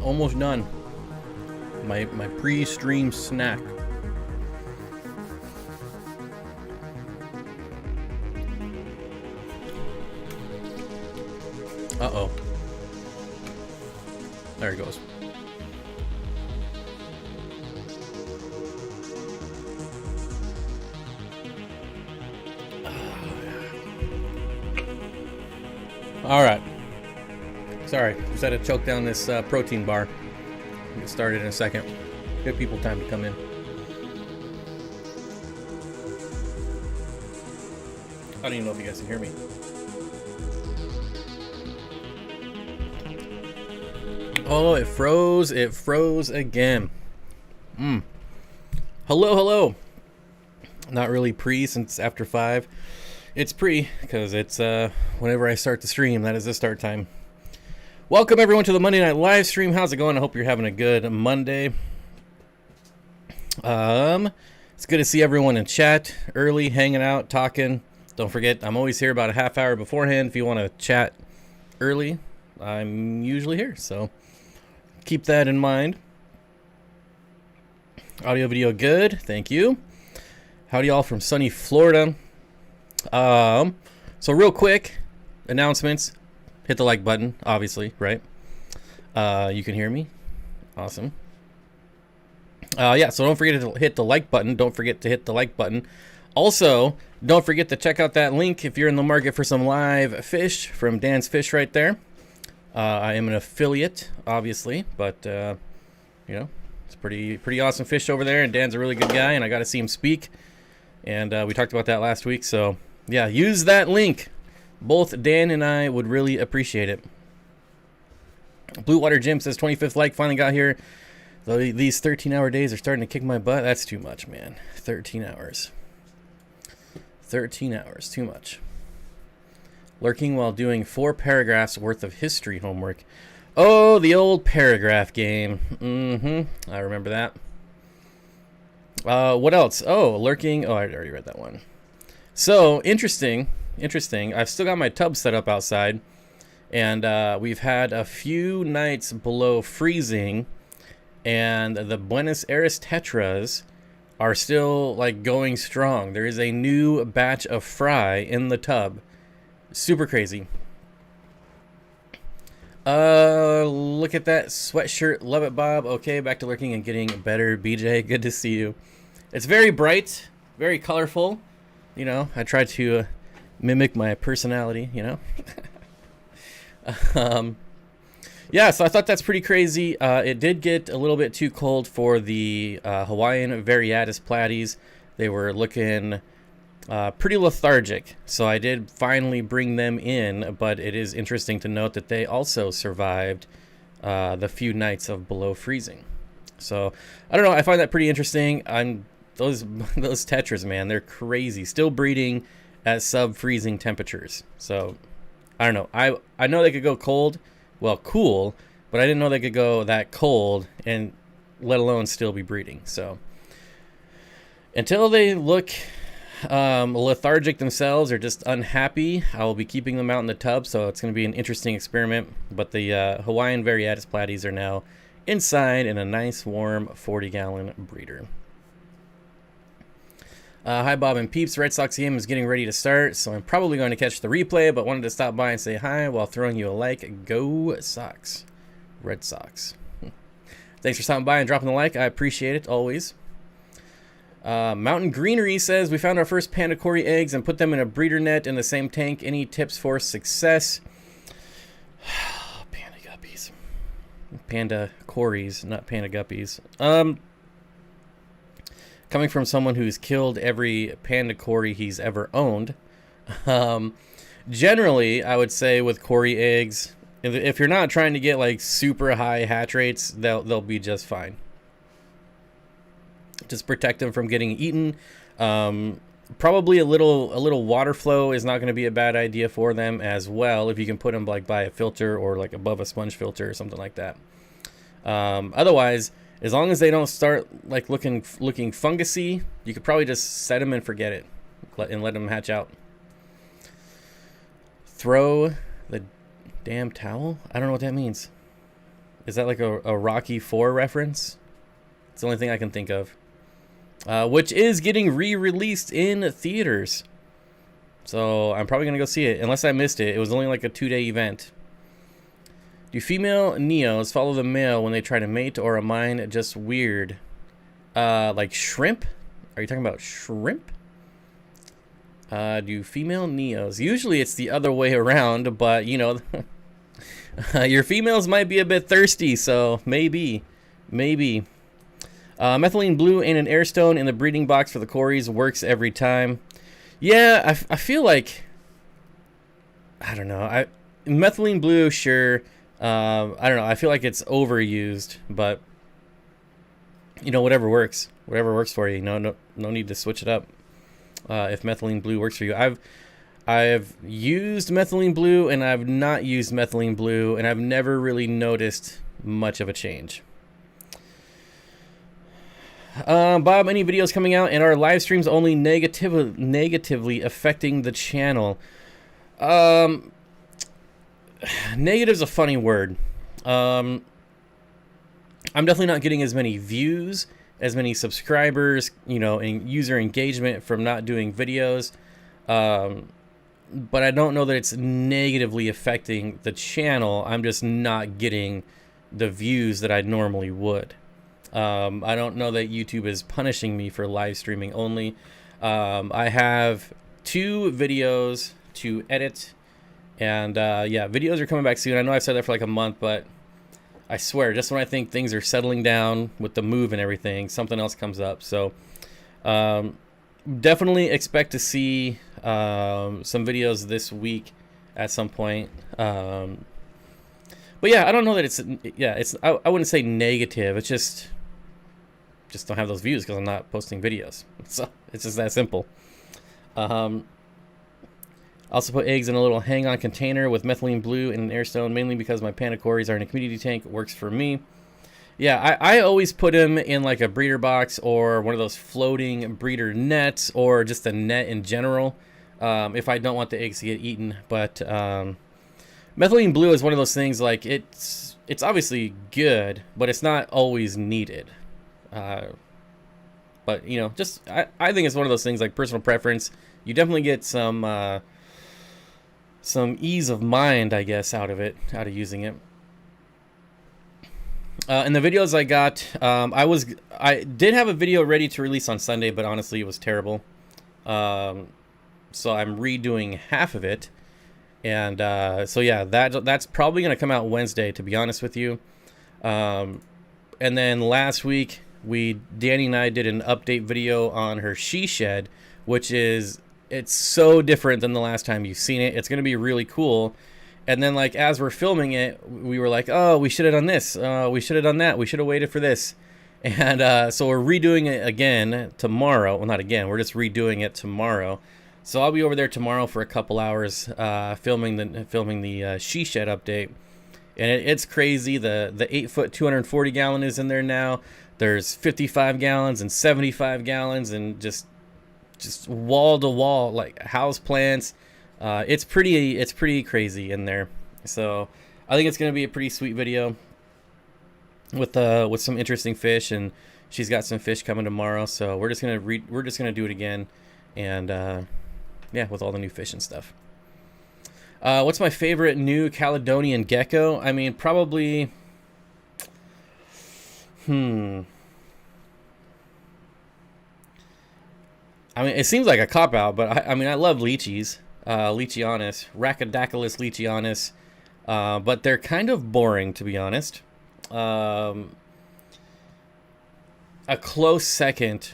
almost done. My pre-stream snack. Uh-oh. There it goes. All right. Sorry, just had to choke down this protein bar. We'll get started in a second. Give people time to come in. I don't even know if you guys can hear me. Oh, it froze. It froze again. Hello, hello. Not really pre since after 5. It's pre because it's whenever I start the stream, that is the start time. Welcome everyone to the Monday night live stream. How's it going? I hope you're having a good Monday. It's good to see everyone in chat early, hanging out, talking. Don't forget, I'm always here about a half hour beforehand if you want to chat early. I'm usually here, so keep that in mind. Audio video good, thank you. Howdy y'all from sunny Florida. So real quick announcements. Hit the like button, obviously, right? You can hear me. Awesome. Yeah, so don't forget to hit the like button. Don't forget to hit the like button. Also, don't forget to check out that link if you're in the market for some live fish from Dan's Fish right there. I am an affiliate, obviously, but you know, it's pretty awesome fish over there, and Dan's a really good guy, and I got to see him speak. And we talked about that last week, so yeah, use that link. Both Dan and I would really appreciate it. Blue Water Jim says 25th like, finally got here. Though these 13-hour days are starting to kick my butt. That's too much, man. 13 hours. 13 hours, too much. Lurking while doing 4 paragraphs worth of history homework. Oh, the old paragraph game. I remember that. What else? Oh, lurking. Oh, I already read that one. So, interesting. I've still got my tub set up outside, and we've had a few nights below freezing, and the Buenos Aires tetras are still like going strong. There is a new batch of fry in the tub. Super crazy. Look at that sweatshirt. Love it, Bob. Okay, back to lurking and getting better. BJ, good to see you. It's very bright, very colorful. You know, I try to mimic my personality, you know. Yeah, so I thought that's pretty crazy. It did get a little bit too cold for the Hawaiian Variatus platies. They were looking pretty lethargic, so I did finally bring them in, but it is interesting to note that they also survived the few nights of below freezing. So I don't know, I find that pretty interesting. Those tetras, man, they're crazy, still breeding at sub-freezing temperatures. So I don't know, I know they could go cold, well, cool, but I didn't know they could go that cold and let alone still be breeding. So until they look lethargic themselves or just unhappy, I will be keeping them out in the tub, so it's going to be an interesting experiment. But the Hawaiian Variatus platies are now inside in a nice warm 40-gallon breeder. Hi Bob and Peeps, Red Sox game is getting ready to start, so I'm probably going to catch the replay, but wanted to stop by and say hi while throwing you a like. Go Sox. Red Sox. Thanks for stopping by and dropping the like. I appreciate it always. Mountain Greenery says, we found our first panda cory eggs and put them in a breeder net in the same tank. Any tips for success? Panda guppies. Panda cories, not panda guppies. Coming from someone who's killed every panda cory he's ever owned. Generally, I would say with cory eggs, if you're not trying to get like super high hatch rates, they'll be just fine. Just protect them from getting eaten. Probably a little water flow is not going to be a bad idea for them as well, if you can put them like by a filter or like above a sponge filter or something like that. Otherwise, as long as they don't start like looking fungusy, you could probably just set them and forget it, and let them hatch out. Throw the damn towel? I don't know what that means. Is that like a Rocky 4 reference? It's the only thing I can think of. Which is getting re-released in theaters. So I'm probably going to go see it, unless I missed it. It was only like a 2-day event. Do female Neos follow the male when they try to mate, or am I just weird? Like shrimp? Are you talking about shrimp? Do female Neos? Usually it's the other way around, but you know, your females might be a bit thirsty, so maybe. Methylene blue and an airstone in the breeding box for the Corys works every time. Yeah, I feel like, I don't know. Methylene blue, sure. I don't know. I feel like it's overused, but you know, whatever works for you. No need to switch it up. If methylene blue works for you, I've used methylene blue and I've not used methylene blue, and I've never really noticed much of a change. Bob, any videos coming out and our live streams only negatively affecting the channel? Negative's a funny word. I'm definitely not getting as many views, as many subscribers, you know, and user engagement from not doing videos. But I don't know that it's negatively affecting the channel. I'm just not getting the views that I normally would. I don't know that YouTube is punishing me for live streaming only. I have 2 videos to edit, and yeah, videos are coming back soon. I know I've said that for like a month, but I swear, just when I think things are settling down with the move and everything, something else comes up. So definitely expect to see some videos this week at some point. But yeah, I don't know that it's I wouldn't say negative. It's just don't have those views because I'm not posting videos. So it's just that simple. Also put eggs in a little hang-on container with methylene blue and an airstone, mainly because my panacories are in a community tank. It works for me. Yeah, I always put them in like a breeder box or one of those floating breeder nets, or just a net in general, if I don't want the eggs to get eaten. But methylene blue is one of those things, like it's obviously good, but it's not always needed. But you know, just I think it's one of those things, like personal preference. You definitely get some ease of mind, I guess, out of using it. And the videos I got, I did have a video ready to release on Sunday, but honestly it was terrible. So I'm redoing half of it, and so yeah, that's probably gonna come out Wednesday, to be honest with you. And then last week Danny and I did an update video on her she shed, which is, it's so different than the last time you've seen it. It's going to be really cool. And then, like, as we're filming it, we were like, oh, we should have done this. We should have done that. We should have waited for this. And so we're redoing it again tomorrow. Well, not again. We're just redoing it tomorrow. So I'll be over there tomorrow for a couple hours filming the she shed update. And it's crazy. The 8-foot 240 gallon is in there now. There's 55 gallons and 75 gallons and just wall to wall, like house plants. It's pretty crazy in there. So I think it's gonna be a pretty sweet video with some interesting fish, and she's got some fish coming tomorrow. So we're just gonna do it again, and yeah, with all the new fish and stuff. What's my favorite New Caledonian gecko? I mean, probably. I mean, it seems like a cop-out, but I mean, I love leechies. Leachianus, Rhacodactylus leachianus. But they're kind of boring, to be honest. A close second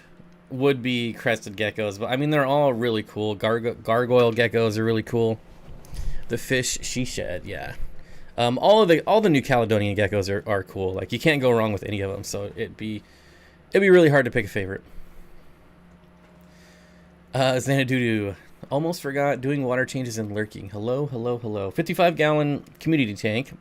would be crested geckos, but I mean, they're all really cool. Gargoyle geckos are really cool. The fish she shed, yeah. All the New Caledonian geckos are cool. Like, you can't go wrong with any of them. So it'd be really hard to pick a favorite. Xanadudu, almost forgot doing water changes and lurking. Hello. 55-gallon community tank.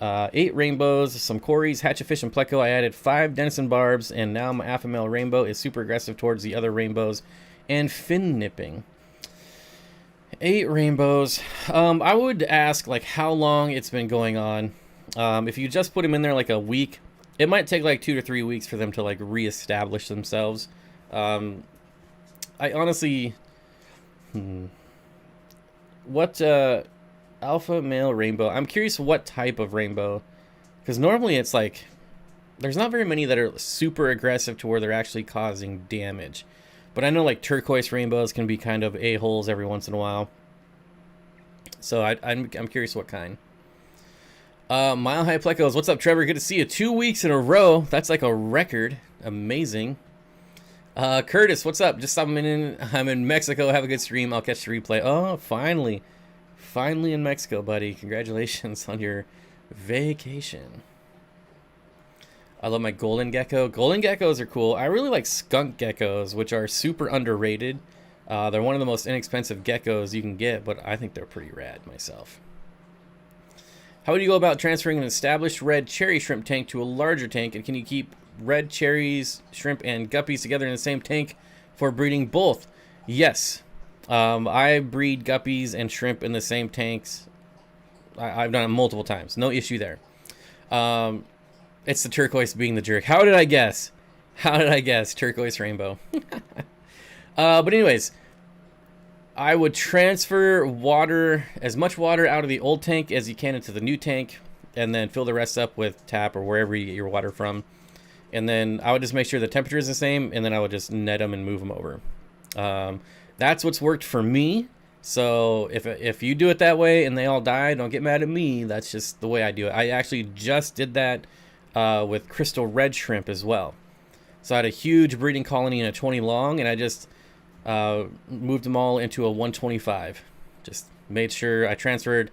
8 rainbows, some cories, hatchetfish, and pleco. I added 5 denison barbs, and now my alpha male rainbow is super aggressive towards the other rainbows and fin nipping. 8 rainbows. I would ask, like, how long it's been going on. If you just put them in there like a week, it might take like 2 to 3 weeks for them to like reestablish themselves. I honestly, what alpha male rainbow? I'm curious what type of rainbow, because normally it's like there's not very many that are super aggressive to where they're actually causing damage. But I know like turquoise rainbows can be kind of a-holes every once in a while. So I'm curious what kind. Mile High Plecos, what's up, Trevor? Good to see you. 2 weeks in a row. That's like a record. Amazing. Curtis, what's up? Just I'm in Mexico. Have a good stream. I'll catch the replay. Oh, finally in Mexico, buddy. Congratulations on your vacation. I love my golden gecko. Golden geckos are cool. I really like skunk geckos, which are super underrated. They're one of the most inexpensive geckos you can get, but I think they're pretty rad myself. How would you go about transferring an established red cherry shrimp tank to a larger tank, and can you keep red cherries, shrimp, and guppies together in the same tank for breeding both? Yes. I breed guppies and shrimp in the same tanks. I've done it multiple times. No issue there. It's the turquoise being the jerk. How did I guess? Turquoise rainbow. But anyways, I would transfer water, as much water out of the old tank as you can into the new tank, and then fill the rest up with tap or wherever you get your water from. And then I would just make sure the temperature is the same, and then I would just net them and move them over. That's what's worked for me. So if you do it that way and they all die, don't get mad at me. That's just the way I do it. I actually just did that with crystal red shrimp as well. So I had a huge breeding colony in a 20 long, and I just moved them all into a 125. Just made sure I transferred.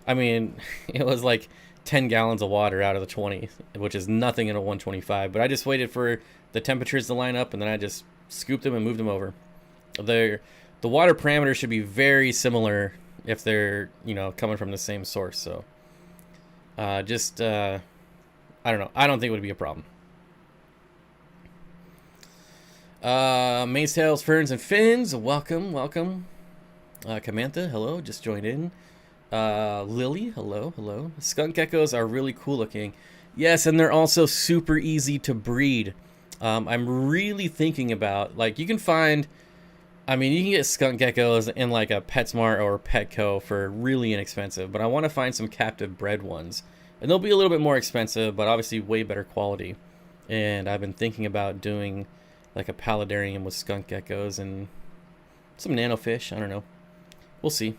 I mean, it was like 10 gallons of water out of the 20, which is nothing in a 125. But I just waited for the temperatures to line up, and then I just scooped them and moved them over. The water parameters should be very similar if they're, coming from the same source. So I don't know. I don't think it would be a problem. Mainsails, ferns, and fins. Welcome. Camantha, hello. Just joined in. Lily, hello. Skunk geckos are really cool looking. Yes, and they're also super easy to breed. I'm really thinking about, you can get skunk geckos in like a PetSmart or Petco for really inexpensive, but I want to find some captive bred ones. And they'll be a little bit more expensive, but obviously way better quality. And I've been thinking about doing like a paludarium with skunk geckos and some nanofish. I don't know. We'll see.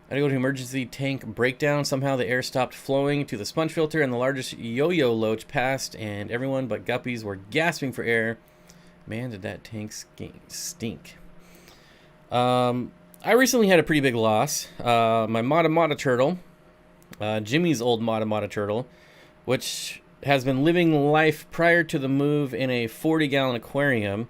I had to go to emergency tank breakdown. Somehow the air stopped flowing to the sponge filter and the largest yo-yo loach passed, and everyone but guppies were gasping for air. Man, did that tank stink. I recently had a pretty big loss. My Mata turtle, Jimmy's old Mata turtle, which has been living life prior to the move in a 40-gallon aquarium.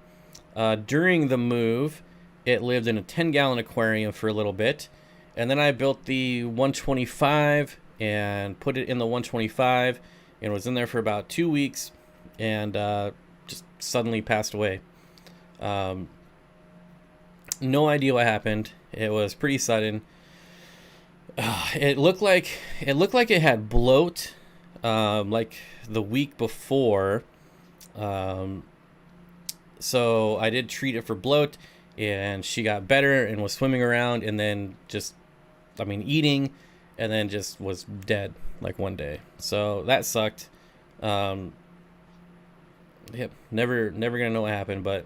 During the move, it lived in a 10-gallon aquarium for a little bit. And then I built the 125 and put it in the 125, and it was in there for about 2 weeks, and just suddenly passed away. No idea what happened. It was pretty sudden. It looked like it had bloat, like the week before. So I did treat it for bloat, and she got better and was swimming around, and then eating, and then just was dead like one day. So that sucked. Never gonna know what happened, but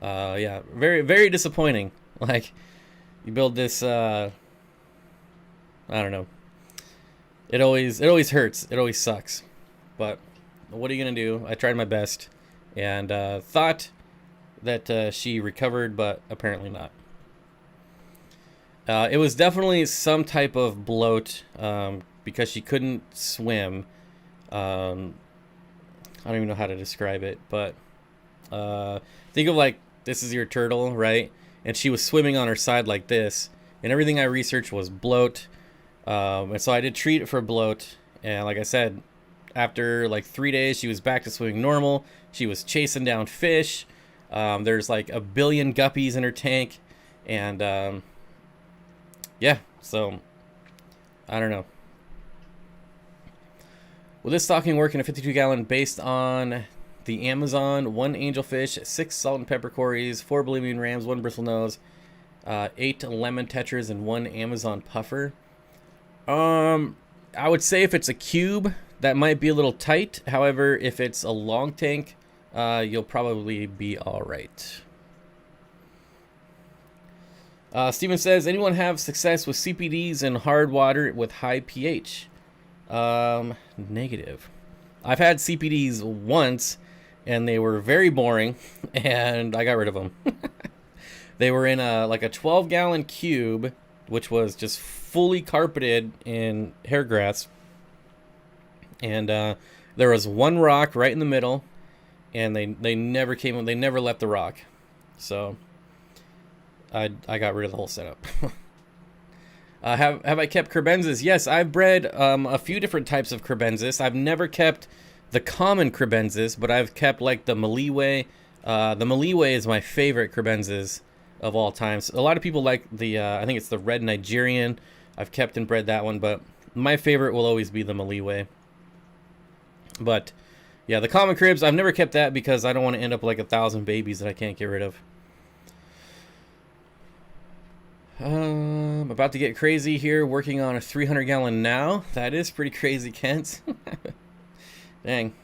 yeah, very, very disappointing. Like, you build this, I don't know. It always hurts. It always sucks. But what are you gonna do? I tried my best, and thought that she recovered, but apparently not. It was definitely some type of bloat, because she couldn't swim. I don't even know how to describe it, but think of like, this is your turtle, right? And she was swimming on her side like this, and everything I researched was bloat. And so I did treat it for bloat, and like I said, after like 3 days, she was back to swimming normal. She was chasing down fish. There's like 1 billion guppies in her tank, and yeah, so I don't know. Will this stocking work in a 52-gallon based on the Amazon? 1 angelfish, 6 salt and pepper cories, 4 Bolivian rams, 1 bristlenose, 8 lemon tetras, and 1 Amazon puffer. I would say if it's a cube, that might be a little tight. However, if it's a long tank, you'll probably be all right. Steven says, anyone have success with CPDs in hard water with high pH? Negative. I've had CPDs once, and they were very boring, and I got rid of them. They were in a 12-gallon cube, which was just fully carpeted in hair grass. And there was one rock right in the middle, and they never left the rock. So I got rid of the whole setup. Have I kept cribenzas? Yes, I've bred a few different types of cribenzas. I've never kept the common cribenzas, but I've kept like the Maliwe. The Maliwe is my favorite cribenzas of all time. So a lot of people like the I think it's the red Nigerian. I've kept and bred that one, but my favorite will always be the Maliwe. But yeah, the common cribs, I've never kept that because I don't want to end up like 1,000 babies that I can't get rid of. I'm about to get crazy here, working on a 300-gallon now. That is pretty crazy, Kent. Dang.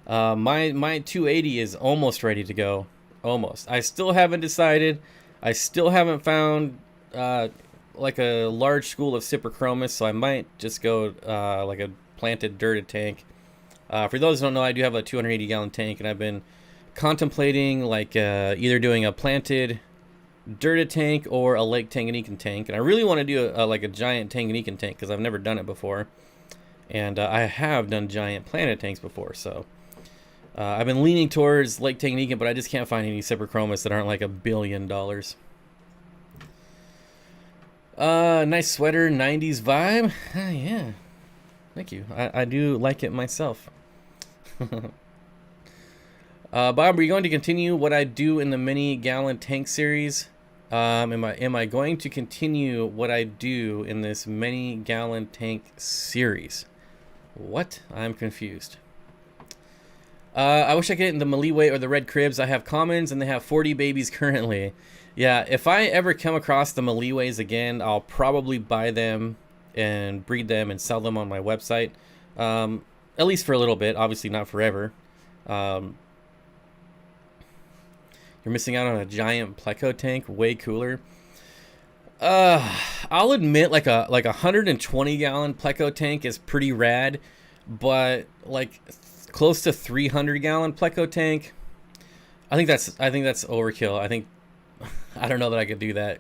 My 280 is almost ready to go. Almost. I still haven't decided. I still haven't found like a large school of Cyprichromis, so I might just go like a planted dirted tank. For those who don't know, I do have a 280-gallon tank, and I've been contemplating like either doing a planted dirted tank or a Lake Tanganyika tank. And I really want to do like a giant Tanganyika tank because I've never done it before. And I have done giant planted tanks before, so I've been leaning towards Lake Tanganyika, but I just can't find any Cyprichromis that aren't like $1 billion. Nice sweater, 90s vibe. Yeah, thank you. I do like it myself. Bob, are you going to continue what I do in the mini gallon tank series? Am I going to continue what I do in this mini gallon tank series? What? I'm confused. I wish I could get in the Maliwe or the red cribs. I have commons and they have 40 babies currently. Yeah, if I ever come across the Maliwes again, I'll probably buy them and breed them and sell them on my website. At least for a little bit, obviously not forever. You're missing out on a giant pleco tank, way cooler. I'll admit like a 120-gallon pleco tank is pretty rad, but like close to 300-gallon pleco tank, I think that's overkill. I don't know that I could do that.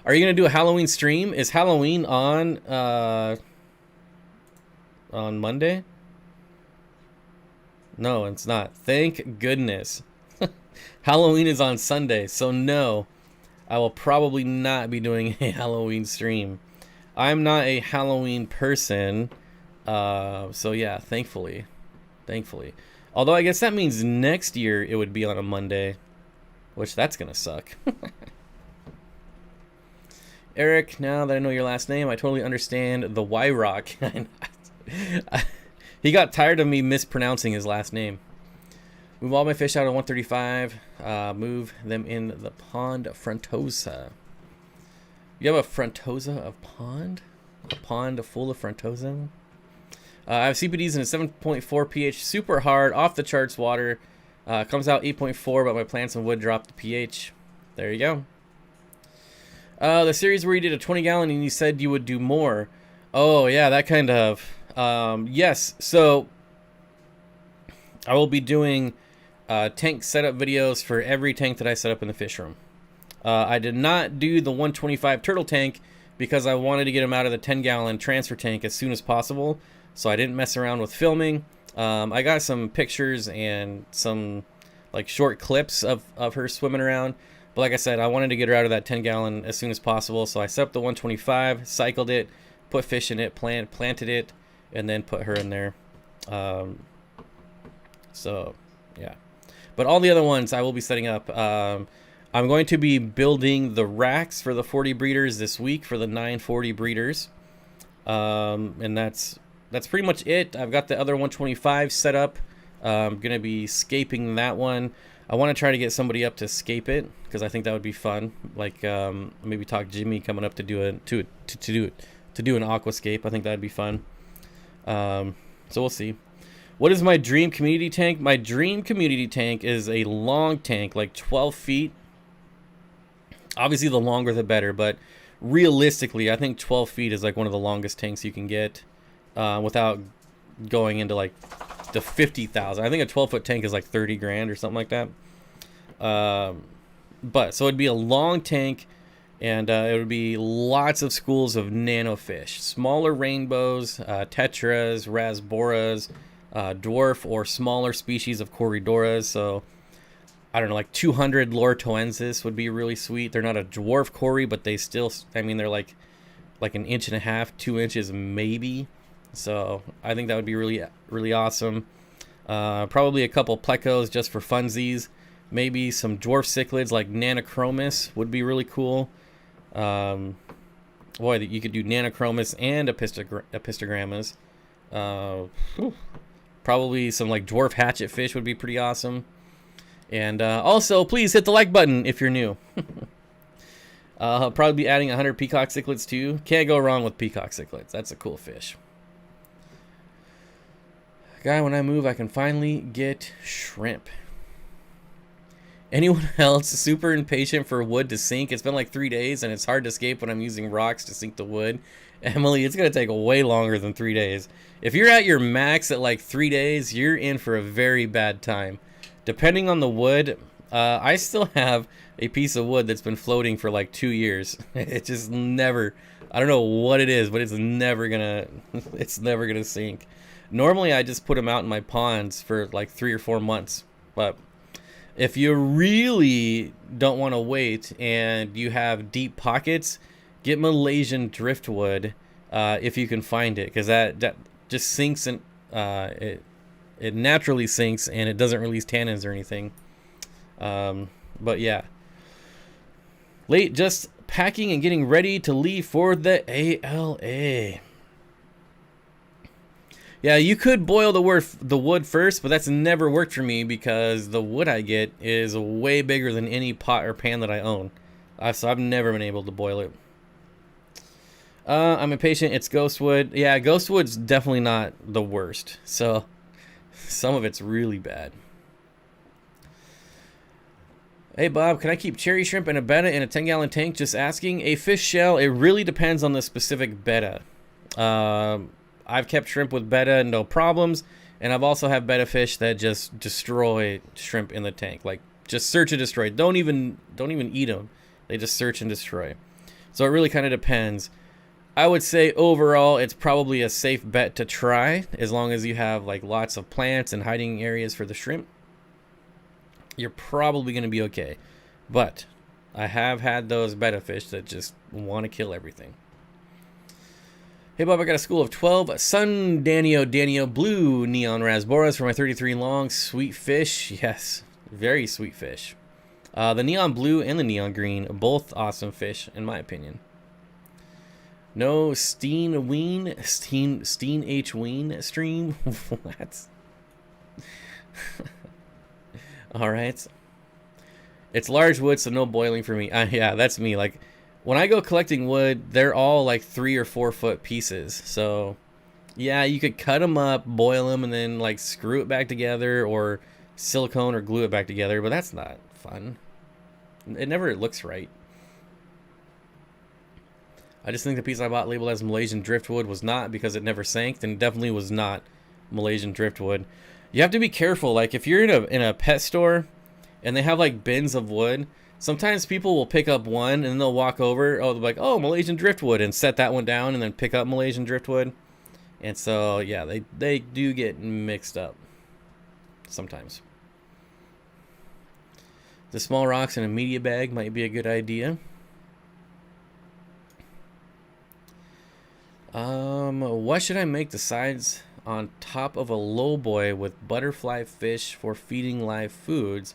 Are you gonna do a Halloween stream? Is Halloween on Monday? No, it's not. Thank goodness. Halloween is on Sunday, so no, I will probably not be doing a Halloween stream. I'm not a Halloween person, so yeah, thankfully. Although I guess that means next year it would be on a Monday, which that's gonna suck. Eric, now that I know your last name, I totally understand the Y-Rock. He got tired of me mispronouncing his last name. Move all my fish out of 135. Move them in the pond frontosa. You have a frontosa of pond? A pond full of frontosa? I have CPDs in a 7.4 pH, super hard, off the charts water. Comes out 8.4, but my plants and wood dropped the pH. There you go. The series where you did a 20-gallon and you said you would do more. Oh, yeah, that kind of. Yes, so I will be doing tank setup videos for every tank that I set up in the fish room. I did not do the 125 turtle tank because I wanted to get them out of the 10-gallon transfer tank as soon as possible, so I didn't mess around with filming. I got some pictures and some like short clips of her swimming around, but like I said, I wanted to get her out of that 10-gallon as soon as possible, so I set up the 125, cycled it, put fish in it, planted it, and then put her in there. So yeah, but all the other ones I will be setting up. I'm going to be building the racks for the 40 breeders this week for the 940 breeders, and that's that's pretty much it. I've got the other 125 set up. I'm going to be scaping that one. I want to try to get somebody up to scape it because I think that would be fun. Like maybe talk Jimmy coming up to do an aquascape. I think that'd be fun. So we'll see. What is my dream community tank? My dream community tank is a long tank, like 12 feet. Obviously, the longer the better, but realistically, I think 12 feet is like one of the longest tanks you can get without going into like the 50,000. I think a 12-foot tank is like 30 grand or something like that. But so it'd be a long tank, and it would be lots of schools of nano fish, smaller rainbows, tetras, rasboras, dwarf or smaller species of corridoras. So I don't know, like 200 lortoensis would be really sweet. They're not a dwarf cory, but they still, I mean, they're like an inch and a half, 2 inches maybe. So I think that would be really, really awesome. Probably a couple plecos just for funsies. Maybe some dwarf cichlids like Nanochromis would be really cool. Boy, you could do Nanochromis and Epistogrammas. Probably some like dwarf hatchet fish would be pretty awesome. And also, please hit the like button if you're new. I'll probably be adding 100 peacock cichlids too. Can't go wrong with peacock cichlids. That's a cool fish. Guy, when I move, I can finally get shrimp. Anyone else super impatient for wood to sink? It's been like 3 days and it's hard to escape when I'm using rocks to sink the wood. Emily, it's going to take way longer than 3 days. If you're at your max at like 3 days, you're in for a very bad time. Depending on the wood, I still have a piece of wood that's been floating for like 2 years. It just never, I don't know what it is, but it's never gonna sink. Normally I just put them out in my ponds for like 3 or 4 months. But if you really don't want to wait and you have deep pockets, get Malaysian driftwood if you can find it, because that just sinks and it naturally sinks and it doesn't release tannins or anything. But yeah, late just packing and getting ready to leave for the ALA. Yeah, you could boil the wood first, but that's never worked for me because the wood I get is way bigger than any pot or pan that I own. So I've never been able to boil it. I'm impatient. It's ghostwood. Yeah, ghostwood's definitely not the worst. So some of it's really bad. Hey Bob, can I keep cherry shrimp and a betta in a 10-gallon tank? Just asking. A fish shell, it really depends on the specific betta. I've kept shrimp with betta, no problems, and I've also had betta fish that just destroy shrimp in the tank. Like just search and destroy. Don't even eat them. They just search and destroy. So it really kind of depends. I would say overall it's probably a safe bet to try as long as you have like lots of plants and hiding areas for the shrimp. You're probably going to be okay. But I have had those betta fish that just want to kill everything. Hey Bob, I got a school of 12 Sun Danio Blue Neon Rasboras for my 33 long. Sweet fish. Yes, very sweet fish. The Neon Blue and the Neon Green, both awesome fish in my opinion. No Steen H. Ween stream. What? Alright. It's large wood, so no boiling for me. Yeah, that's me. Like, when I go collecting wood, they're all like 3 or 4 foot pieces. So, yeah, you could cut them up, boil them, and then like screw it back together or silicone or glue it back together. But that's not fun. It never looks right. I just think the piece I bought labeled as Malaysian driftwood was not, because it never sank, and definitely was not Malaysian driftwood. You have to be careful. Like if you're in a pet store and they have like bins of wood, sometimes people will pick up one and then they'll walk over, they'll be like, oh, Malaysian driftwood, and set that one down and then pick up Malaysian driftwood. And so yeah, they do get mixed up sometimes. The small rocks in a media bag might be a good idea. What should I make the sides on top of a lowboy with butterfly fish for feeding live foods?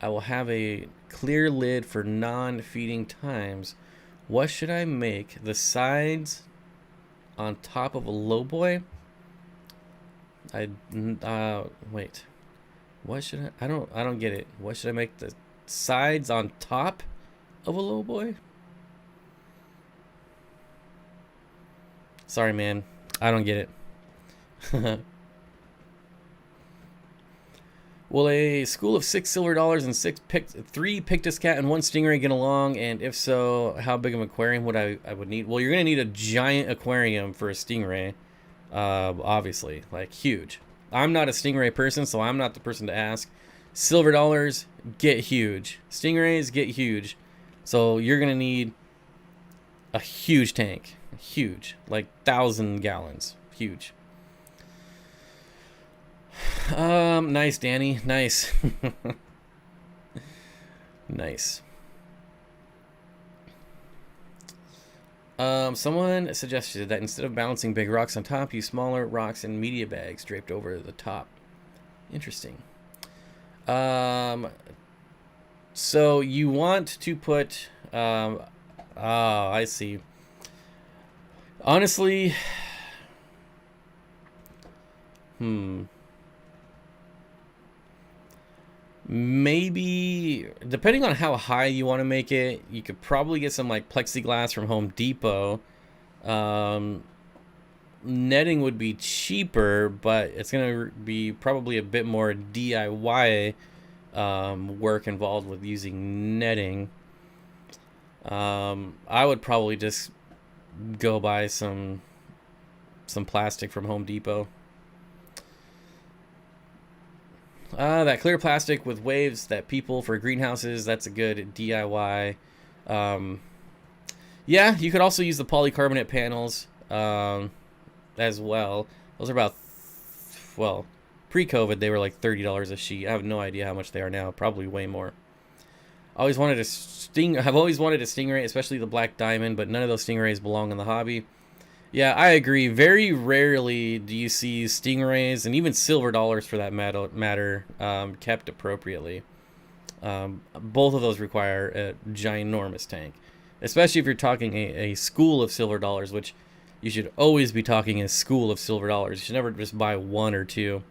I will have a clear lid for non-feeding times. What should I make the sides on top of a lowboy. Wait. What should I don't get it. What should I make the sides on top of a lowboy? Sorry, man. I don't get it. Will a school of 6 silver dollars and 3 Pictus cat and 1 stingray get along? And if so, how big of an aquarium would I would need? Well, you're gonna need a giant aquarium for a stingray, obviously, like huge. I'm not a stingray person, so I'm not the person to ask. Silver dollars get huge. Stingrays get huge, so you're gonna need a huge tank, huge, like 1,000 gallons, huge. Nice, Danny. Nice. Nice. Someone suggested that instead of balancing big rocks on top, use smaller rocks in media bags draped over the top. Interesting. So you want to put, oh, I see. Honestly, maybe, depending on how high you want to make it, you could probably get some like plexiglass from Home Depot. Netting would be cheaper, but it's going to be probably a bit more DIY work involved with using netting. I would probably just go buy some plastic from Home Depot. That clear plastic with waves that people for greenhouses, that's a good DIY. Yeah, you could also use the polycarbonate panels as well. Those are about, well, pre-COVID they were like $30 a sheet. I have no idea how much they are now. Probably way more. I've always wanted a stingray, especially the black diamond, but none of those stingrays belong in the hobby. Yeah, I agree. Very rarely do you see stingrays, and even silver dollars for that matter, kept appropriately. Both of those require a ginormous tank, especially if you're talking a school of silver dollars, which you should always be talking a school of silver dollars. You should never just buy 1 or 2.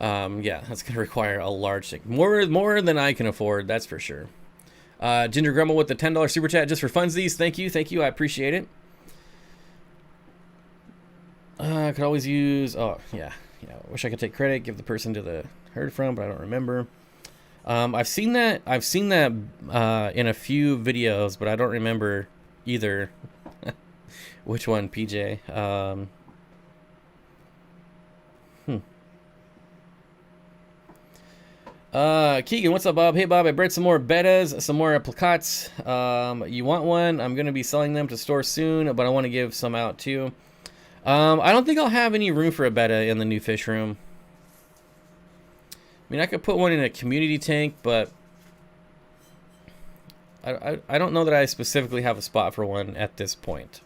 Yeah, that's going to require a large tank. More than I can afford, that's for sure. Ginger Grumble with the $10 super chat just for funsies. Thank you. I appreciate it. I could always use. Oh yeah. Wish I could take credit, give the person to the heard from, but I don't remember. I've seen that in a few videos, but I don't remember either. Which one, PJ? Keegan, what's up, Bob? Hey, Bob, I bred some more bettas, some more placots. You want one? I'm going to be selling them to store soon, but I want to give some out too. I don't think I'll have any room for a betta in the new fish room. I mean, I could put one in a community tank, but I don't know that I specifically have a spot for one at this point.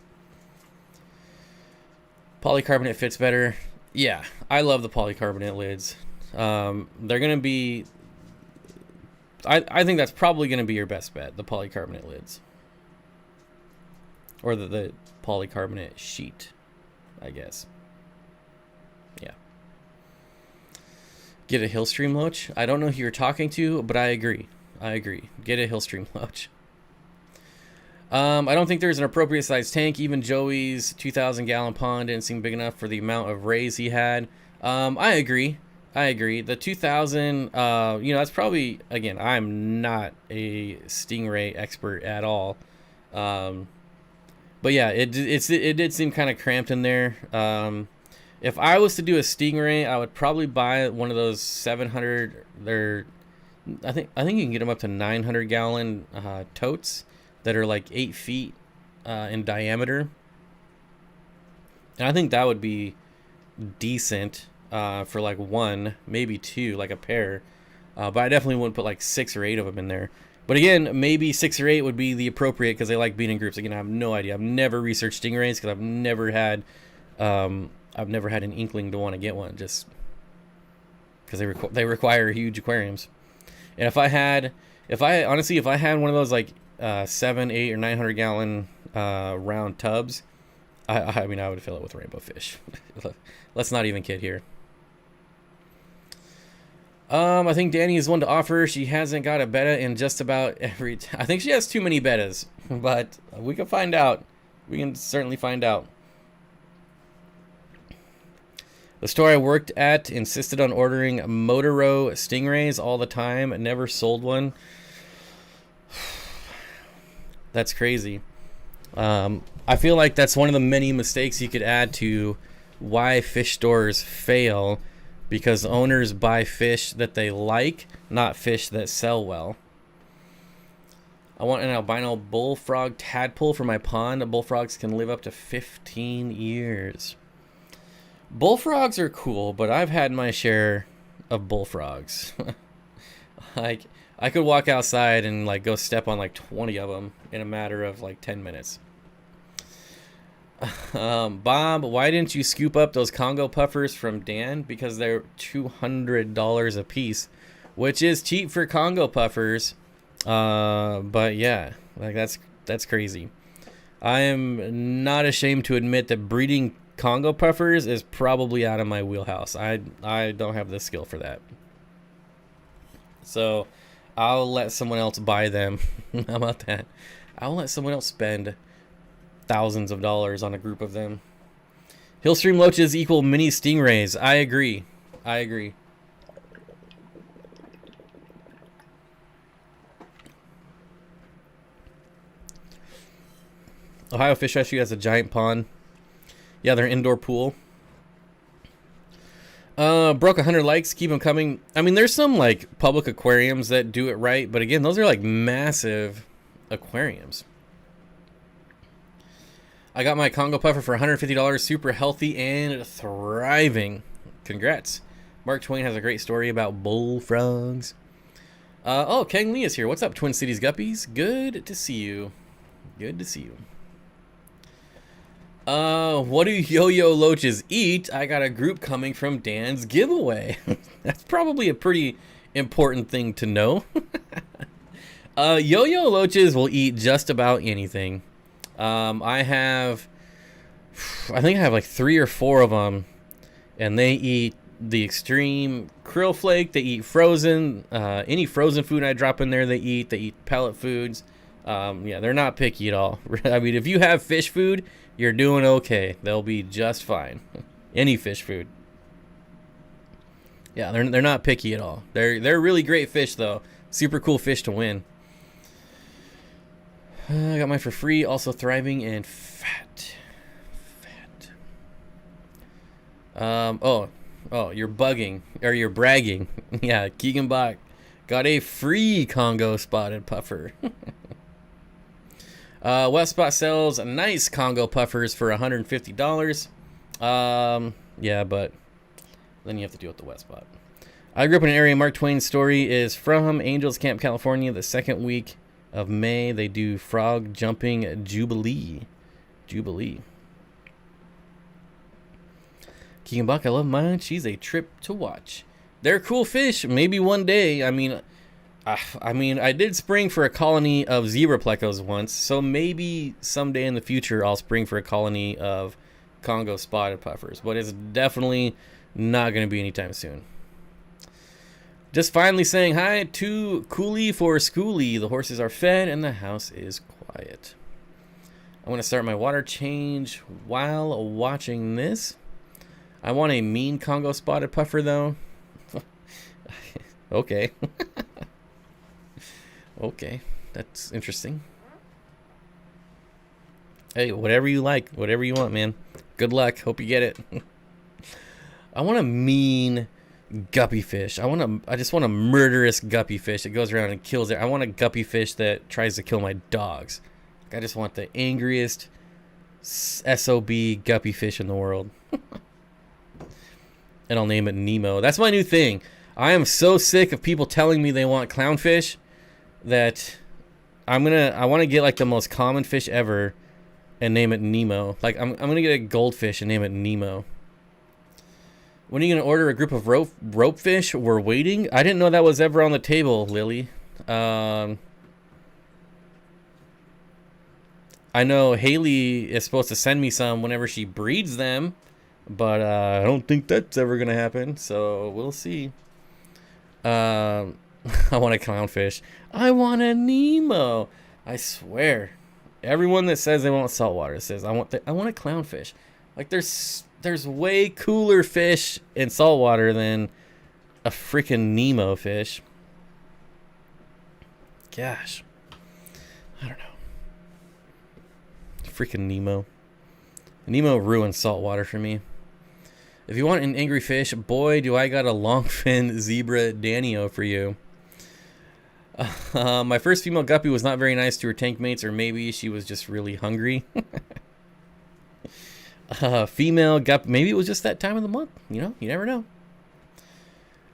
Polycarbonate fits better. Yeah, I love the polycarbonate lids. They're going to be, I think that's probably going to be your best bet, the polycarbonate lids. Or the polycarbonate sheet, I guess. Yeah. Get a Hillstream loach. I don't know who you're talking to, but I agree. Get a Hillstream loach. I don't think there's an appropriate sized tank. Even Joey's 2,000 gallon pond didn't seem big enough for the amount of rays he had. I agree. The 2,000, that's probably, again, I'm not a stingray expert at all. But yeah, it did seem kind of cramped in there. If I was to do a stingray, I would probably buy one of those 700, I think you can get them up to 900 gallon totes that are like 8 feet in diameter. And I think that would be decent. For like 1, maybe 2, like a pair. But I definitely wouldn't put like 6 or 8 of them in there. But again, maybe 6 or 8 would be the appropriate because they like being in groups. Again, I have no idea. I've never researched stingrays because I've never had an inkling to want to get one, just because they require huge aquariums. And if I had one of those like 7, 8, or 900 gallon round tubs, I mean, I would fill it with rainbow fish. Let's not even kid here. I think Danny is one to offer. She hasn't got a betta in just about every... I think she has too many bettas, but we can find out. We can certainly find out. The store I worked at insisted on ordering Motoro stingrays all the time. Never sold one. That's crazy. I feel like that's one of the many mistakes you could add to why fish stores fail, because owners buy fish that they like, not fish that sell well. I want an albino bullfrog tadpole for my pond. Bullfrogs can live up to 15 years. Bullfrogs are cool, but I've had my share of bullfrogs. Like, I could walk outside and like go step on like 20 of them in a matter of like 10 minutes. Bob, why didn't you scoop up those Congo puffers from Dan? Because they're $200 a piece, which is cheap for Congo puffers. But yeah, like that's crazy. I am not ashamed to admit that breeding Congo puffers is probably out of my wheelhouse. I don't have the skill for that. So I'll let someone else buy them. How about that? I'll let someone else spend thousands of dollars on a group of them. Hillstream loaches equal mini stingrays. I agree. Ohio Fish Rescue has a giant pond. Yeah, they're an indoor pool. Broke 100 likes. Keep them coming. I mean, there's some like public aquariums that do it right, but again, those are like massive aquariums. I got my Congo puffer for $150. Super healthy and thriving. Congrats. Mark Twain has a great story about bullfrogs. Oh, Kang Lee is here. What's up, Twin Cities Guppies? Good to see you. Good to see you. What do yo-yo loaches eat? I got a group coming from Dan's giveaway. That's probably a pretty important thing to know. Yo-yo loaches will eat just about anything. I think I have like 3 or 4 of them, and they eat the extreme krill flake. They eat frozen, any frozen food I drop in there, they eat. They eat pellet foods. Yeah, they're not picky at all. I mean, if you have fish food, you're doing okay. They'll be just fine. Any fish food. Yeah, they're not picky at all. They're really great fish though. Super cool fish to win. I got mine for free. Also thriving and fat. Oh, you're bugging or you're bragging. Yeah, Keegan Bach got a free Congo spotted puffer. Wet Spot sells nice Congo puffers for $150. Yeah, but then you have to deal with the Wet Spot. I grew up in an area. Mark Twain's story is from Angels Camp, California. The second week of May, they do frog jumping jubilee. Keegan Buck, I love mine. She's a trip to watch. They're cool fish. Maybe one day. I mean, I did spring for a colony of zebra plecos once, so maybe someday in the future I'll spring for a colony of Congo spotted puffers, but it's definitely not going to be anytime soon. Just finally saying hi to Cooley for Schoolie. The horses are fed and the house is quiet. I want to start my water change while watching this. I want a mean Congo spotted puffer though. Okay. Okay, that's interesting. Hey, whatever you like, whatever you want, man. Good luck. Hope you get it. I want a mean guppy fish. I just want a murderous guppy fish that goes around and kills it. I want a guppy fish that tries to kill my dogs. I just want the angriest SOB guppy fish in the world. And I'll name it Nemo. That's my new thing. I am so sick of people telling me they want clownfish that I want to get like the most common fish ever and name it Nemo. Like I'm gonna get a goldfish and name it Nemo. When are you gonna order a group of rope fish? We're waiting. I didn't know that was ever on the table, Lily. I know Haley is supposed to send me some whenever she breeds them, but I don't think that's ever gonna happen. So we'll see. I want a clownfish. I want a Nemo. I swear, everyone that says they want saltwater says I want a clownfish. Like there's way cooler fish in saltwater than a freaking Nemo fish. Gosh, I don't know. Freaking Nemo. Nemo ruined saltwater for me. If you want an angry fish, boy, do I got a longfin zebra Danio for you. My first female guppy was not very nice to her tank mates, or maybe she was just really hungry. Female guppy, maybe it was just that time of the month. You know, you never know.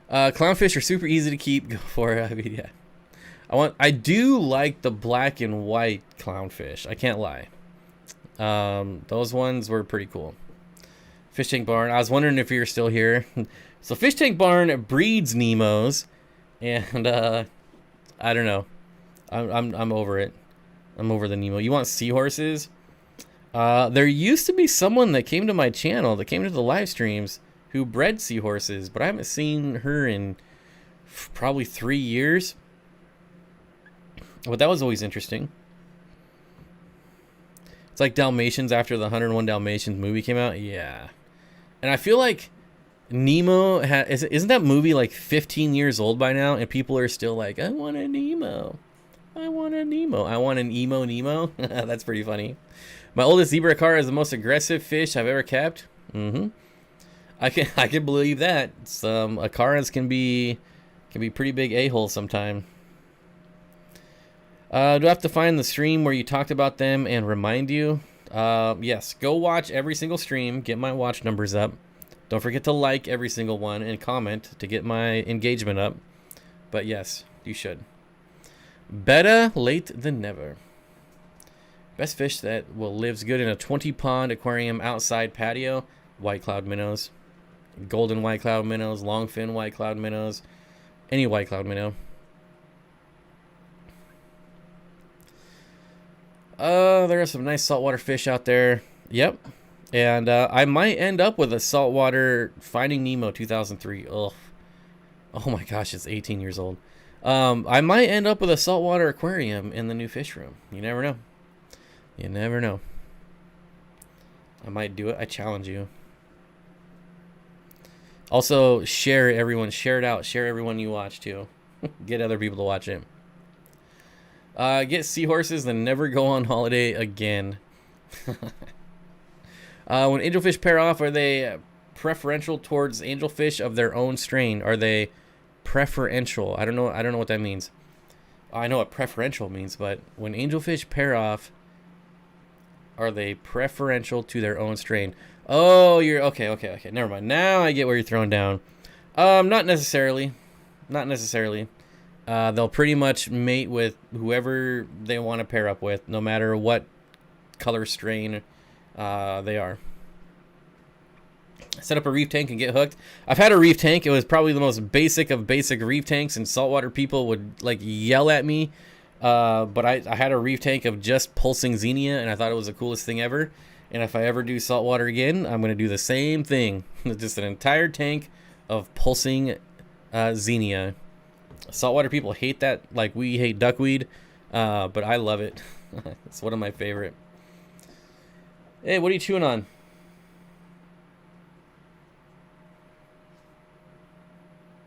Clownfish are super easy to keep. Go for it. I mean, yeah. I do like the black and white clownfish. I can't lie. Those ones were pretty cool. Fish Tank Barn. I was wondering if you're still here. So Fish Tank Barn breeds Nemos, and I don't know. I'm over it. I'm over the Nemo. You want seahorses? There used to be someone that came to my channel, that came to the live streams, who bred seahorses, but I haven't seen her in probably 3 years. But that was always interesting. It's like Dalmatians after the 101 Dalmatians movie came out. Yeah. And I feel like Nemo isn't that movie like 15 years old by now, and people are still like, I want a Nemo. I want a Nemo. I want an emo Nemo. That's pretty funny. My oldest zebra car is the most aggressive fish I've ever kept. I can believe that. Acaras can be pretty big a-holes sometime. Do I have to find the stream where you talked about them and remind you? Yes, go watch every single stream, get my watch numbers up. Don't forget to like every single one and comment to get my engagement up. But yes, you should. Better late than never. Best fish that lives good in a 20-pond aquarium outside patio. White cloud minnows. Golden white cloud minnows. Longfin white cloud minnows. Any white cloud minnow. There are some nice saltwater fish out there. Yep. And I might end up with a saltwater Finding Nemo 2003. Ugh. Oh my gosh, it's 18 years old. I might end up with a saltwater aquarium in the new fish room. You never know. You never know. I might do it. I challenge you. Also, share it, everyone. Share it out. Share everyone you watch, too. Get other people to watch it. Get seahorses, then never go on holiday again. When angelfish pair off, are they preferential towards angelfish of their own strain? Are they preferential? I don't know what that means. I know what preferential means, but when angelfish pair off, are they preferential to their own strain? Oh, you're okay. Never mind. Now I get where you're throwing down. Not necessarily. Not necessarily. They'll pretty much mate with whoever they want to pair up with, no matter what color strain they are. Set up a reef tank and get hooked. I've had a reef tank. It was probably the most basic of basic reef tanks, and saltwater people would like yell at me. But I had a reef tank of just pulsing xenia, and I thought it was the coolest thing ever. And if I ever do saltwater again, I'm going to do the same thing. Just an entire tank of pulsing xenia. Saltwater people hate that like we hate duckweed, but I love it. It's one of my favorite. Hey, what are you chewing on?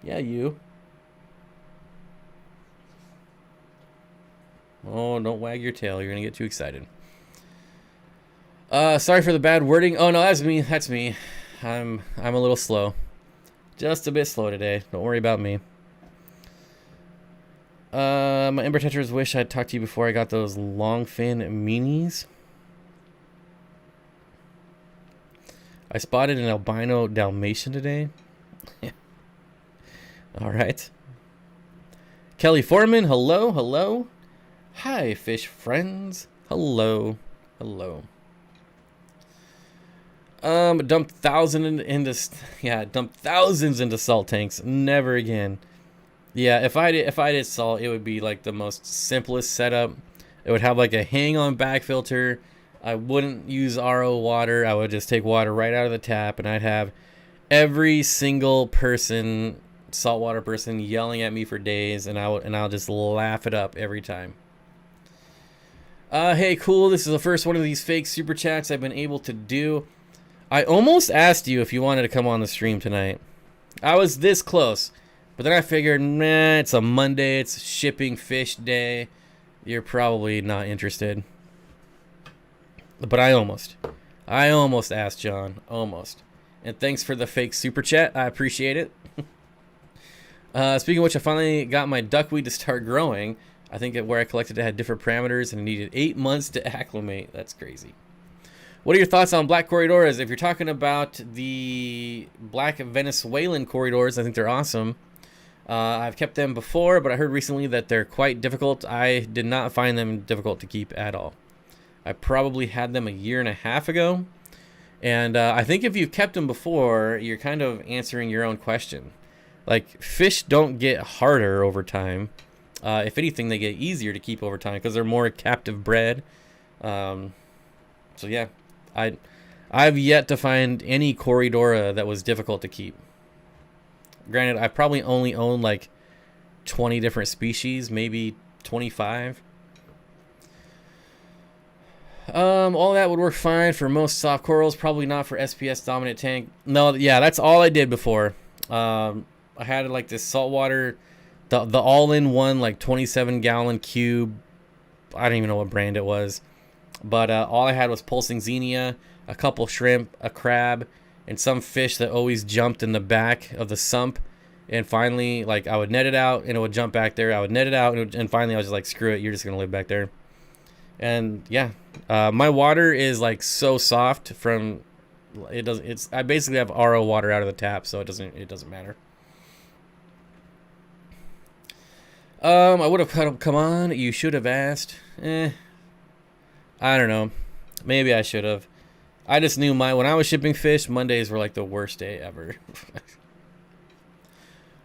Yeah, you. Oh, don't wag your tail. You're going to get too excited. Sorry for the bad wording. Oh, no, that's me. That's me. I'm a little slow. Just a bit slow today. Don't worry about me. My Ember Tetras wish I'd talked to you before I got those longfin meanies. I spotted an albino Dalmatian today. All right. Kelly Foreman, hello, hello. Hi, fish friends. Hello, hello. Dump thousands into salt tanks. Never again. Yeah, if I did salt, it would be like the most simplest setup. It would have like a hang-on back filter. I wouldn't use RO water. I would just take water right out of the tap, and I'd have every single person, saltwater person, yelling at me for days, and I'll just laugh it up every time. Hey, cool. This is the first one of these fake super chats I've been able to do. I almost asked you if you wanted to come on the stream tonight. I was this close, but then I figured, nah, it's a Monday, it's shipping fish day. You're probably not interested. But I almost asked John, almost. And thanks for the fake super chat. I appreciate it. Speaking of which, I finally got my duckweed to start growing. I think where I collected it had different parameters and it needed 8 months to acclimate. That's crazy. What are your thoughts on black corridoras? If you're talking about the black Venezuelan corridors, I think they're awesome. I've kept them before, but I heard recently that they're quite difficult. I did not find them difficult to keep at all. I probably had them a year and a half ago. And I think if you've kept them before, you're kind of answering your own question. Like, fish don't get harder over time. If anything, they get easier to keep over time because they're more captive bred. So yeah, I've yet to find any corridora that was difficult to keep. Granted, I probably only own like 20 different species, maybe 25. All that would work fine for most soft corals, probably not for SPS dominant tank. No, yeah, that's all I did before. I had like this saltwater, the all-in-one like 27-gallon cube. I don't even know what brand it was, but all I had was pulsing xenia, a couple shrimp, a crab, and some fish that always jumped in the back of the sump. And finally, like, I would net it out and it would jump back there. I would net it out and finally I was just like, screw it, you're just gonna live back there. And yeah, my water is like so soft from it doesn't. It's I basically have RO water out of the tap, so it doesn't matter. I would have come on. You should have asked. I don't know. Maybe I should have. I just knew when I was shipping fish, Mondays were like the worst day ever.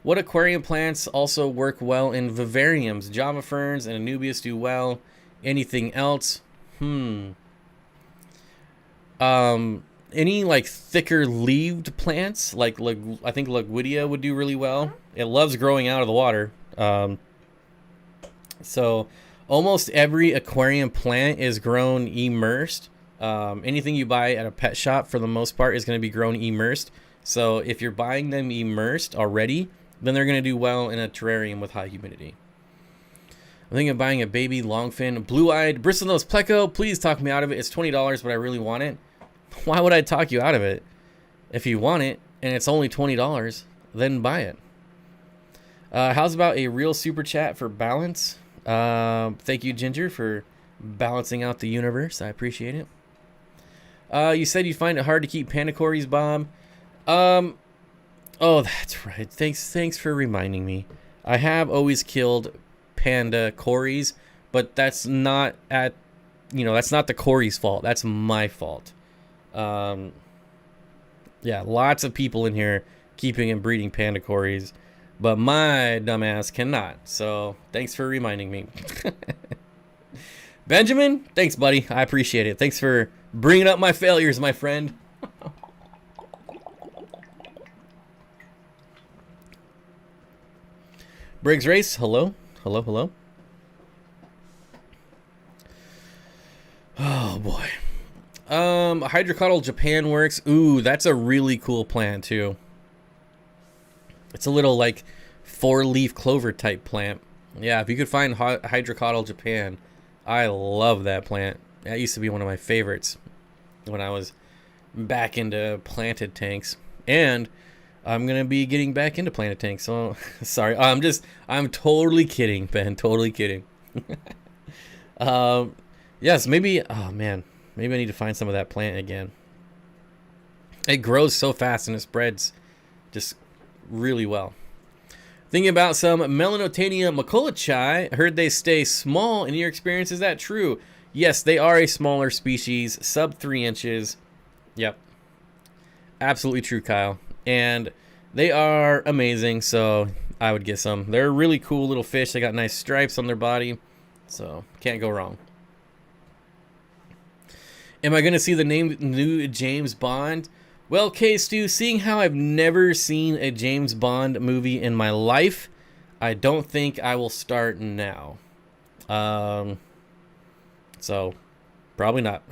What aquarium plants also work well in vivariums? Java ferns and anubias do well. Anything else? Any like thicker leaved plants, like I think Laguidia would do really well. It loves growing out of the water. So almost every aquarium plant is grown immersed. Anything you buy at a pet shop for the most part is going to be grown immersed. So if you're buying them immersed already, then they're going to do well in a terrarium with high humidity. I'm thinking of buying a baby longfin, blue-eyed bristlenose pleco. Please talk me out of it. It's $20, but I really want it. Why would I talk you out of it? If you want it and it's only $20, then buy it. How's about a real super chat for balance? Thank you, Ginger, for balancing out the universe. I appreciate it. You said you find it hard to keep pandacories, Bob. Oh, that's right. Thanks for reminding me. I have always killed panda cories, but that's not that's not the cory's fault. That's my fault. Yeah, lots of people in here keeping and breeding panda cories, but my dumbass cannot. So thanks for reminding me. Benjamin, thanks, buddy. I appreciate it. Thanks for bringing up my failures, my friend. Briggs Race, hello. Hello. Oh boy. Hydrocotyl Japan works. Ooh, that's a really cool plant too. It's a little like 4-leaf clover type plant. Yeah, if you could find Hydrocotyl Japan, I love that plant. That used to be one of my favorites when I was back into planted tanks. And I'm gonna be getting back into planted tanks. So sorry. I'm totally kidding, Ben. Totally kidding. Yes, maybe. Oh man, maybe I need to find some of that plant again. It grows so fast and it spreads just really well. Thinking about some Melanotania maculachi. Heard they stay small. In your experience, is that true? Yes, they are a smaller species, sub 3 inches. Yep, absolutely true, Kyle. And they are amazing, so I would get some. They're really cool little fish. They got nice stripes on their body, so can't go wrong. Am I going to see the new James Bond? Well, Stu, seeing how I've never seen a James Bond movie in my life, I don't think I will start now. So, probably not.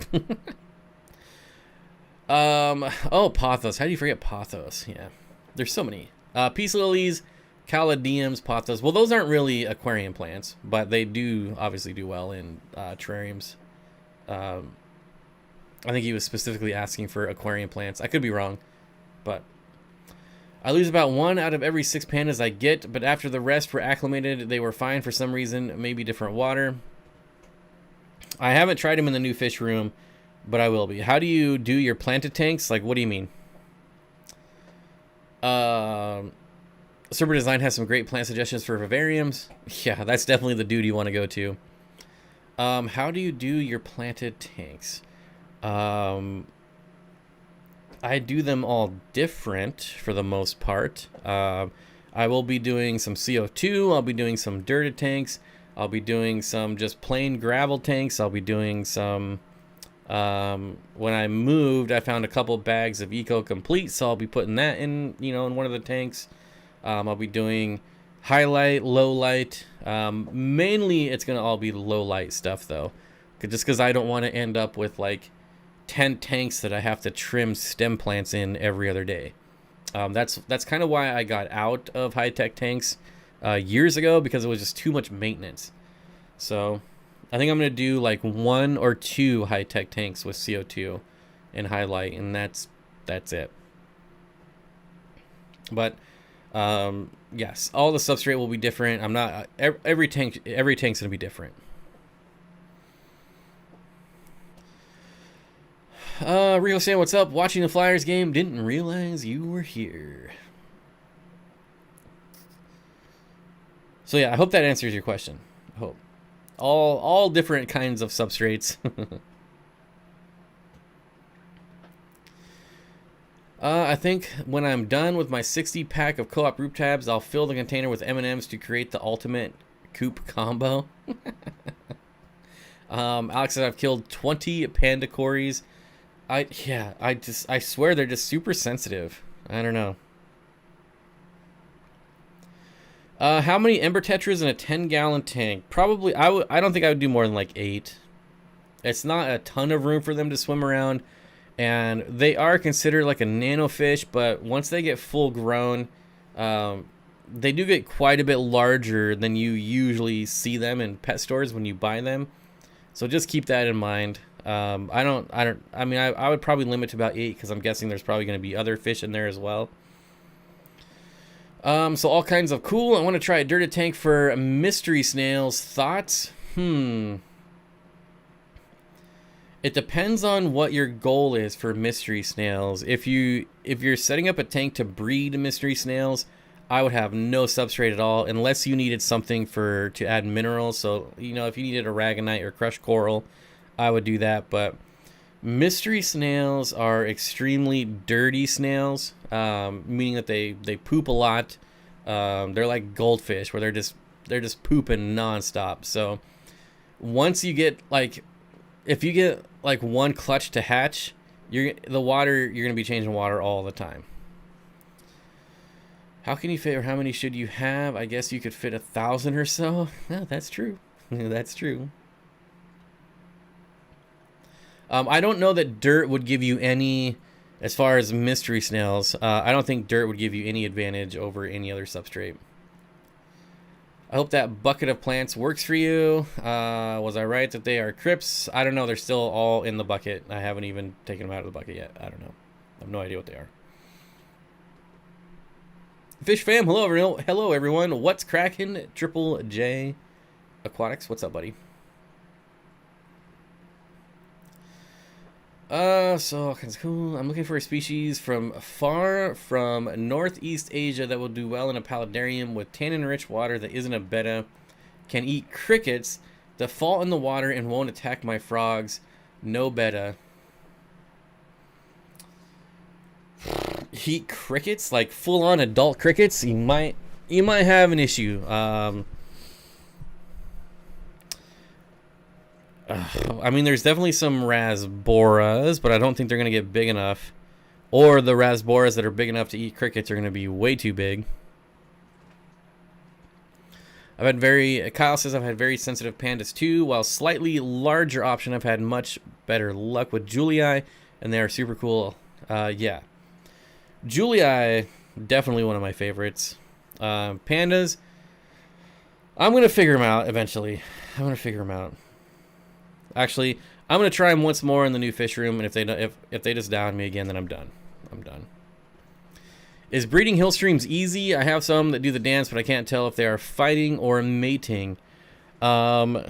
Oh, pothos. How do you forget pothos? Yeah, there's so many. Peace lilies, caladiums, pothos. Well, those aren't really aquarium plants, but they do obviously do well in terrariums. I think he was specifically asking for aquarium plants. I could be wrong, but I lose about 1 out of every 6 pandas I get, but after the rest were acclimated, they were fine for some reason, maybe different water. I haven't tried them in the new fish room, but I will be. How do you do your planted tanks? Like, what do you mean? Server Design has some great plant suggestions for vivariums. Yeah, that's definitely the dude you want to go to. How do you do your planted tanks? I do them all different for the most part. I will be doing some CO2. I'll be doing some dirted tanks. I'll be doing some just plain gravel tanks. I'll be doing some... when I moved, I found a couple bags of Eco Complete, so I'll be putting that in, in one of the tanks. I'll be doing highlight, low light. Mainly, it's gonna all be low light stuff though, just because I don't want to end up with like 10 tanks that I have to trim stem plants in every other day. That's kind of why I got out of high-tech tanks years ago, because it was just too much maintenance. So I think I'm going to do like 1 or 2 high-tech tanks with CO2 and highlight, and that's it. But yes, all the substrate will be different. I'm not every tank's going to be different. Rico saying, what's up? Watching the Flyers game. Didn't realize you were here. So yeah, I hope that answers your question. I hope. All different kinds of substrates. I think when I'm done with my 60 pack of co-op root tabs, I'll fill the container with M&Ms to create the ultimate coop combo. Alex said I've killed 20 panda cories. I swear they're just super sensitive. I don't know. How many ember tetras in a 10-gallon tank? Probably, I don't think I would do more than like 8. It's not a ton of room for them to swim around, and they are considered like a nano fish, but once they get full grown, they do get quite a bit larger than you usually see them in pet stores when you buy them. So just keep that in mind. I would probably limit to about 8, because I'm guessing there's probably going to be other fish in there as well. So all kinds of cool. I want to try a dirted tank for mystery snails. Thoughts? It depends on what your goal is for mystery snails. If you're setting up a tank to breed mystery snails, I would have no substrate at all, unless you needed something to add minerals. So, if you needed aragonite or crushed coral, I would do that. But mystery snails are extremely dirty snails, meaning that they poop a lot. They're like goldfish, where they're just pooping nonstop. So once you get if you get like one clutch to hatch, you're gonna be changing water all the time. How can you fit, or how many should you have? I guess you could fit 1,000 or so. Yeah, that's true. That's true. I don't know that dirt would give you any, as far as mystery snails, I don't think dirt would give you any advantage over any other substrate. I hope that bucket of plants works for you. Was I right that they are crypts? I don't know. They're still all in the bucket. I haven't even taken them out of the bucket yet. I don't know. I have no idea what they are. Fish fam, hello everyone. What's cracking? Triple J Aquatics, what's up, buddy? So all kinds of cool. I'm looking for a species from Northeast Asia that will do well in a paludarium with tannin-rich water that isn't a betta, can eat crickets that fall in the water and won't attack my frogs. No betta. Eat crickets, like full-on adult crickets. You might have an issue. I mean, there's definitely some rasboras, but I don't think they're going to get big enough. Or the rasboras that are big enough to eat crickets are going to be way too big. Kyle says I've had very sensitive pandas too, while slightly larger option I've had much better luck with Julii, and they are super cool. Yeah. Julii, definitely one of my favorites. Pandas, I'm going to figure them out eventually. I'm going to figure them out. Actually, I'm going to try them once more in the new fish room, and if they just down me again, then I'm done. I'm done. Is breeding hill streams easy? I have some that do the dance, but I can't tell if they are fighting or mating. So,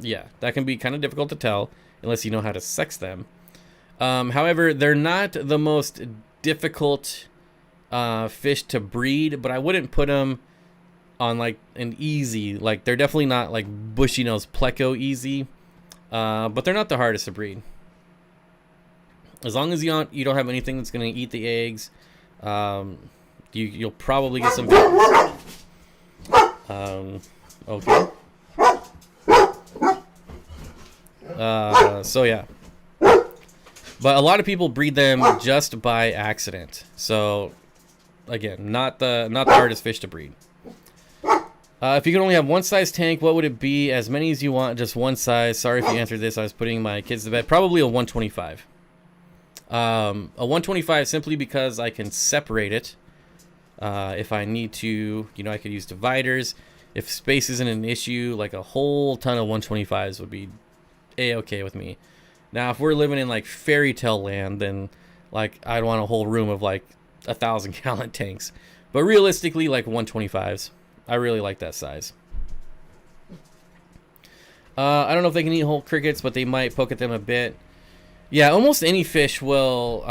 yeah, that can be kind of difficult to tell unless you know how to sex them. However, they're not the most difficult fish to breed, but I wouldn't put them on like an easy. Like, they're definitely not like bushy nose pleco easy, but they're not the hardest to breed. As long as you don't have anything that's going to eat the eggs, you'll probably get some. Okay. So yeah. But a lot of people breed them just by accident. So again, not the hardest fish to breed. If you could only have one size tank, what would it be? As many as you want, just one size. Sorry if you answered this. I was putting my kids to bed. Probably a 125. A 125 simply because I can separate it. If I need to, I could use dividers. If space isn't an issue, like a whole ton of 125s would be a-okay with me. Now, if we're living in like fairy tale land, then like I'd want a whole room of like 1,000-gallon tanks. But realistically, like 125s. I really like that size. I don't know if they can eat whole crickets, but they might poke at them a bit. Yeah, almost any fish will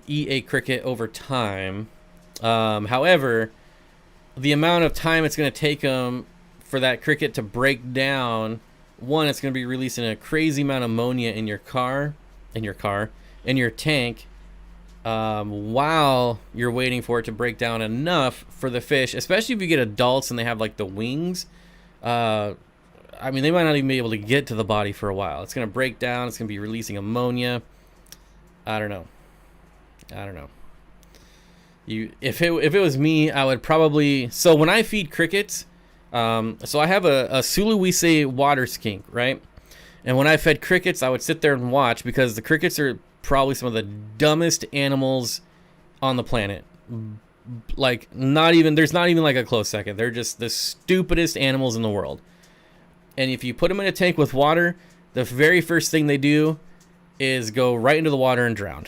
eat a cricket over time. However, the amount of time it's going to take them for that cricket to break down, one, it's going to be releasing a crazy amount of ammonia in your tank, while you're waiting for it to break down enough for the fish, especially if you get adults and they have like the wings. I mean, they might not even be able to get to the body for a while. It's going to break down. It's going to be releasing ammonia. I don't know. If it was me, I would probably. So when I feed crickets, so I have a Sulawesi water skink, right? And when I fed crickets, I would sit there and watch, because the crickets are probably some of the dumbest animals on the planet. Like, there's not even like a close second. They're just the stupidest animals in the world. And if you put them in a tank with water, the very first thing they do is go right into the water and drown.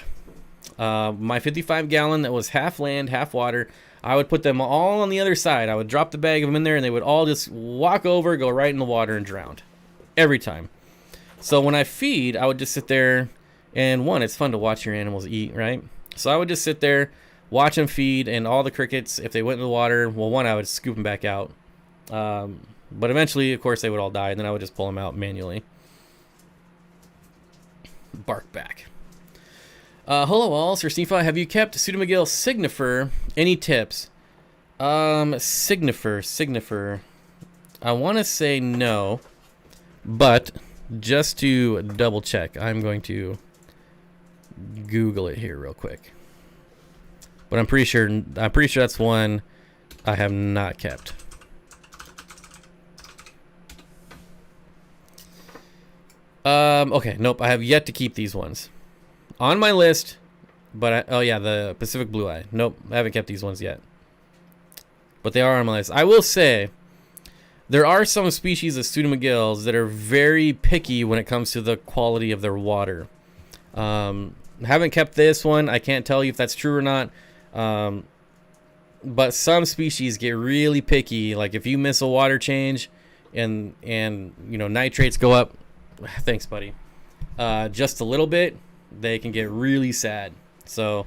My 55-gallon that was half land, half water, I would put them all on the other side. I would drop the bag of them in there, and they would all just walk over, go right in the water, and drown. Every time. So when I feed, I would just sit there, and one, it's fun to watch your animals eat, right? So I would just sit there, watch them feed, and all the crickets, if they went in the water, well, one, I would scoop them back out. But eventually, of course, they would all die, and then I would just pull them out manually. Bark back. Hello all, Sir Steenfott, have you kept Pseudomagil signifer? Any tips? Signifer. I want to say no, but just to double check, I'm going to Google it here real quick. But I'm pretty sure that's one I have not kept. Okay, nope, I have yet to keep these ones. On my list, but oh yeah, the Pacific Blue Eye. Nope, I haven't kept these ones yet. But they are on my list. I will say, there are some species of Pseudomagills that are very picky when it comes to the quality of their water. Haven't kept this one. I can't tell you if that's true or not. But some species get really picky. Like if you miss a water change and nitrates go up, thanks buddy, just a little bit, they can get really sad. So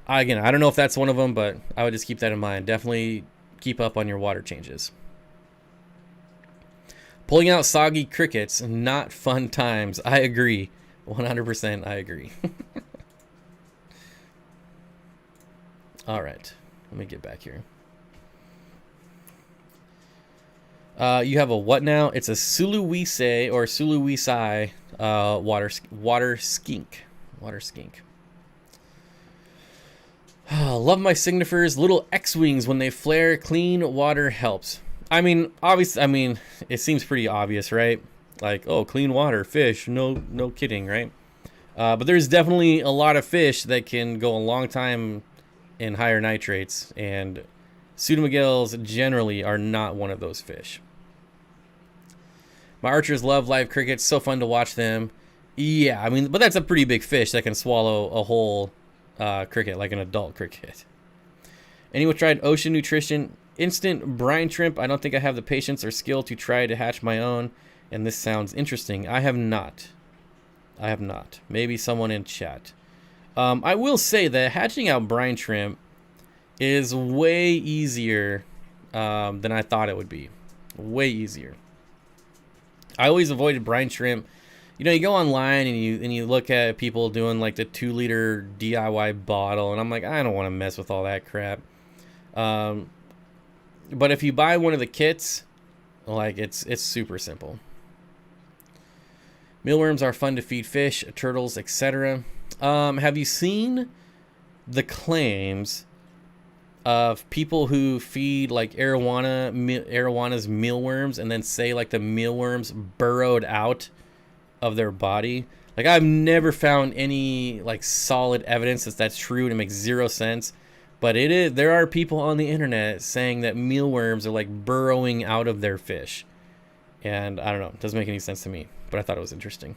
again, I don't know if that's one of them, but I would just keep that in mind. Definitely keep up on your water changes. Pulling out soggy crickets, not fun times. I agree. 100% I agree. All right. Let me get back here. You have a what now? It's a Suluwise or Suluwisai water skink. Water skink. Love my signifiers. Little X-wings when they flare. Clean water helps. I mean, obviously, it seems pretty obvious, right? Like, oh, clean water, fish. No kidding, right? But there's definitely a lot of fish that can go a long time in higher nitrates, and pseudomugills generally are not one of those fish. My archers love live crickets. So fun to watch them. Yeah, I mean, but that's a pretty big fish that can swallow a whole cricket, like an adult cricket. Anyone tried Ocean Nutrition Instant Brine Shrimp? I don't think I have the patience or skill to try to hatch my own, and this sounds interesting. I have not. Maybe someone in chat. I will say that hatching out brine shrimp is way easier than I thought it would be. Way easier. I always avoided brine shrimp. You know, you go online and you look at people doing like the 2-liter DIY bottle, and I'm like, I don't want to mess with all that crap. But if you buy one of the kits, like it's super simple. Mealworms are fun to feed fish, turtles, etc. Have you seen the claims of people who feed like arowana's mealworms and then say like the mealworms burrowed out of their body? Like, I've never found any like solid evidence that that's true, and it makes zero sense. But there are people on the internet saying that mealworms are like burrowing out of their fish. And I don't know, it doesn't make any sense to me, but I thought it was interesting.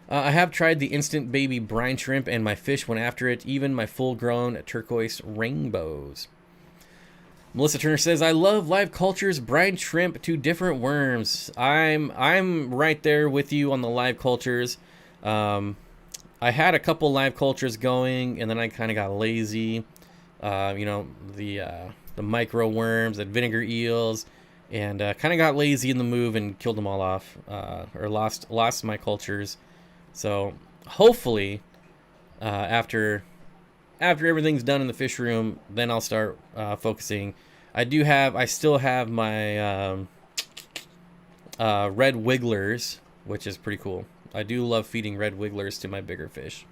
I have tried the instant baby brine shrimp, and my fish went after it, even my full-grown turquoise rainbows. Melissa Turner says, I love live cultures, brine shrimp to different worms. I'm right there with you on the live cultures. I had a couple live cultures going, and then I kind of got lazy. You know, the micro worms, the vinegar eels, and kind of got lazy in the move and killed them all off, or lost my cultures. So hopefully, after everything's done in the fish room, then I'll start focusing. I still have my red wigglers, which is pretty cool. I do love feeding red wigglers to my bigger fish.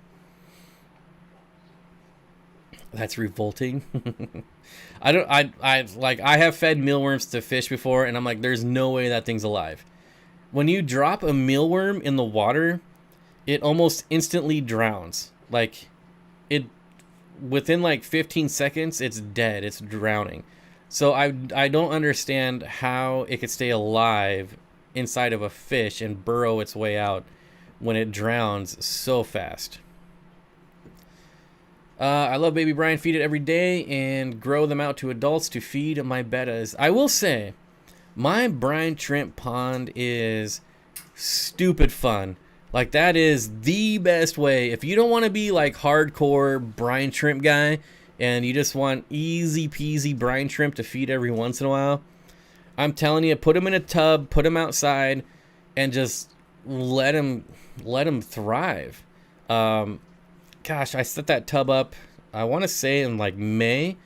That's revolting. I have fed mealworms to fish before, and I'm like, there's no way that thing's alive. When you drop a mealworm in the water, it almost instantly drowns. Like, within like 15 seconds, it's dead. It's drowning. So I don't understand how it could stay alive inside of a fish and burrow its way out when it drowns so fast. I love baby brine, feed it every day, and grow them out to adults to feed my bettas. I will say, my brine shrimp pond is stupid fun. Like, that is the best way. If you don't want to be like hardcore brine shrimp guy, and you just want easy peasy brine shrimp to feed every once in a while, I'm telling you, put them in a tub, put them outside, and just let them thrive. Gosh, I set that tub up, I want to say in like May.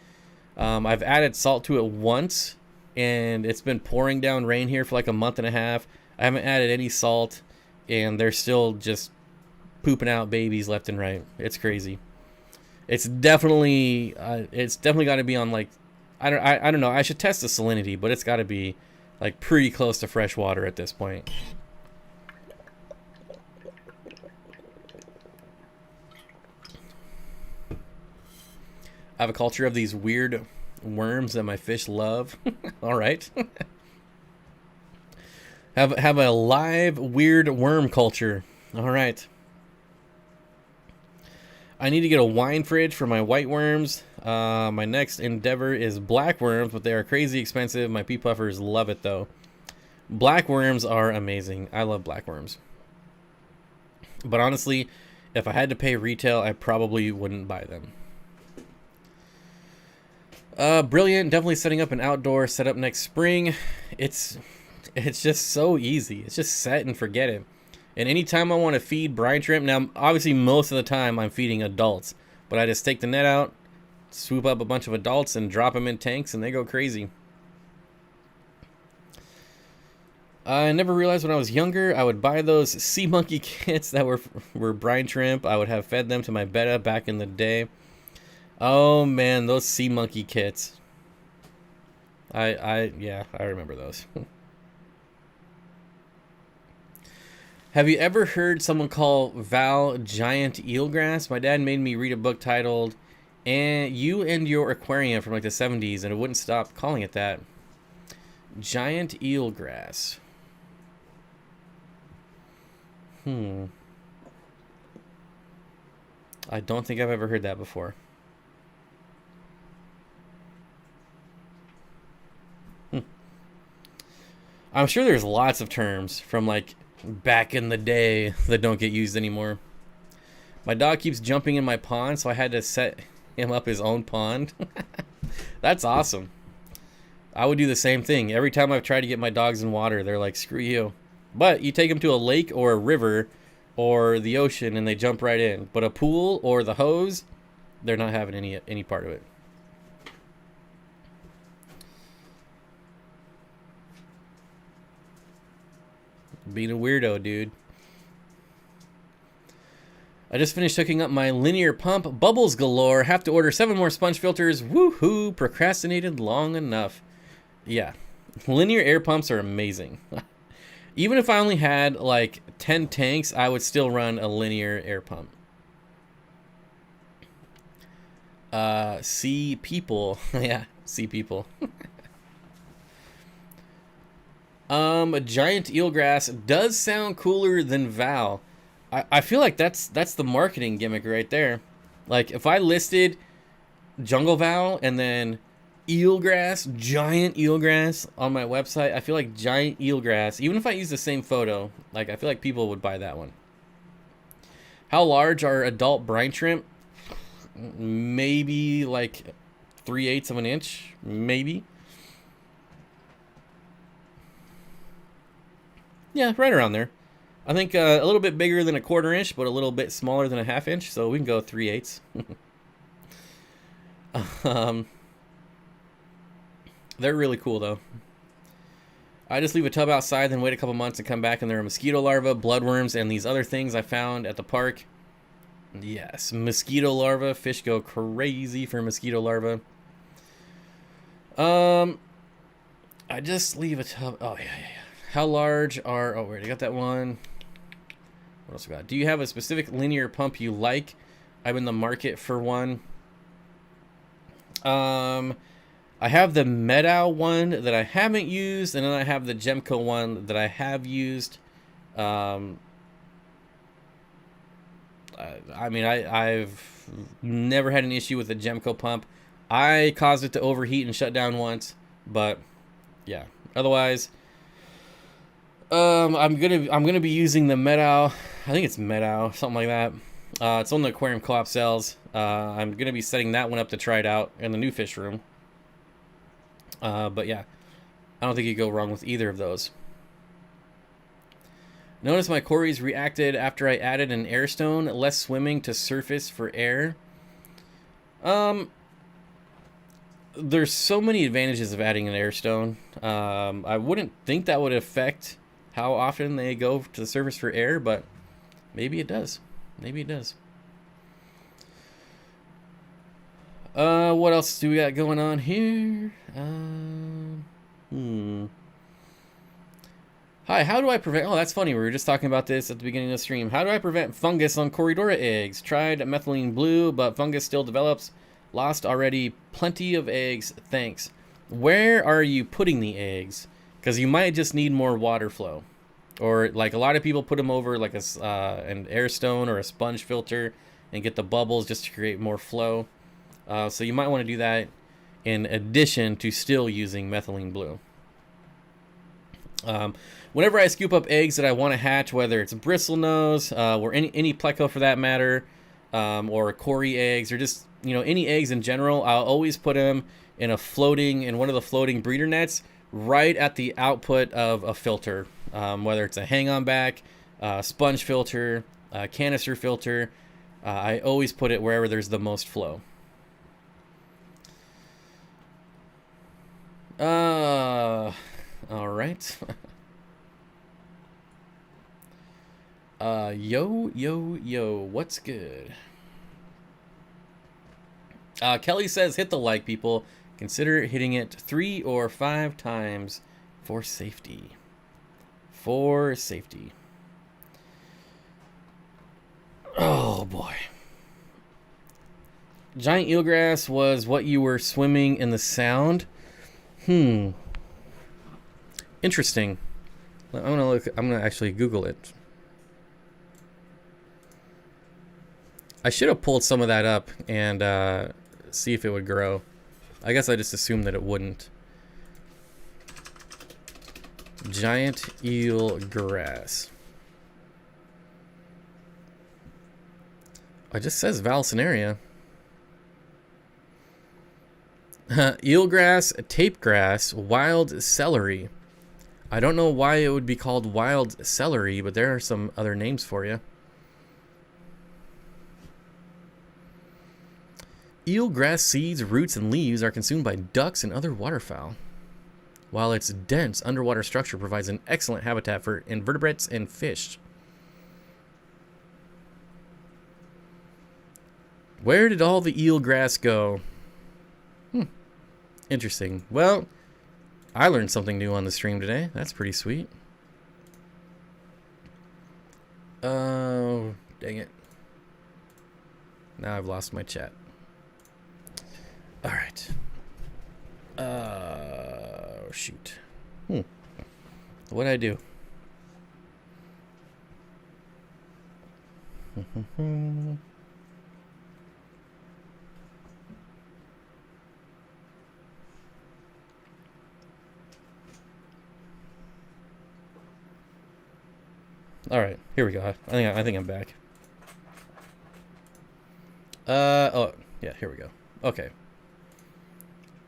I've added salt to it once, and it's been pouring down rain here for like a month and a half. I haven't added any salt, and they're still just pooping out babies left and right. It's crazy. It's definitely got to be on like, I don't know. I should test the salinity, but it's got to be like pretty close to fresh water at this point. I have a culture of these weird worms that my fish love. All right. Have a live weird worm culture. All right. I need to get a wine fridge for my white worms. My next endeavor is black worms, but they are crazy expensive. My pea puffers love it though. Black worms are amazing. I love black worms. But honestly, if I had to pay retail, I probably wouldn't buy them. Brilliant. Definitely setting up an outdoor setup next spring. It's just so easy. It's just set and forget it. And anytime I want to feed brine shrimp, now obviously most of the time I'm feeding adults, but I just take the net out, swoop up a bunch of adults and drop them in tanks, and they go crazy. I never realized when I was younger I would buy those sea monkey kits that were brine shrimp. I would have fed them to my betta back in the day. Oh man, those sea monkey kits. Yeah, I remember those. Have you ever heard someone call Val giant eelgrass? My dad made me read a book titled "And You and Your Aquarium" from like the 70s, and it wouldn't stop calling it that. Giant eelgrass. I don't think I've ever heard that before. I'm sure there's lots of terms from like back in the day that don't get used anymore. My dog keeps jumping in my pond, so I had to set him up his own pond. That's awesome. I would do the same thing. Every time I've tried to get my dogs in water, they're like, screw you. But you take them to a lake or a river or the ocean and they jump right in. But a pool or the hose, they're not having any part of it. Being a weirdo, dude. I just finished hooking up my linear pump. Bubbles galore. Have to order 7 more sponge filters. Woohoo! Procrastinated long enough. Yeah. Linear air pumps are amazing. Even if I only had like 10 tanks, I would still run a linear air pump. See people. Yeah, see people. A giant eelgrass does sound cooler than Val. I feel like that's the marketing gimmick right there. Like if I listed Jungle Val and then eelgrass, giant eelgrass on my website, I feel like giant eelgrass, even if I use the same photo, like I feel like people would buy that one. How large are adult brine shrimp? Maybe like 3/8 of an inch, maybe. Yeah, right around there. I think a little bit bigger than a 1/4 inch, but a little bit smaller than a 1/2 inch, so we can go 3/8. They're really cool though. I just leave a tub outside, then wait a couple months and come back, and there are mosquito larvae, bloodworms, and these other things I found at the park. Yes, mosquito larvae. Fish go crazy for mosquito larvae. I just leave a tub. Oh yeah. How large are... Oh, wait, I got that one. What else we got? Do you have a specific linear pump you like? I'm in the market for one. I have the Meadow one that I haven't used, and then I have the Gecko one that I have used. I mean, I've never had an issue with the Gecko pump. I caused it to overheat and shut down once, but yeah. Otherwise... I'm gonna be using the Meadow. I think it's Meadow, something like that. It's on the Aquarium Co-op sales. I'm gonna be setting that one up to try it out in the new fish room. But yeah, I don't think you go wrong with either of those. Notice my cories reacted after I added an air stone. Less swimming to surface for air. There's so many advantages of adding an air stone. I wouldn't think that would affect how often they go to the surface for air, but maybe it does. Maybe it does. What else do we got going on here? Hi, how do I prevent... Oh, that's funny. We were just talking about this at the beginning of the stream. How do I prevent fungus on Corydora eggs? Tried methylene blue, but fungus still develops. Lost already plenty of eggs. Thanks. Where are you putting the eggs? Because you might just need more water flow. Or like a lot of people put them over like an air stone or a sponge filter and get the bubbles just to create more flow. So you might want to do that in addition to still using methylene blue. Whenever I scoop up eggs that I want to hatch, whether it's bristlenose or any pleco for that matter, or cory eggs, or just any eggs in general, I'll always put them in one of the floating breeder nets right at the output of a filter, whether it's a hang-on back, sponge filter, canister filter. I always put it wherever there's the most flow. All right. Yo, what's good? Kelly says, hit the like, people. Consider hitting it 3 or 5 times for safety. For safety. Oh, boy. Giant eelgrass was what you were swimming in the sound? Interesting. I'm gonna actually Google it. I should have pulled some of that up and see if it would grow. I guess I just assumed that it wouldn't. Giant eel grass. It just says Valsinaria. Eelgrass, tape grass, wild celery. I don't know why it would be called wild celery, but there are some other names for you. Eelgrass seeds, roots, and leaves are consumed by ducks and other waterfowl, while its dense underwater structure provides an excellent habitat for invertebrates and fish. Where did all the eelgrass go? Interesting. Well, I learned something new on the stream today. That's pretty sweet. Oh, dang it. Now I've lost my chat. All right. Shoot. What'd I do? All right, here we go. I think I'm back. Oh, yeah, here we go. Okay.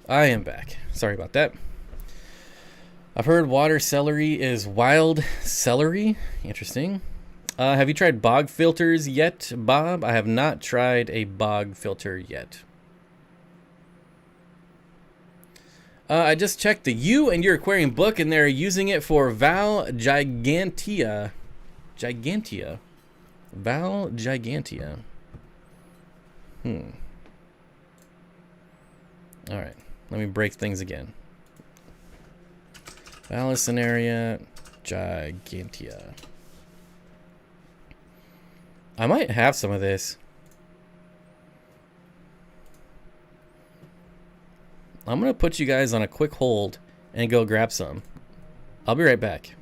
I am back. Sorry about that. I've heard water celery is wild celery. Interesting. Have you tried bog filters yet, Bob? I have not tried a bog filter yet. I just checked the You and Your Aquarium book, and they're using it for Val Gigantea. Val Gigantea. Alright. Let me break things again. Valsinaria Gigantea. I might have some of this. I'm going to put you guys on a quick hold and go grab some. I'll be right back.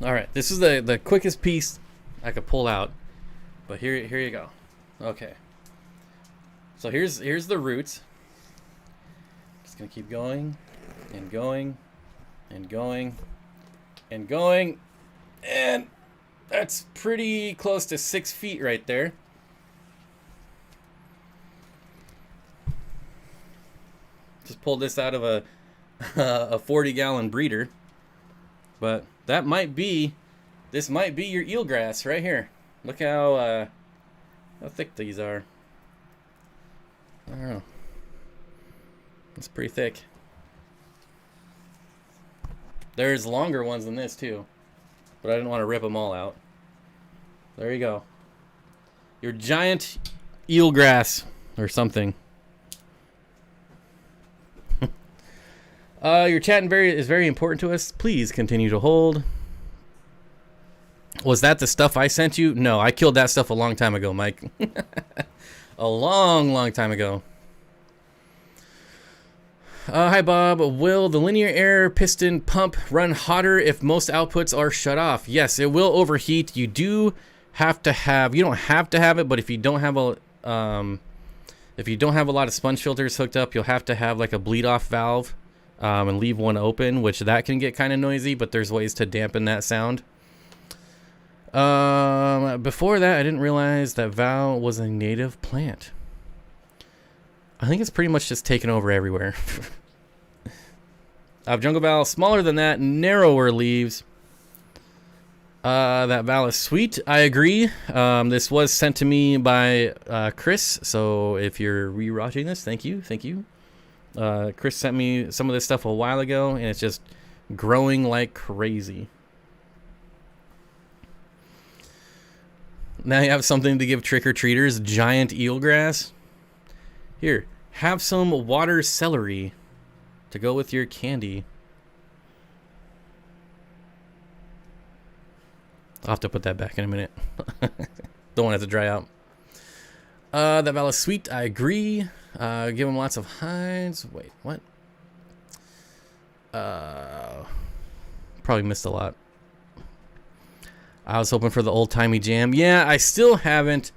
All right. This is the quickest piece I could pull out, but here you go. Okay. So here's the roots. Just gonna keep going and going and going and going, and that's pretty close to 6 feet right there. Just pulled this out of a 40-gallon breeder, but that might be, this might be your eelgrass right here. Look how thick these are. I don't know. It's pretty thick. There's longer ones than this too, but I didn't want to rip them all out. There you go. Your giant eelgrass or something. Your chat is very important to us. Please continue to hold. Was that the stuff I sent you? No, I killed that stuff a long time ago, Mike. A long time ago. Hi, Bob. Will the linear air piston pump run hotter if most outputs are shut off? Yes, it will overheat. You do have to have, you don't have to have it, but if you don't have a lot of sponge filters hooked up, you'll have to have like a bleed off valve and leave one open, which that can get kind of noisy, but there's ways to dampen that sound. Before that, I didn't realize that Val was a native plant. I think it's pretty much just taken over everywhere. Jungle Val, smaller than that, narrower leaves. That Val is sweet. I agree. This was sent to me by Chris, so if you're rewatching this, thank you. Chris sent me some of this stuff a while ago, and it's just growing like crazy. Now you have something to give trick-or-treaters, giant eelgrass. Here, have some water celery to go with your candy. I'll have to put that back in a minute. Don't want it to dry out. That Val is sweet, I agree. Give them lots of hides. Wait, what? Probably missed a lot. I was hoping for the old-timey jam. Yeah, I still haven't.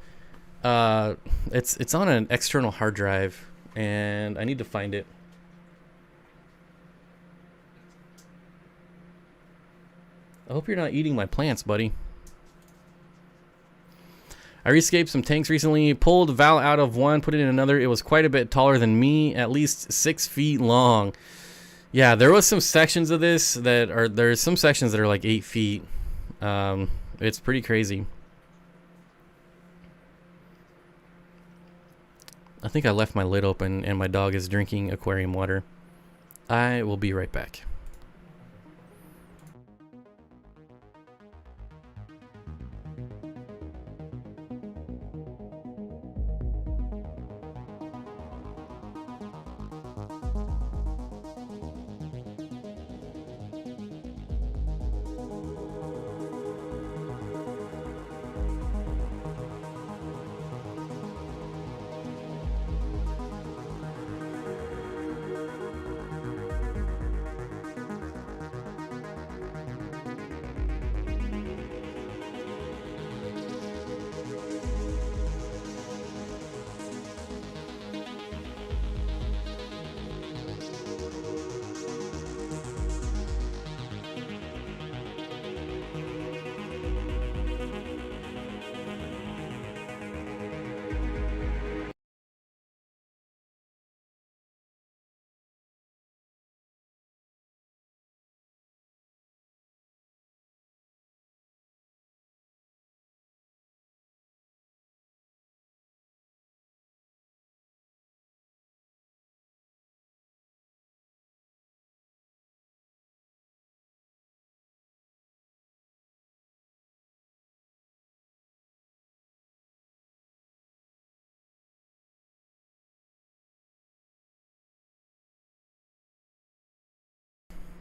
It's on an external hard drive, and I need to find it. I hope you're not eating my plants, buddy. I rescaped some tanks recently, pulled Val out of one, put it in another. It was quite a bit taller than me, at least 6 feet long. Yeah, there was some sections of this that are, there's some sections that are like 8 feet. It's pretty crazy. I think I left my lid open and my dog is drinking aquarium water. I will be right back.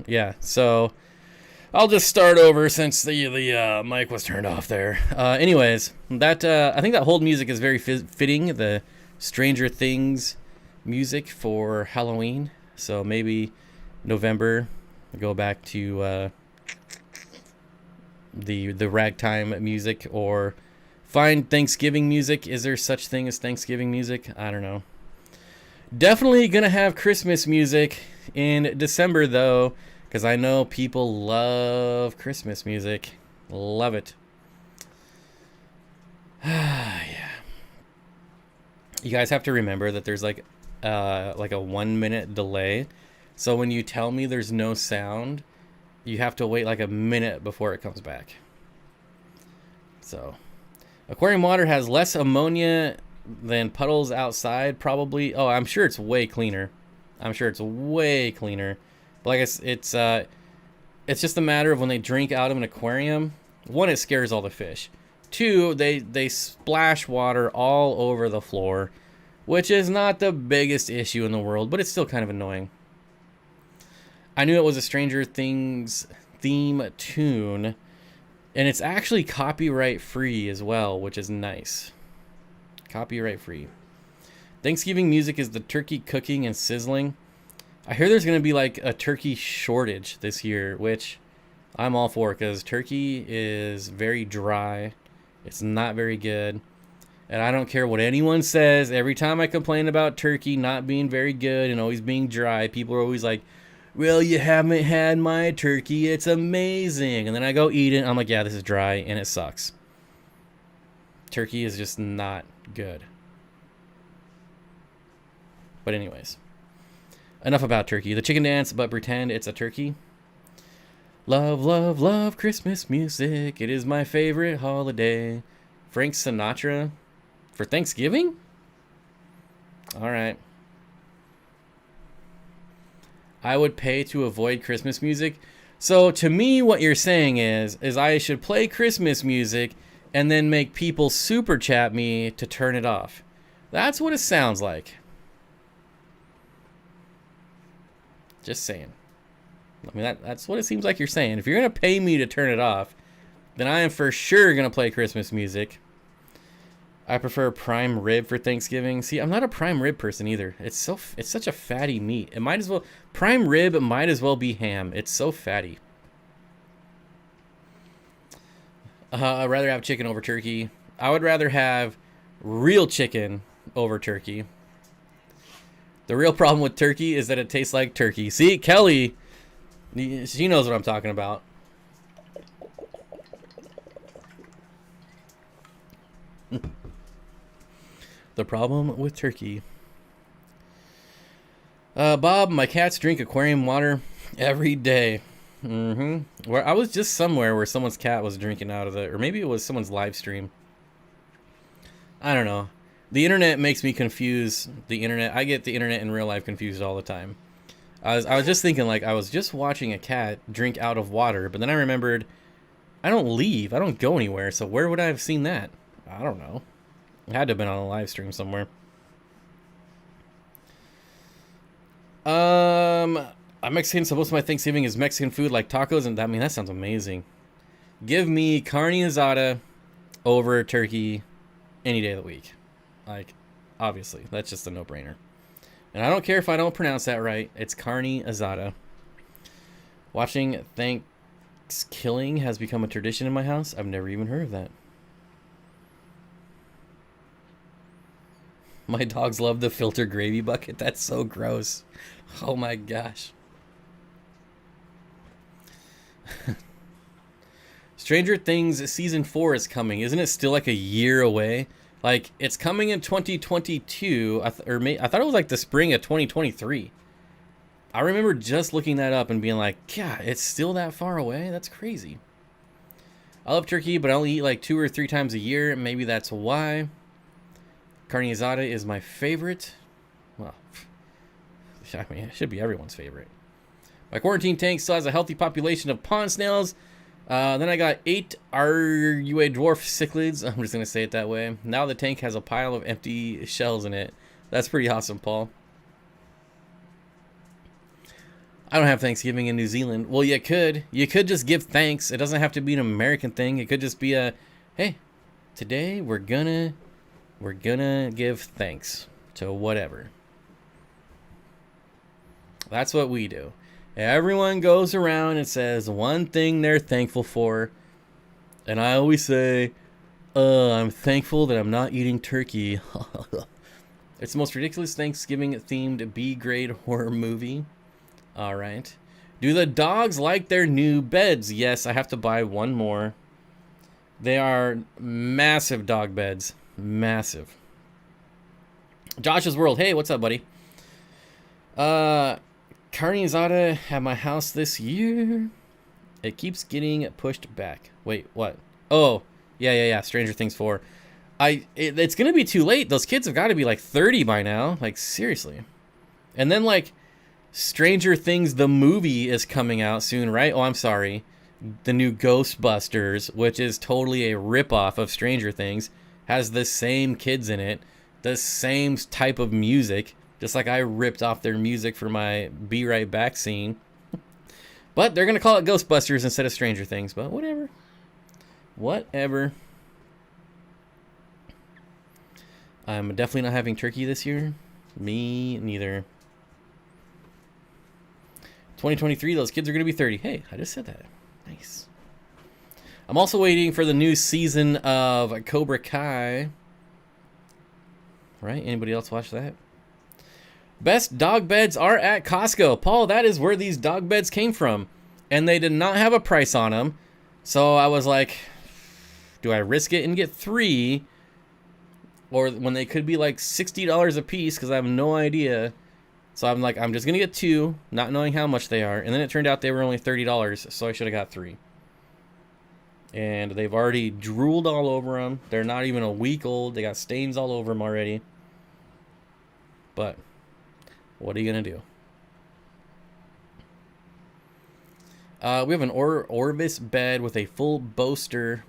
Yeah, so I'll just start over since the mic was turned off there. Anyways, that I think that hold music is very fitting. The Stranger Things music for Halloween. So maybe November, go back to the ragtime music, or find Thanksgiving music. Is there such thing as Thanksgiving music? I don't know. Definitely gonna have Christmas music in December though, because I know people love Christmas music. Love it. Yeah. You guys have to remember that there's like a 1 minute delay. So when you tell me there's no sound, you have to wait like a minute before it comes back. So, aquarium water has less ammonia than puddles outside, probably. Oh, I'm sure it's way cleaner. I'm sure it's way cleaner. But like it's just a matter of when they drink out of an aquarium. One, it scares all the fish. Two, they splash water all over the floor, which is not the biggest issue in the world, but it's still kind of annoying. I knew it was a Stranger Things theme tune. And it's actually copyright free as well, which is nice. Copyright free. Thanksgiving music is the turkey cooking and sizzling. I hear there's going to be like a turkey shortage this year, which I'm all for, because turkey is very dry. It's not very good. And I don't care what anyone says. Every time I complain about turkey not being very good and always being dry, people are always like, well, you haven't had my turkey. It's amazing. And then I go eat it. I'm like, yeah, this is dry and it sucks. Turkey is just not good. But anyways, enough about turkey. The chicken dance, but pretend it's a turkey. Love, love, love Christmas music. It is my favorite holiday. Frank Sinatra for Thanksgiving? All right. I would pay to avoid Christmas music. So to me, what you're saying is I should play Christmas music and then make people super chat me to turn it off. That's what it sounds like. Just saying. I mean, that's what it seems like you're saying. If you're going to pay me to turn it off, then I am for sure going to play Christmas music. I prefer prime rib for Thanksgiving. See, I'm not a prime rib person either. It's such a fatty meat. It might as well, prime rib might as well be ham. It's so fatty. I'd rather have chicken over turkey. I would rather have real chicken over turkey. The real problem with turkey is that it tastes like turkey. See, Kelly, she knows what I'm talking about. The problem with turkey. Bob, my cats drink aquarium water every day. Where I was just somewhere where someone's cat was drinking out of it, or maybe it was someone's live stream. I don't know. The internet makes me confuse the internet. I get the internet in real life confused all the time. I was just thinking, like, I was just watching a cat drink out of water, but then I remembered I don't leave. I don't go anywhere, so where would I have seen that? I don't know. It had to have been on a live stream somewhere. I'm Mexican, so most of my Thanksgiving is Mexican food like tacos, and that sounds amazing. Give me carne asada over turkey any day of the week. Like, obviously, that's just a no-brainer. And I don't care if I don't pronounce that right. It's carne asada. Watching Thanksgiving has become a tradition in my house. I've never even heard of that. My dogs love the filter gravy bucket. That's so gross. Oh my gosh. Stranger Things Season 4 is coming. Isn't it still like a year away? Like, it's coming in 2022. I thought it was like the spring of 2023. I remember just looking that up and being like, God, it's still that far away? That's crazy. I love turkey, but I only eat like 2 or 3 times a year. Maybe that's why. Carne asada is my favorite. Well, I mean, it should be everyone's favorite. My quarantine tank still has a healthy population of pond snails. Then I got 8 RUA dwarf cichlids. I'm just going to say it that way. Now the tank has a pile of empty shells in it. That's pretty awesome, Paul. I don't have Thanksgiving in New Zealand. Well, you could. You could just give thanks. It doesn't have to be an American thing. It could just be a, hey, today we're gonna give thanks to whatever. That's what we do. Everyone goes around and says one thing they're thankful for. And I always say, I'm thankful that I'm not eating turkey. It's the most ridiculous Thanksgiving-themed B-grade horror movie. All right. Do the dogs like their new beds? Yes, I have to buy one more. They are massive dog beds. Massive. Josh's World. Hey, what's up, buddy? Carne asada at my house this year. It keeps getting pushed back. Wait, what? Oh, yeah. Stranger Things 4. It's gonna be too late. Those kids have got to be like 30 by now. Like, seriously. And then, like, Stranger Things the movie is coming out soon, right? Oh, I'm sorry. The new Ghostbusters, which is totally a ripoff of Stranger Things, has the same kids in it, the same type of music. Just like I ripped off their music for my Be Right Back scene. But they're going to call it Ghostbusters instead of Stranger Things, but whatever. Whatever. I'm definitely not having turkey this year. Me neither. 2023, those kids are going to be 30. Hey, I just said that. Nice. I'm also waiting for the new season of Cobra Kai. Right? Anybody else watch that? Best dog beds are at Costco. Paul, that is where these dog beds came from. And they did not have a price on them. So I was like, do I risk it and get 3? Or when they could be like $60 a piece, because I have no idea. So I'm like, I'm just going to get 2, not knowing how much they are. And then it turned out they were only $30, so I should have got 3. And they've already drooled all over them. They're not even a week old. They got stains all over them already. But what are you going to do? We have an Orbis bed with a full bolster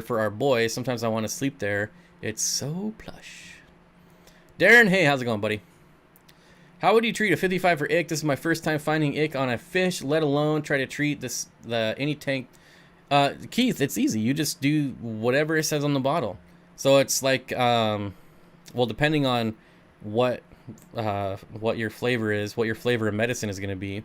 for our boys. Sometimes I want to sleep there. It's so plush. Darren, hey, how's it going, buddy? How would you treat a 55 for ick? This is my first time finding ick on a fish, let alone try to treat any tank. Keith, it's easy. You just do whatever it says on the bottle. So it's like, well, depending on what your flavor is, what your flavor of medicine is going to be.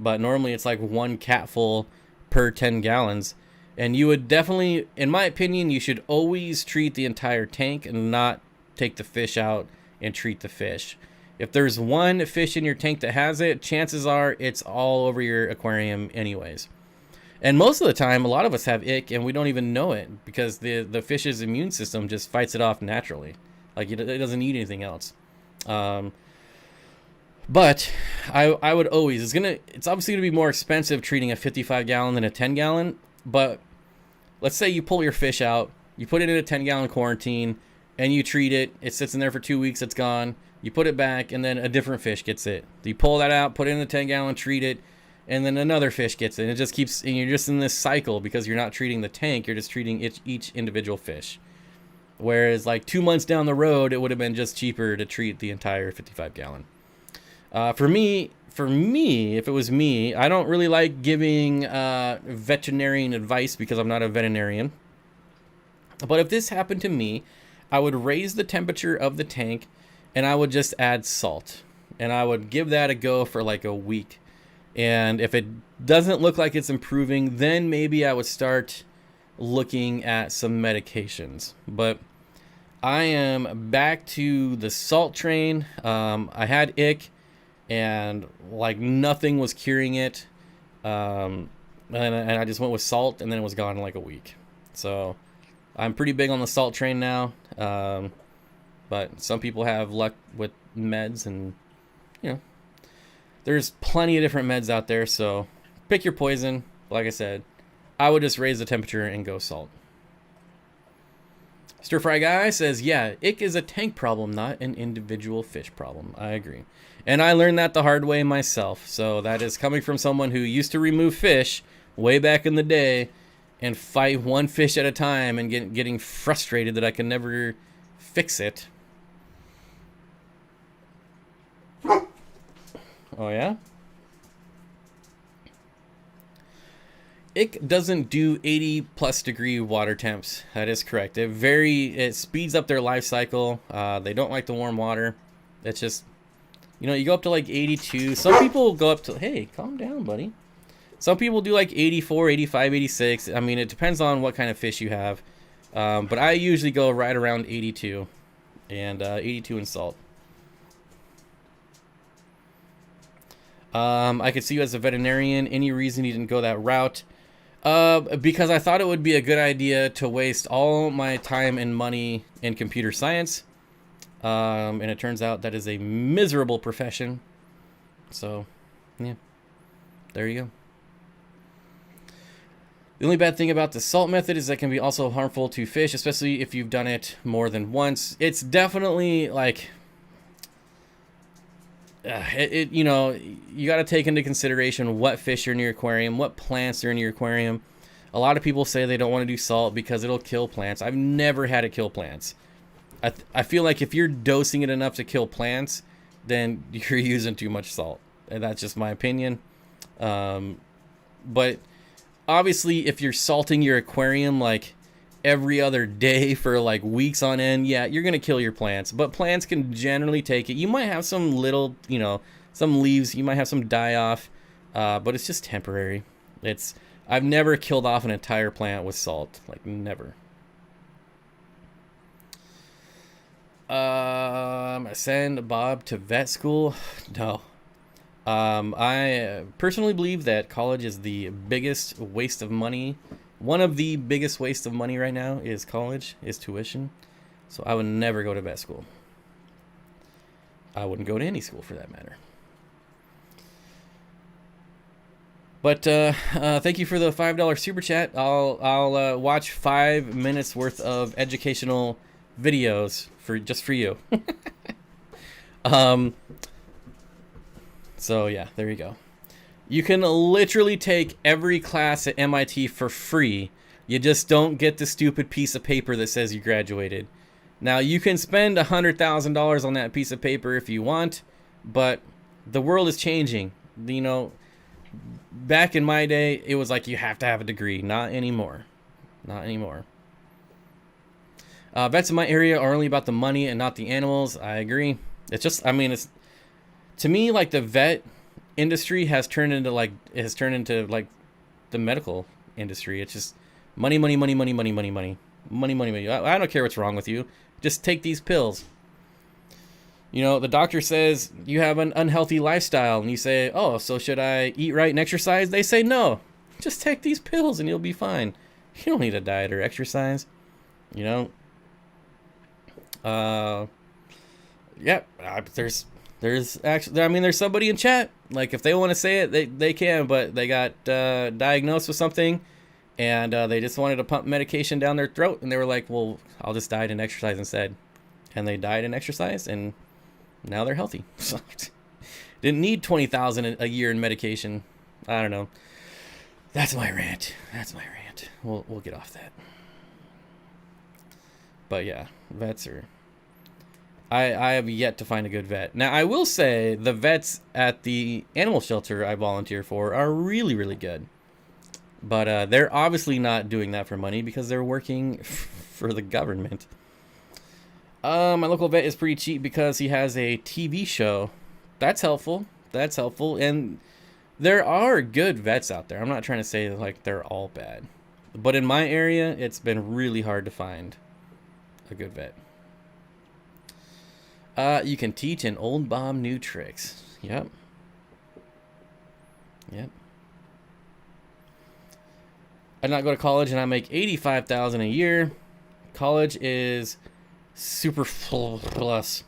But normally it's like 1 catful per 10 gallons. And you would definitely, in my opinion, you should always treat the entire tank and not take the fish out and treat the fish. If there's 1 fish in your tank that has it, chances are it's all over your aquarium anyways. And most of the time, a lot of us have ick and we don't even know it because the fish's immune system just fights it off naturally. Like it doesn't need anything else. But I would always, it's obviously going to be more expensive treating a 55 gallon than a 10 gallon. But let's say you pull your fish out, you put it in a 10 gallon quarantine and you treat it. It sits in there for 2 weeks. It's gone. You put it back and then a different fish gets it. You pull that out, put it in the 10 gallon, treat it. And then another fish gets it. And it just keeps, and you're just in this cycle because you're not treating the tank. You're just treating each individual fish. Whereas like 2 months down the road, it would have been just cheaper to treat the entire 55 gallon. For me, if it was me, I don't really like giving veterinarian advice because I'm not a veterinarian. But if this happened to me, I would raise the temperature of the tank and I would just add salt. And I would give that a go for like a week. And if it doesn't look like it's improving, then maybe I would start looking at some medications. But I am back to the salt train. I had ick and like nothing was curing it. And I just went with salt and then it was gone in like a week. So I'm pretty big on the salt train now. But some people have luck with meds and, you know, there's plenty of different meds out there, so pick your poison. Like I said, I would just raise the temperature and go salt. Stir Fry Guy says, yeah, ick is a tank problem, not an individual fish problem. I agree. And I learned that the hard way myself. So that is coming from someone who used to remove fish way back in the day and fight 1 fish at a time and getting frustrated that I could never fix it. Oh, yeah? Ick doesn't do 80 plus degree water temps. That is correct. It speeds up their life cycle. They don't like the warm water. It's just, you know, you go up to like 82. Some people go up to, hey, calm down, buddy. Some people do like 84, 85, 86. I mean, it depends on what kind of fish you have. But I usually go right around 82 and 82 in salt. I could see you as a veterinarian. Any reason you didn't go that route? Because I thought it would be a good idea to waste all my time and money in computer science. And it turns out that is a miserable profession. So, yeah, there you go. The only bad thing about the salt method is that it can be also harmful to fish, especially if you've done it more than once. It's definitely like, you know, you got to take into consideration what fish are in your aquarium, what plants are in your aquarium. A lot of people say they don't want to do salt because it'll kill plants. I've never had it kill plants. I feel like if you're dosing it enough to kill plants, then you're using too much salt. And that's just my opinion. But obviously, if you're salting your aquarium like every other day for like weeks on end, yeah, you're gonna kill your plants. But plants can generally take it. You might have some little, you know, some leaves. You might have some die off, but it's just temporary. I've never killed off an entire plant with salt, like never. I send Bob to vet school. No. I personally believe that college is the biggest waste of money. One of the biggest wastes of money right now is college, is tuition. So I would never go to vet school. I wouldn't go to any school for that matter. But thank you for the $5 super chat. I'll watch 5 minutes worth of educational videos just for you. So yeah, there you go. You can literally take every class at MIT for free. You just don't get the stupid piece of paper that says you graduated. Now you can spend $100,000 on that piece of paper if you want, but the world is changing. You know, back in my day, it was like you have to have a degree. Not anymore. Not anymore. Vets in my area are only about the money and not the animals. I agree. It's just, I mean, it's, to me, like, the vet industry has turned into like the medical industry. It's just money, money, money, money, money, money, money, money, money, money. I don't care what's wrong with you. Just take these pills. You know, the doctor says you have an unhealthy lifestyle, and you say, oh, so should I eat right and exercise? They say, no, just take these pills and you'll be fine. You don't need a diet or exercise, you know? Yeah, there's actually, I mean, there's somebody in chat. Like, if they want to say it, they can, but they got diagnosed with something, and they just wanted to pump medication down their throat, and they were like, well, I'll just diet and exercise instead. And they diet and exercised, and now they're healthy. So, didn't need $20,000 a year in medication. I don't know. That's my rant. That's my rant. We'll get off that. But yeah, vets are... I have yet to find a good vet. Now, I will say the vets at the animal shelter I volunteer for are really, really good. But they're obviously not doing that for money because they're working for the government. My local vet is pretty cheap because he has a TV show. That's helpful. That's helpful. And there are good vets out there. I'm not trying to say like they're all bad. But in my area, it's been really hard to find a good vet. You can teach an old bomb new tricks. Yep. Yep. I did not go to college and I make $85,000 a year. College is super plus.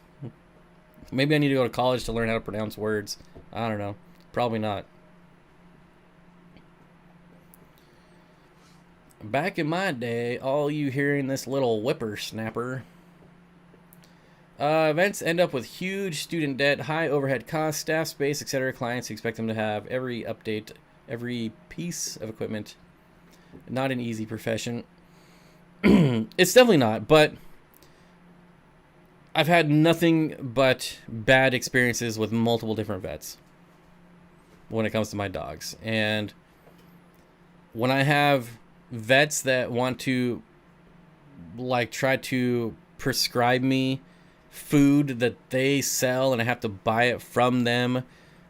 Maybe I need to go to college to learn how to pronounce words. I don't know. Probably not. Back in my day, all you hearing this little whippersnapper. Events end up with huge student debt, high overhead costs, staff space, etc. Clients expect them to have every update, every piece of equipment. Not an easy profession. It's definitely not, but I've had nothing but bad experiences with multiple different vets when it comes to my dogs. And when I have vets that want to like try to prescribe me food that they sell and I have to buy it from them.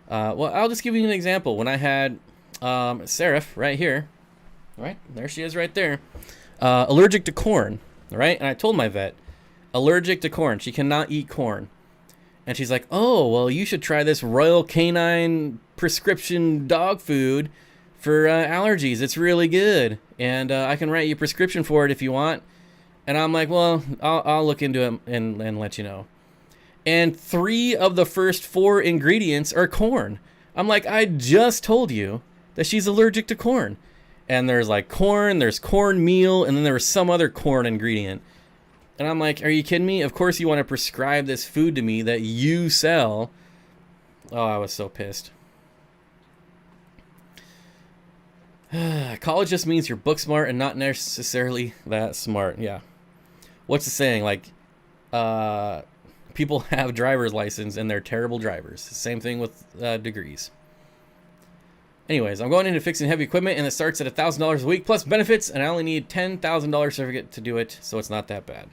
Well, I'll just give you an example. When I had Seraph right here, right there she is right there, allergic to corn, right? And I told my vet, allergic to corn. She cannot eat corn. And she's like, oh, well, you should try this Royal Canine prescription dog food for allergies. It's really good. And I can write you a prescription for it if you want. And I'm like, well, I'll look into it and let you know. And 3 of the first 4 ingredients are corn. I'm like, I just told you that she's allergic to corn. And there's like corn, there's cornmeal, and then there was some other corn ingredient. And I'm like, are you kidding me? Of course you want to prescribe this food to me that you sell. Oh, I was so pissed. College just means you're book smart and not necessarily that smart. Yeah. What's the saying? Like, people have driver's license and they're terrible drivers. Same thing with degrees. Anyways, I'm going into fixing heavy equipment, and it starts at $1,000 a week plus benefits, and I only need $10,000 certificate to do it, so it's not that bad.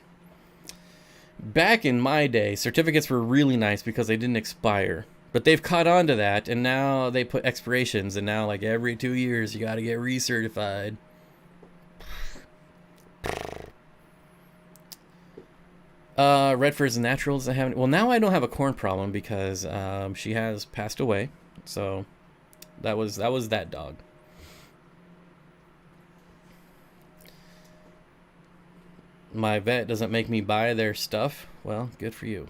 Back in my day, certificates were really nice because they didn't expire. But they've caught on to that, and now they put expirations, and now like every 2 years you got to get recertified. Redford's Naturals. I haven't. Well, now I don't have a corn problem because she has passed away. So that was that dog. My vet doesn't make me buy their stuff. Well, good for you.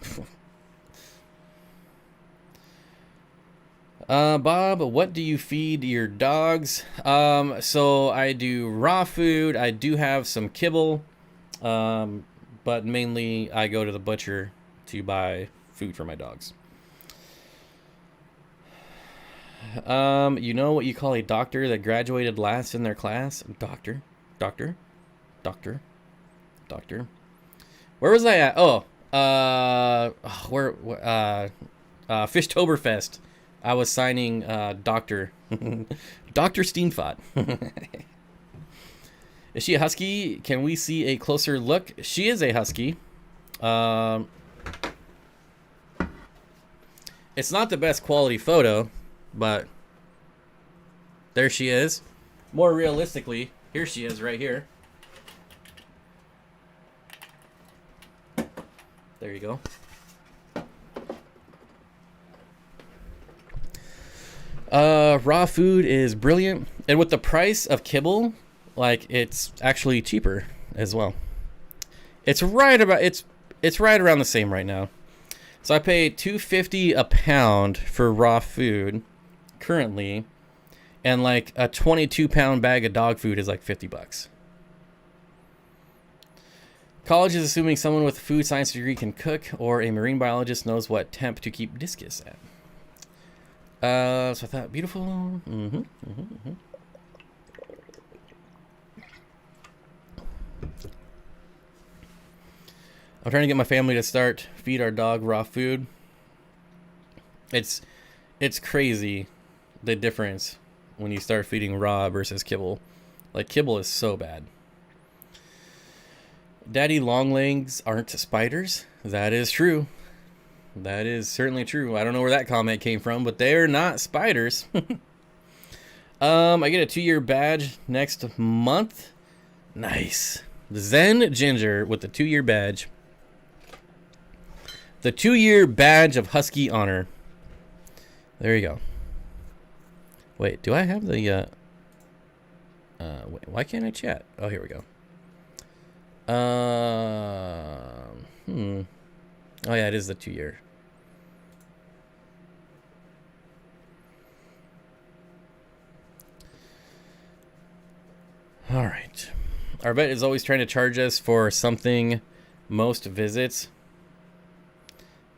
Bob, what do you feed your dogs? So I do raw food. I do have some kibble. But mainly I go to the butcher to buy food for my dogs. You know what you call a doctor that graduated last in their class? Doctor. Where was I at? Fishtoberfest. I was signing Dr. Steenfott. Is she a husky? Can we see a closer look? She is a husky. It's not the best quality photo, but there she is. More realistically, here she is right here. There you go. Raw food is brilliant, and with the price of kibble, like, it's actually cheaper as well. It's right around the same right now. So I pay $2.50 a pound for raw food currently, and like a 22-pound bag of dog food is like $50. College is assuming someone with a food science degree can cook, or a marine biologist knows what temp to keep discus at. So I thought, beautiful. I'm trying to get my family to start feed our dog raw food. It's crazy the difference when you start feeding raw versus kibble. Like, kibble is so bad. Daddy longlegs aren't spiders. That is true. That is certainly true. I don't know where that comment came from, but they're not spiders. I get a 2-year badge next month. Nice. Zen Ginger with the 2-year badge. The 2-year badge of Husky honor. There you go. Wait, do I have the wait, why can't I chat? Oh, here we go. Oh yeah, it is the 2-year. All right. Our vet is always trying to charge us for something most visits.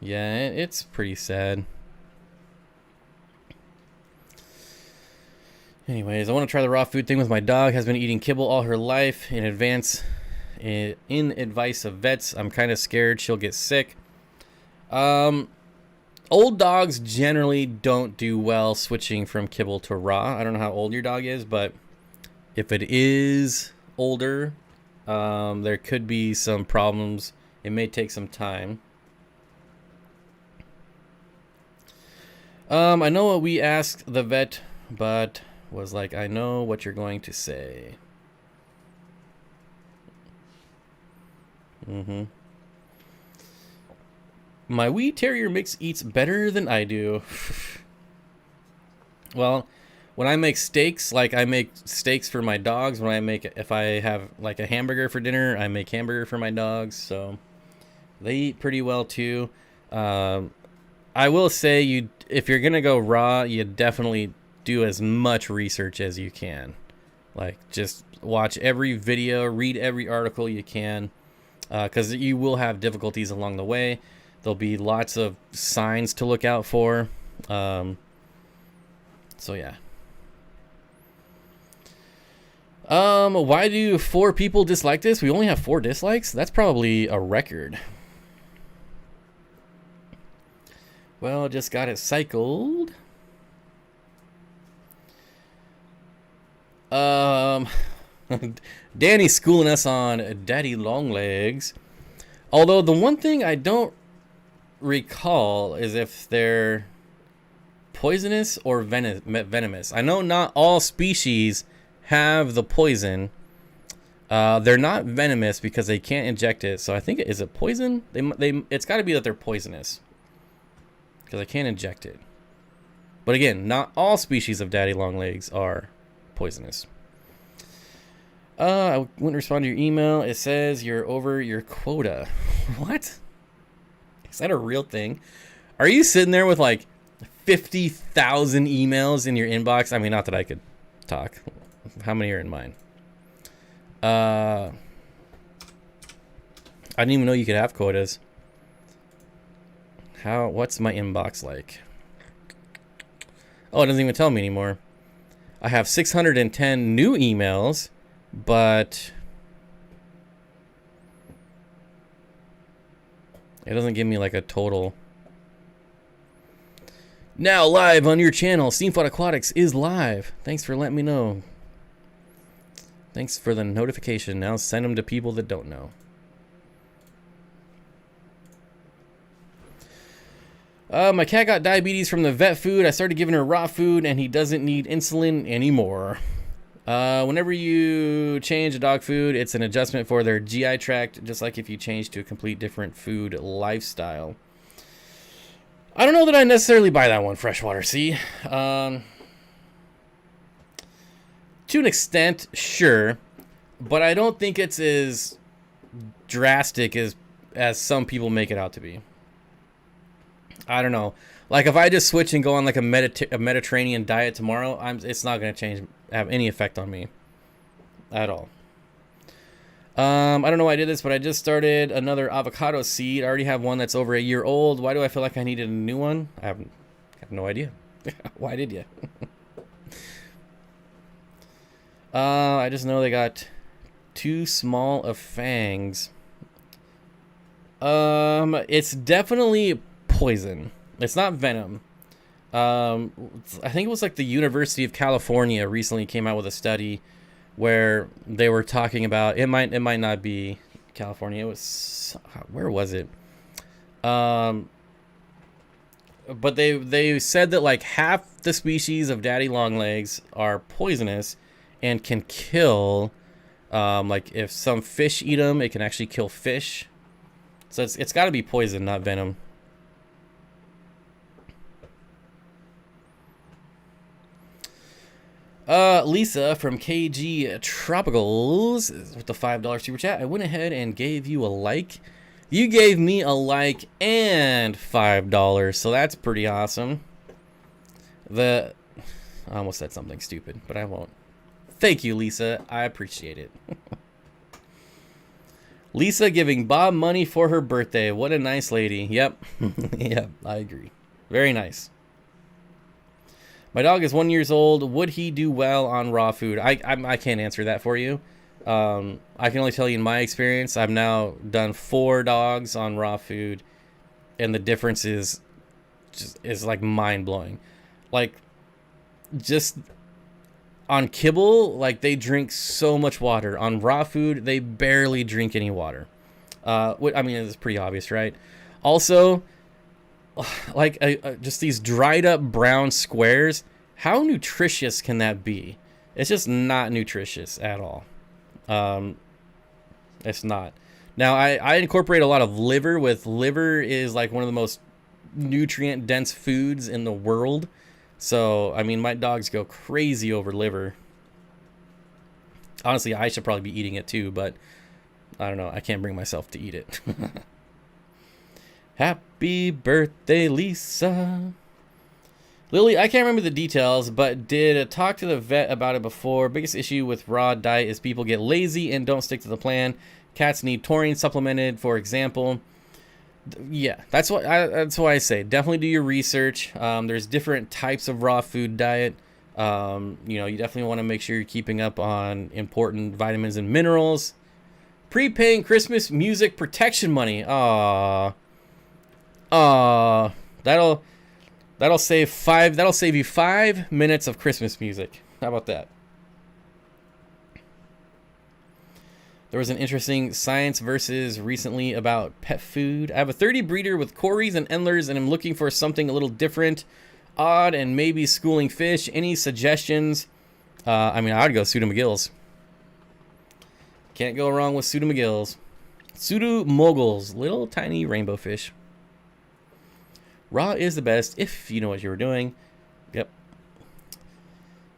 Yeah, it's pretty sad. Anyways, I want to try the raw food thing with my dog. Has been eating kibble all her life. In advance, in advice of vets, I'm kind of scared she'll get sick. Old dogs generally don't do well switching from kibble to raw. I don't know how old your dog is, but if it is older, there could be some problems. It may take some time. I know what we asked the vet, but was like, I know what you're going to say. My wee terrier mix eats better than I do. Well, when I make steaks, like I make steaks for my dogs. If I have like a hamburger for dinner, I make hamburger for my dogs. So they eat pretty well too. I will say, if you're gonna go raw, you definitely do as much research as you can. Like, just watch every video, read every article you can, because you will have difficulties along the way. There'll be lots of signs to look out for. So yeah. Why do 4 people dislike this? We only have 4 dislikes? That's probably a record. Well, just got it cycled. Danny's schooling us on daddy long legs. Although the one thing I don't recall is if they're poisonous or venomous. I know not all species have the poison. They're not venomous because they can't inject it. So I think is it poison? It's got to be that they're poisonous because I can't inject it. But again, not all species of daddy long legs are poisonous. I wouldn't respond to your email. It says you're over your quota. What? Is that a real thing? Are you sitting there with like 50,000 emails in your inbox? I mean, not that I could talk. How many are in mine? I didn't even know you could have quotas. What's my inbox like? Oh, it doesn't even tell me anymore. I have 610 new emails, but it doesn't give me like a total. Now live on your channel, Steenfott Aquatics is live. Thanks for letting me know. Thanks for the notification. Now send them to people that don't know. My cat got diabetes from the vet food. I started giving her raw food, and he doesn't need insulin anymore. Whenever you change a dog food, it's an adjustment for their GI tract, just like if you change to a complete different food lifestyle. I don't know that I necessarily buy that one, Freshwater Sea. To an extent, sure, but I don't think it's as drastic as some people make it out to be. I don't know. Like if I just switch and go on like a Mediterranean diet tomorrow, it's not going to have any effect on me at all. I don't know why I did this, but I just started another avocado seed. I already have one that's over a year old. Why do I feel like I needed a new one? I have no idea. Why did you? I just know they got too small of fangs. It's definitely poison. It's not venom. I think it was like the University of California recently came out with a study where they were talking about it might not be California. It was, where was it? But they said that like half the species of daddy long legs are poisonous and can kill. Like if some fish eat them, it can actually kill fish. So it's got to be poison, not venom. Lisa from KG Tropicals with the $5 super chat. I went ahead and gave you a like. You gave me a like and $5, so that's pretty awesome. I almost said something stupid, but I won't. Thank you, Lisa. I appreciate it. Lisa giving Bob money for her birthday. What a nice lady. Yep. Yep, I agree. Very nice. My dog is 1 year old. Would he do well on raw food? I can't answer that for you. I can only tell you in my experience. I've now done 4 dogs on raw food, and the difference is like mind blowing. Like just on kibble, like they drink so much water. On raw food, they barely drink any water. I mean, it's pretty obvious, right? Also, like just these dried up brown squares, how nutritious can that be? It's just not nutritious at all. It's not. Now I incorporate a lot of liver. Liver is like one of the most nutrient dense foods in the world. So I mean, my dogs go crazy over liver. Honestly, I should probably be eating it too, but I don't know, I can't bring myself to eat it. Happy birthday, Lisa. Lily, I can't remember the details, but did talk to the vet about it before. Biggest issue with raw diet is people get lazy and don't stick to the plan. Cats need taurine supplemented, for example. Yeah, that's why I say definitely do your research. There's different types of raw food diet. You definitely want to make sure you're keeping up on important vitamins and minerals. Prepaying Christmas music protection money. That'll save you 5 minutes of Christmas music. How about that? There was an interesting science versus recently about pet food. I have a 30 breeder with Corys and Endlers, and I'm looking for something a little different, odd, and maybe schooling fish. Any suggestions? I mean, I'd go Pseudo McGills. Can't go wrong with Pseudo McGills. Pseudo Moguls, little tiny rainbow fish. Raw is the best if you know what you were doing. Yep.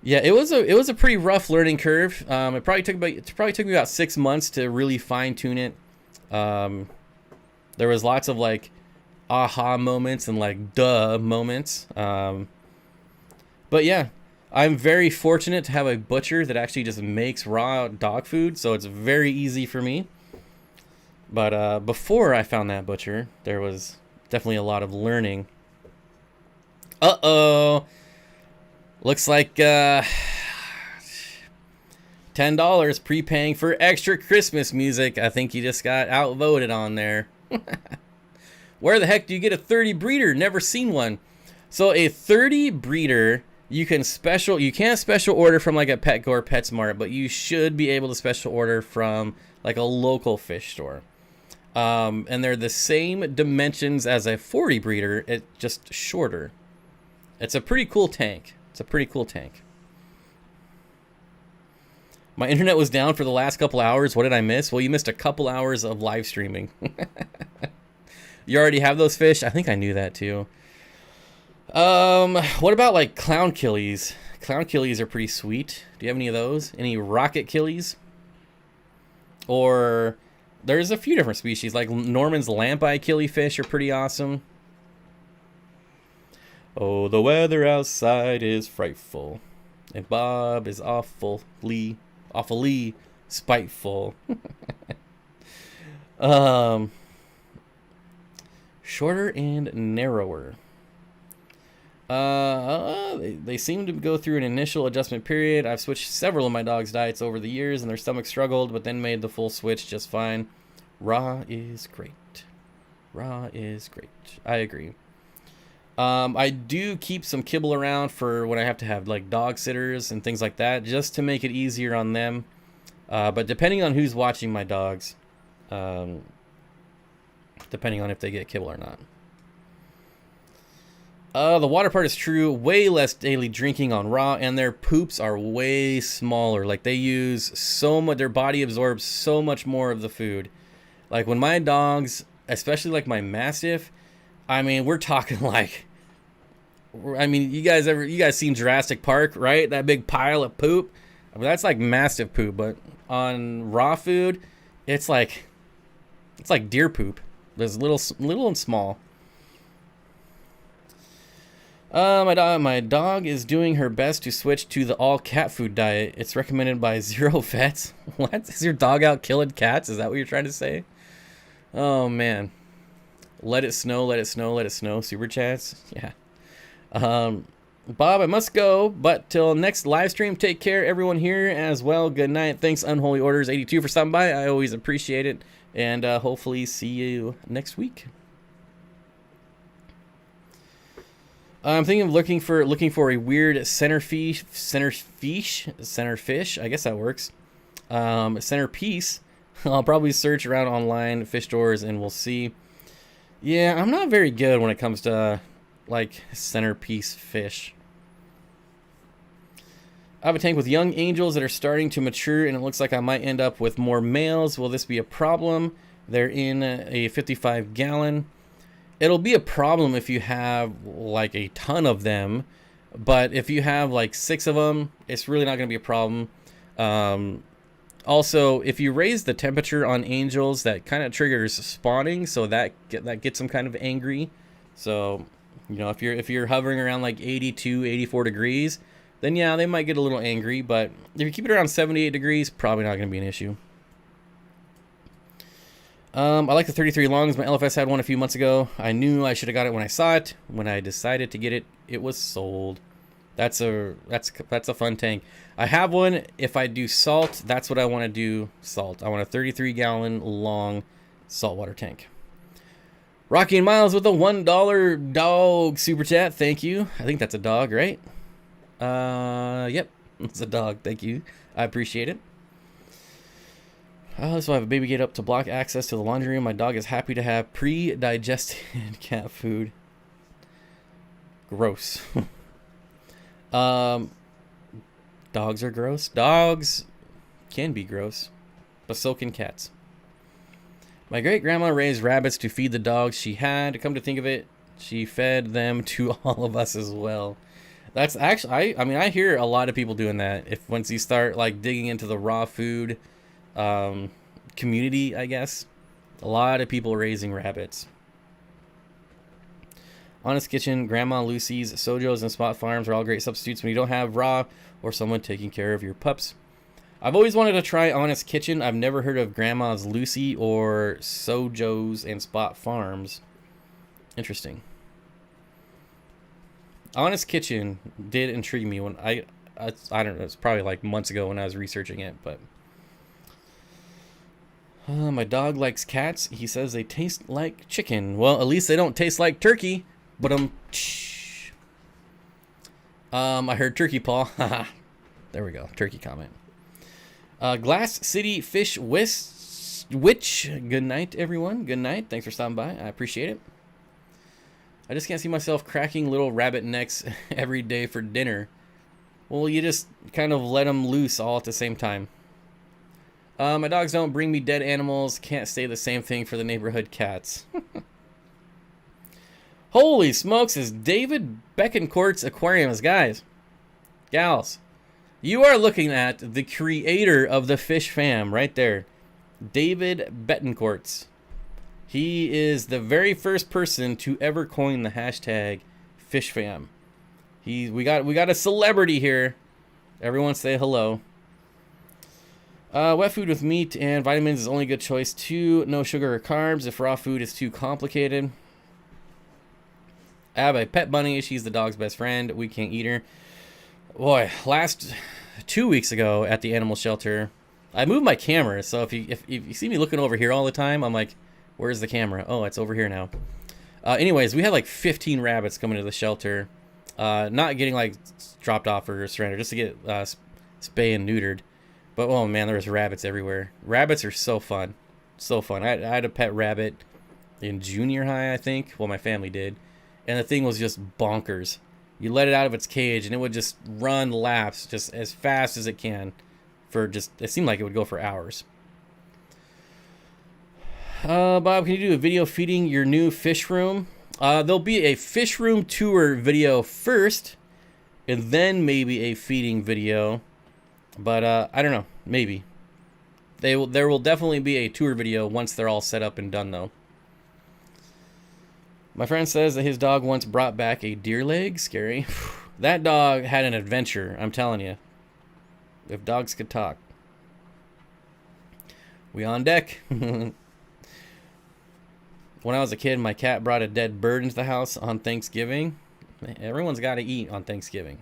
Yeah, it was a pretty rough learning curve. It probably took me about 6 months to really fine tune it. There was lots of like aha moments and like duh moments. But yeah, I'm very fortunate to have a butcher that actually just makes raw dog food, so it's very easy for me. But before I found that butcher, there was definitely a lot of learning. Uh-oh. Looks like $10 prepaying for extra Christmas music. I think you just got outvoted on there. Where the heck do you get a 30 breeder? Never seen one. So a 30 breeder, you can't special order from like a Petco or PetSmart, but you should be able to special order from like a local fish store. And they're the same dimensions as a 40 breeder, it's just shorter. It's a pretty cool tank. My internet was down for the last couple hours. What did I miss? Well, you missed a couple hours of live streaming. You already have those fish? I think I knew that too. What about like clown killies? Clown killies are pretty sweet. Do you have any of those? Any rocket killies? Or there's a few different species, like Norman's lamp-eye killifish are pretty awesome. Oh, the weather outside is frightful, and Bob is awfully spiteful. Shorter and narrower. They seem to go through an initial adjustment period. I've switched several of my dog's diets over the years, and their stomach struggled, but then made the full switch just fine. Raw is great. Raw is great. I agree. I do keep some kibble around for when I have to have like dog sitters and things like that, just to make it easier on them. But depending on who's watching my dogs, depending on if they get kibble or not. The water part is true. Way less daily drinking on raw, and their poops are way smaller. Like they use so much, their body absorbs so much more of the food. Like when my dogs, especially like my Mastiff, I mean, we're talking like, I mean, you guys seen Jurassic Park, right? That big pile of poop. I mean, that's like Mastiff poop, but on raw food, it's like deer poop. There's little and small. My dog is doing her best to switch to the all cat food diet. It's recommended by Zero Vets. What? Is your dog out killing cats? Is that what you're trying to say? Oh man. Let it snow, let it snow, let it snow. Super chats. Yeah. Bob, I must go, but till next live stream, take care, everyone here as well. Good night. Thanks, Unholy Orders 82 for stopping by. I always appreciate it, and hopefully see you next week. I'm thinking of looking for a weird centerfish. I guess that works. Centerpiece. I'll probably search around online fish stores and we'll see. Yeah, I'm not very good when it comes to like centerpiece fish. I have a tank with young angels that are starting to mature, and it looks like I might end up with more males. Will this be a problem? They're in a 55-gallon. It'll be a problem if you have like a ton of them, but if you have like 6 of them, it's really not going to be a problem. Also, if you raise the temperature on angels, that kind of triggers spawning, so that gets them kind of angry. So, you know, if you're hovering around like 82, 84 degrees, then yeah, they might get a little angry, but if you keep it around 78 degrees, probably not going to be an issue. I like the 33 longs. My LFS had one a few months ago. I knew I should have got it when I saw it. When I decided to get it, it was sold. That's a fun tank. I have one. If I do salt, that's what I want to do. Salt. I want a 33-gallon long saltwater tank. Rocky and Miles with a $1 dog super chat. Thank you. I think that's a dog, right? Yep, it's a dog. Thank you. I appreciate it. So I have a baby gate up to block access to the laundry room. My dog is happy to have pre-digested cat food. Gross. Dogs are gross. Dogs can be gross, but so can cats. My great-grandma raised rabbits to feed the dogs she had. Come to think of it, she fed them to all of us as well. That's actually, I mean, I hear a lot of people doing that. If once you start like digging into the raw food community, I guess, a lot of people raising rabbits. Honest Kitchen, Grandma Lucy's, Sojo's, and Spot Farms are all great substitutes when you don't have raw or someone taking care of your pups. I've always wanted to try Honest Kitchen. I've never heard of Grandma's Lucy or Sojo's and Spot Farms. Interesting. Honest Kitchen did intrigue me when I don't know, it's probably like months ago when I was researching it, but my dog likes cats. He says they taste like chicken. Well, at least they don't taste like turkey. But I heard turkey paw. There we go. Turkey comment. Glass City Fish Witch. Good night, everyone. Good night. Thanks for stopping by. I appreciate it. I just can't see myself cracking little rabbit necks every day for dinner. Well, you just kind of let them loose all at the same time. My dogs don't bring me dead animals. Can't say the same thing for the neighborhood cats. Holy smokes, is David Beckencourt's Aquariums. Guys, gals, you are looking at the creator of the fish fam right there. David Bettencourts. He is the very first person to ever coin the hashtag fish fam. We got a celebrity here. Everyone say hello. Wet food with meat and vitamins is only good choice. 2, no sugar or carbs if raw food is too complicated. I have a pet bunny. She's the dog's best friend. We can't eat her. Boy, last 2 weeks ago at the animal shelter, I moved my camera. So if you see me looking over here all the time, I'm like, where's the camera? Oh, it's over here now. Anyways, we had like 15 rabbits coming to the shelter. Not getting like dropped off or surrendered, just to get spay and neutered. But oh man, there was rabbits everywhere. Rabbits are so fun. So fun. I had a pet rabbit in junior high, I think. Well, my family did. And the thing was just bonkers. You let it out of its cage and it would just run laps just as fast as it can for just, it seemed like it would go for hours. Bob, can you do a video feeding your new fish room? There'll be a fish room tour video first and then maybe a feeding video. But I don't know, maybe. There will definitely be a tour video once they're all set up and done though. My friend says that his dog once brought back a deer leg. Scary. That dog had an adventure, I'm telling you. If dogs could talk. We on deck. When I was a kid, my cat brought a dead bird into the house on Thanksgiving. Everyone's got to eat on Thanksgiving.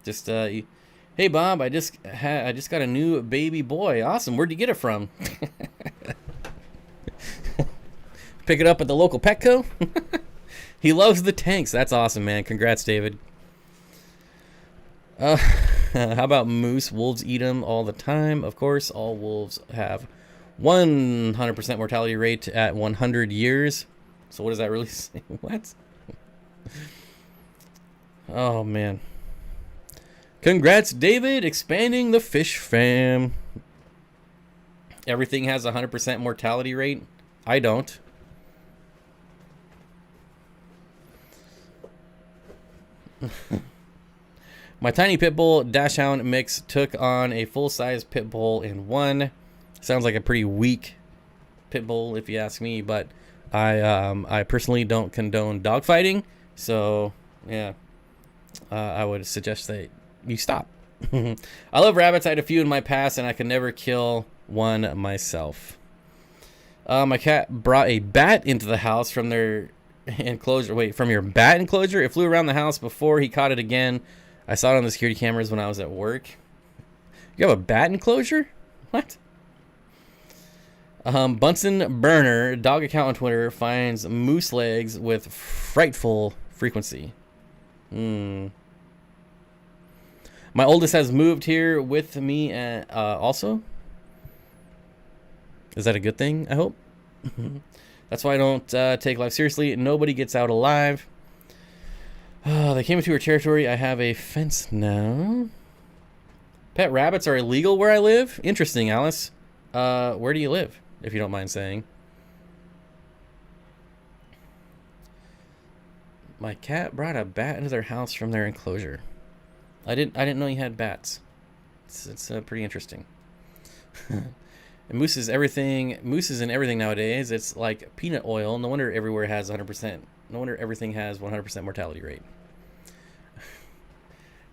Just, hey Bob, I just got a new baby boy. Awesome. Where'd you get it from? Pick it up at the local Petco. He loves the tanks. That's awesome, man. Congrats, David. How about moose? Wolves eat them all the time. Of course, all wolves have 100% mortality rate at 100 years. So what does that really say? What? Oh, man. Congrats, David. Expanding the fish fam. Everything has a 100% mortality rate. I don't. My tiny pit bull dachshund mix took on a full-size pit bull in one. Sounds like a pretty weak pit bull if you ask me, but I personally don't condone dogfighting, so yeah, I would suggest that you stop. I love rabbits. I had a few in my past and I could never kill one myself. My cat brought a bat into the house from their enclosure. Wait, from your bat enclosure? It flew around the house before he caught it again. I saw it on the security cameras when I was at work. You have a bat enclosure? What? Bunsen Burner, dog account on Twitter, finds moose legs with frightful frequency. My oldest has moved here with me also. Is that a good thing? I hope. That's why I don't take life seriously. Nobody gets out alive. They came into our territory. I have a fence now. Pet rabbits are illegal where I live? Interesting, Alice. Where do you live, if you don't mind saying? My cat brought a bat into their house from their enclosure. I didn't know you had bats. It's pretty interesting. And moose is everything. Moose is in everything nowadays. It's like peanut oil. No wonder everywhere has 100%. No wonder everything has 100% mortality rate.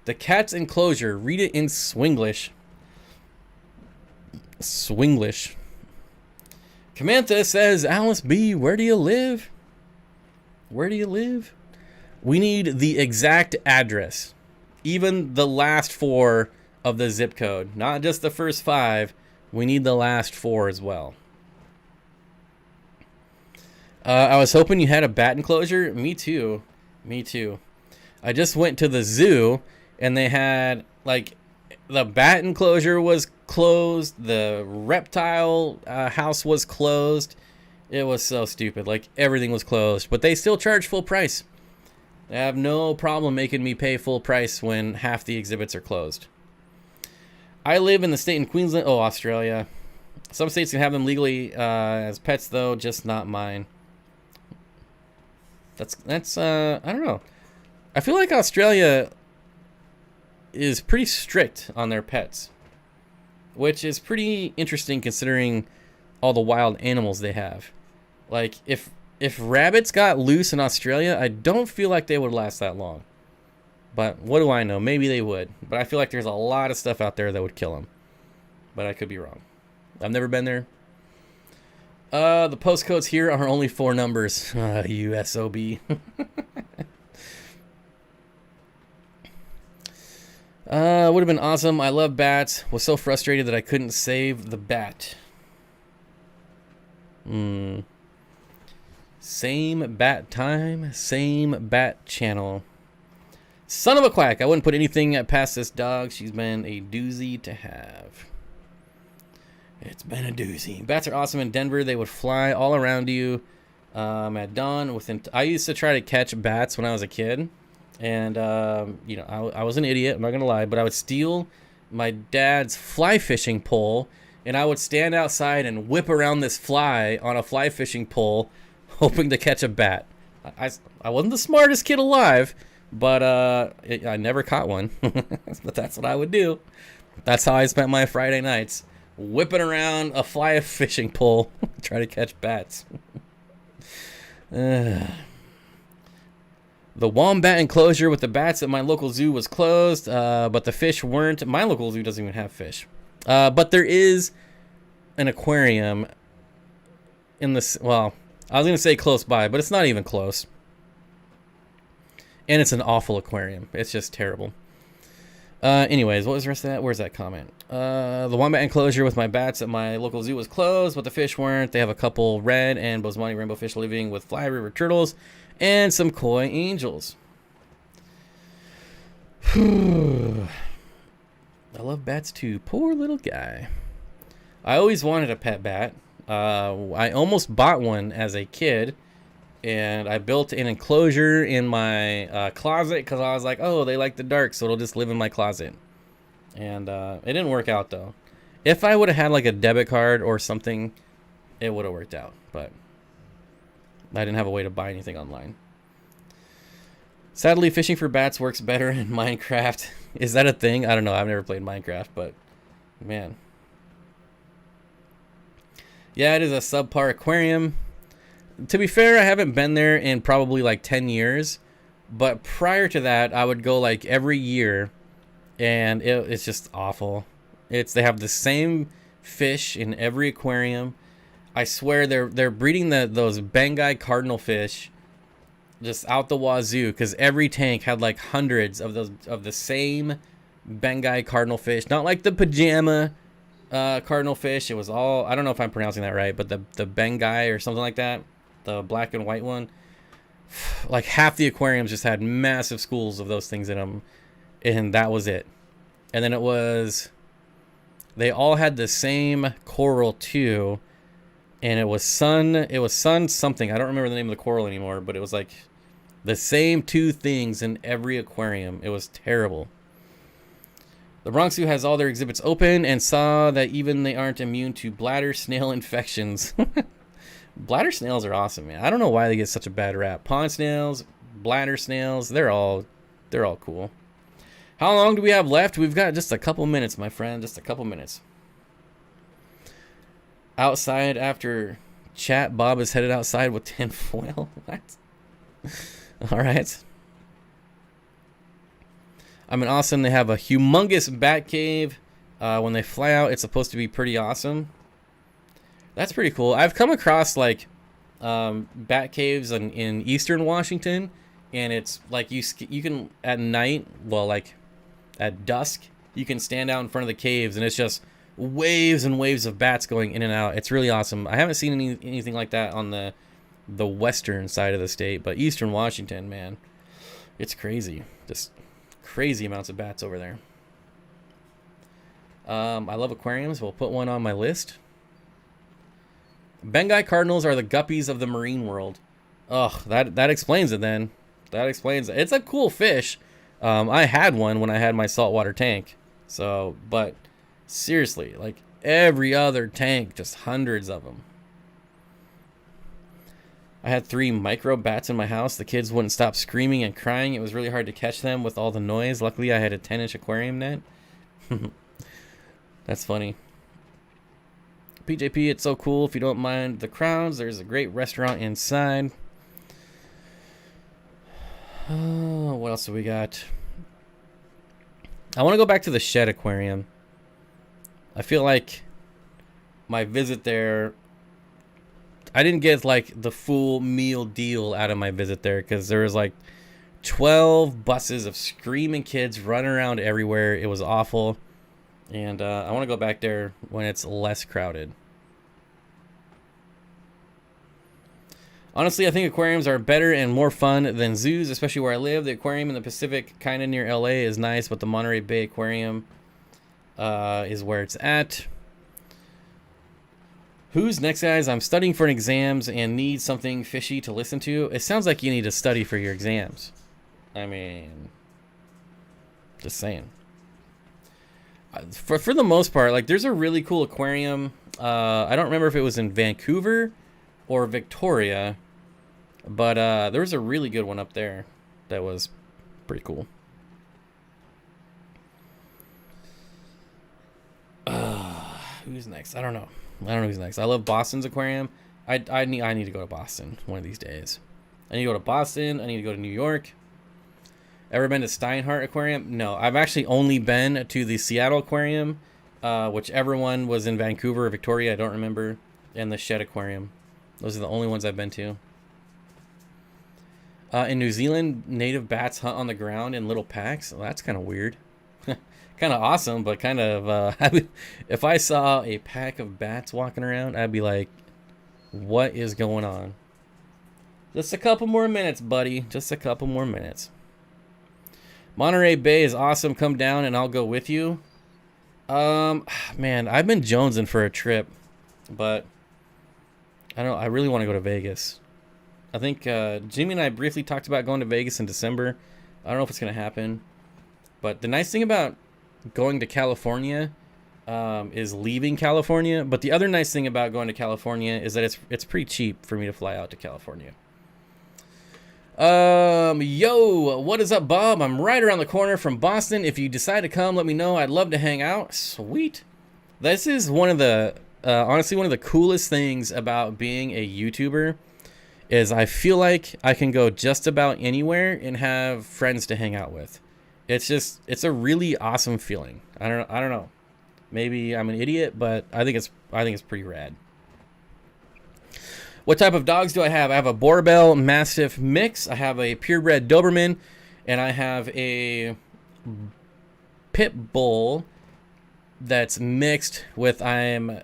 The cat's enclosure. Read it in Swinglish. Swinglish. Camantha says, Alice B, where do you live? Where do you live? We need the exact address. Even the last 4 of the zip code. Not just the first 5. We need the last 4 as well. I was hoping you had a bat enclosure. Me too. Me too. I just went to the zoo and they had, like, the bat enclosure was closed. The reptile house was closed. It was so stupid. Like, everything was closed. But they still charge full price. They have no problem making me pay full price when half the exhibits are closed. I live in the state in Queensland. Oh, Australia. Some states can have them legally as pets, though, just not mine. That's I don't know. I feel like Australia is pretty strict on their pets, which is pretty interesting considering all the wild animals they have. Like, if rabbits got loose in Australia, I don't feel like they would last that long. But what do I know? Maybe they would. But I feel like there's a lot of stuff out there that would kill them. But I could be wrong. I've never been there. The postcodes here are only 4 numbers. You SOB. Would have been awesome. I love bats. Was so frustrated that I couldn't save the bat. Same bat time, same bat channel. Son of a quack. I wouldn't put anything past this dog. She's been a doozy to have. It's been a doozy. Bats are awesome in Denver. They would fly all around you at dawn. I used to try to catch bats when I was a kid. And, you know, I was an idiot. I'm not going to lie. But I would steal my dad's fly fishing pole. And I would stand outside and whip around this fly on a fly fishing pole, hoping to catch a bat. I wasn't the smartest kid alive. But I never caught one. But that's what I would do. That's how I spent my Friday nights. Whipping around a fly fishing pole. Try to catch bats. The wombat enclosure with the bats at my local zoo was closed. But the fish weren't. My local zoo doesn't even have fish. But there is an aquarium in the... Well, I was going to say close by. But it's not even close. And it's an awful aquarium. It's just terrible. Anyways, what was the rest of that? Where's that comment? The wombat enclosure with my bats at my local zoo was closed, but the fish weren't. They have a couple red and Bosemani rainbow fish living with fly river turtles and some koi angels. I love bats too. Poor little guy. I always wanted a pet bat. I almost bought one as a kid. And I built an enclosure in my closet because I was like, oh, they like the dark, so it'll just live in my closet. And it didn't work out, though. If I would have had like a debit card or something, it would have worked out. But I didn't have a way to buy anything online. Sadly, fishing for bats works better in Minecraft. Is that a thing? I don't know. I've never played Minecraft, but man. Yeah, it is a subpar aquarium. To be fair, I haven't been there in probably like 10 years. But prior to that, I would go like every year. And it's just awful. They have the same fish in every aquarium. I swear they're breeding those Bengai cardinal fish just out the wazoo. Because every tank had like hundreds of the same Bengai cardinal fish. Not like the pajama cardinal fish. It was all, I don't know if I'm pronouncing that right. But the Bengai or something like that. The black and white one. Like half the aquariums just had massive schools of those things in them. And that was it. And then they all had the same coral too. and it was sun something. I don't remember the name of the coral anymore, but it was like the same two things in every aquarium. It was terrible. The Bronx Zoo has all their exhibits open and saw that even they aren't immune to bladder snail infections. Bladder snails are awesome, man. I don't know why they get such a bad rap. Pond snails, bladder snails, they're all cool. How long do we have left? We've got just a couple minutes, my friend. Just a couple minutes. Outside after chat, Bob is headed outside with tinfoil. What? All right. I'm in Austin. They have a humongous bat cave. When they fly out, it's supposed to be pretty awesome. That's pretty cool. I've come across like bat caves in eastern Washington, and it's like you can at night, well, like at dusk, you can stand out in front of the caves, and it's just waves and waves of bats going in and out. It's really awesome. I haven't seen anything like that on the western side of the state, but eastern Washington, man, it's crazy. Just crazy amounts of bats over there. I love aquariums. We'll put one on my list. Bengai cardinals are the guppies of the marine world. Oh, that explains it then. That explains it. It's a cool fish. I had one when I had my saltwater tank. So, but seriously, like every other tank, just hundreds of them. I had 3 micro bats in my house. The kids wouldn't stop screaming and crying. It was really hard to catch them with all the noise. Luckily, I had a 10-inch aquarium net. That's funny. PJP, it's so cool. If you don't mind the crowds, there's a great restaurant inside. Oh, what else do we got? I want to go back to the shed aquarium. I feel like my visit there, I didn't get like the full meal deal out of my visit there, because there was like 12 buses of screaming kids running around everywhere. It was awful. And I want to go back there when it's less crowded. Honestly, I think aquariums are better and more fun than zoos, especially where I live. The aquarium in the Pacific, kind of near LA, is nice, but the Monterey Bay Aquarium is where it's at. Who's next, guys? I'm studying for exams and need something fishy to listen to. It sounds like you need to study for your exams. I mean, just saying. For the most part, like, there's a really cool aquarium. I don't remember if it was in Vancouver or Victoria, but there was a really good one up there that was pretty cool. Who's next? I don't know who's next. I love Boston's aquarium. I need to go to Boston one of these days. I need to go to Boston. I need to go to New York. Ever been to Steenfott Aquarium? No, I've actually only been to the Seattle Aquarium, whichever one was in Vancouver or Victoria, I don't remember, and the Shed Aquarium. Those are the only ones I've been to. In New Zealand, native bats hunt on the ground in little packs. Well, that's kind of weird. Kind of awesome, but kind of, if I saw a pack of bats walking around, I'd be like, what is going on? Just a couple more minutes, buddy. Just a couple more minutes. Monterey Bay is awesome. Come down and I'll go with you. Man, I've been jonesing for a trip, but I really want to go to Vegas. I think Jimmy and I briefly talked about going to Vegas in December. I don't know if it's going to happen, but the nice thing about going to California is leaving California. But the other nice thing about going to California is that it's pretty cheap for me to fly out to California. Yo, what is up, Bob? I'm right around the corner from Boston. If you decide to come, let me know. I'd love to hang out. Sweet. This is one of the honestly one of the coolest things about being a YouTuber is I feel like I can go just about anywhere and have friends to hang out with. It's a really awesome feeling. I don't know. Maybe I'm an idiot, but I think it's pretty rad. What type of dogs do I have? I have a Borbell Mastiff mix. I have a purebred Doberman, and I have a Pit Bull that's mixed with, I'm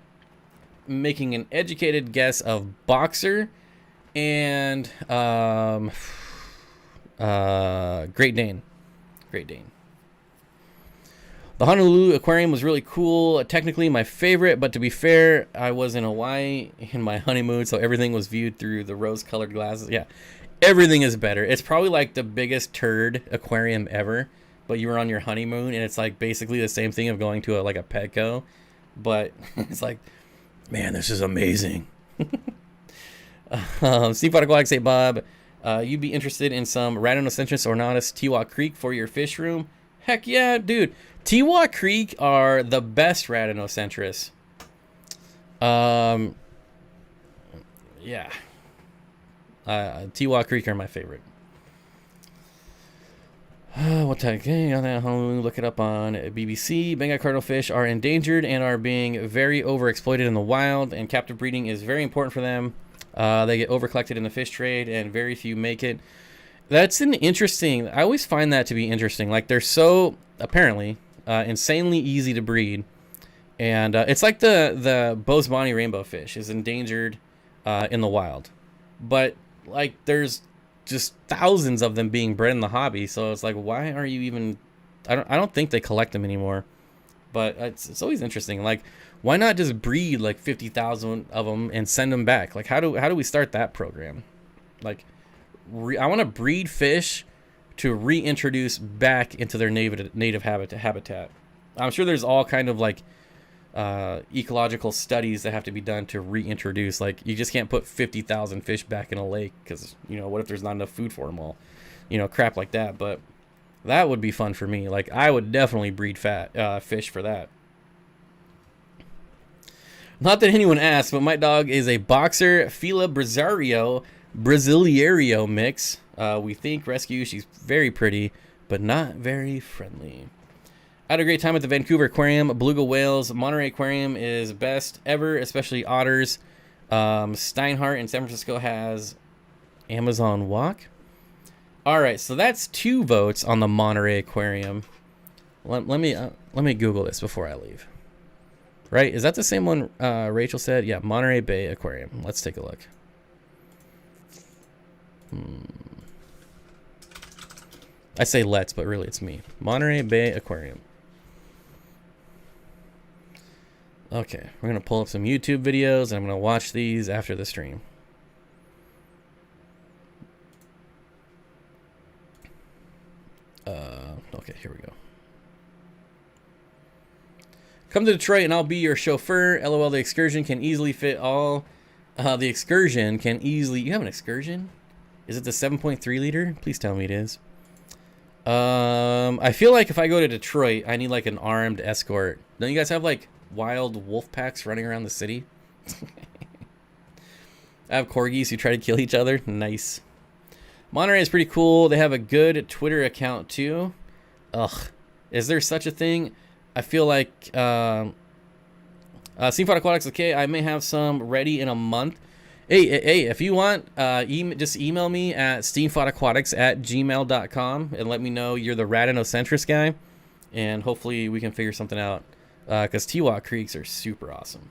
making an educated guess, of Boxer and Great Dane. Great Dane. The Honolulu Aquarium was really cool. Technically my favorite, but to be fair, I was in Hawaii in my honeymoon, so everything was viewed through the rose-colored glasses. Yeah, everything is better. It's probably like the biggest turd aquarium ever, but you were on your honeymoon, and it's like basically the same thing of going to a Petco, but it's like, man, this is amazing. Steenfott Aquatics, say Bob, you'd be interested in some Rhamnocentris ornatus Tiwa Creek for your fish room? Heck yeah, dude. Tiwa Creek are the best Rhamnocentris. Yeah. Tiwa Creek are my favorite. What type? Okay, look it up on BBC. Bengal cardinalfish are endangered and are being very overexploited in the wild, and captive breeding is very important for them. They get overcollected in the fish trade, and very few make it. That's an interesting. I always find that to be interesting. Like, they're so apparently insanely easy to breed, and it's like the Bosemani rainbow fish is endangered in the wild, but like there's just thousands of them being bred in the hobby. So it's like, why are you even? I don't think they collect them anymore, but it's always interesting. Like, why not just breed like 50,000 of them and send them back? Like, how do we start that program? Like, I want to breed fish to reintroduce back into their native habitat. I'm sure there's all kind of like ecological studies that have to be done to reintroduce. Like, you just can't put 50,000 fish back in a lake because, you know, what if there's not enough food for them all? You know, crap like that. But that would be fun for me. Like, I would definitely breed fish for that. Not that anyone asked, but my dog is a boxer Fila Brasileiro mix. We think rescue. She's very pretty, but not very friendly. I had a great time at the Vancouver Aquarium. Beluga whales. Monterey Aquarium is best ever, especially otters. Steinhardt in San Francisco has Amazon Walk. All right, so that's 2 votes on the Monterey Aquarium. Let me Google this before I leave. Right? Is that the same one Rachel said? Yeah, Monterey Bay Aquarium. Let's take a look. I say let's, but really it's me. Monterey Bay Aquarium. Okay, we're going to pull up some YouTube videos, and I'm going to watch these after the stream. Okay, here we go. Come to Detroit and I'll be your chauffeur. LOL, the excursion can easily fit all. The excursion can easily... You have an excursion? Is it the 7.3 liter? Please tell me it is. I feel like if I go to Detroit, I need like an armed escort. Don't you guys have like wild wolf packs running around the city? I have corgis who try to kill each other. Nice. Monterey is pretty cool. They have a good Twitter account too. Ugh. Is there such a thing? I feel like Steenfott Aquatics, okay, I may have some ready in a month. Hey, if you want, just email me at steenfottaquatics@gmail.com and let me know you're the Rhamnocentris guy, and hopefully we can figure something out, because Tiwa Creeks are super awesome.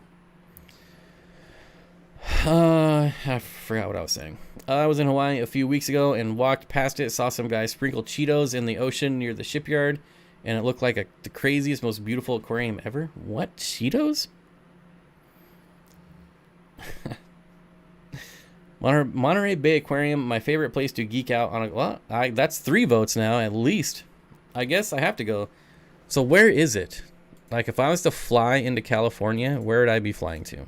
I forgot what I was saying. I was in Hawaii a few weeks ago and walked past it, saw some guys sprinkle Cheetos in the ocean near the shipyard, and it looked like the craziest, most beautiful aquarium ever. What? Cheetos? Monterey Bay Aquarium, my favorite place to geek out on. Well, that's 3 votes now, at least. I guess I have to go. So where is it? Like, if I was to fly into California, where would I be flying to?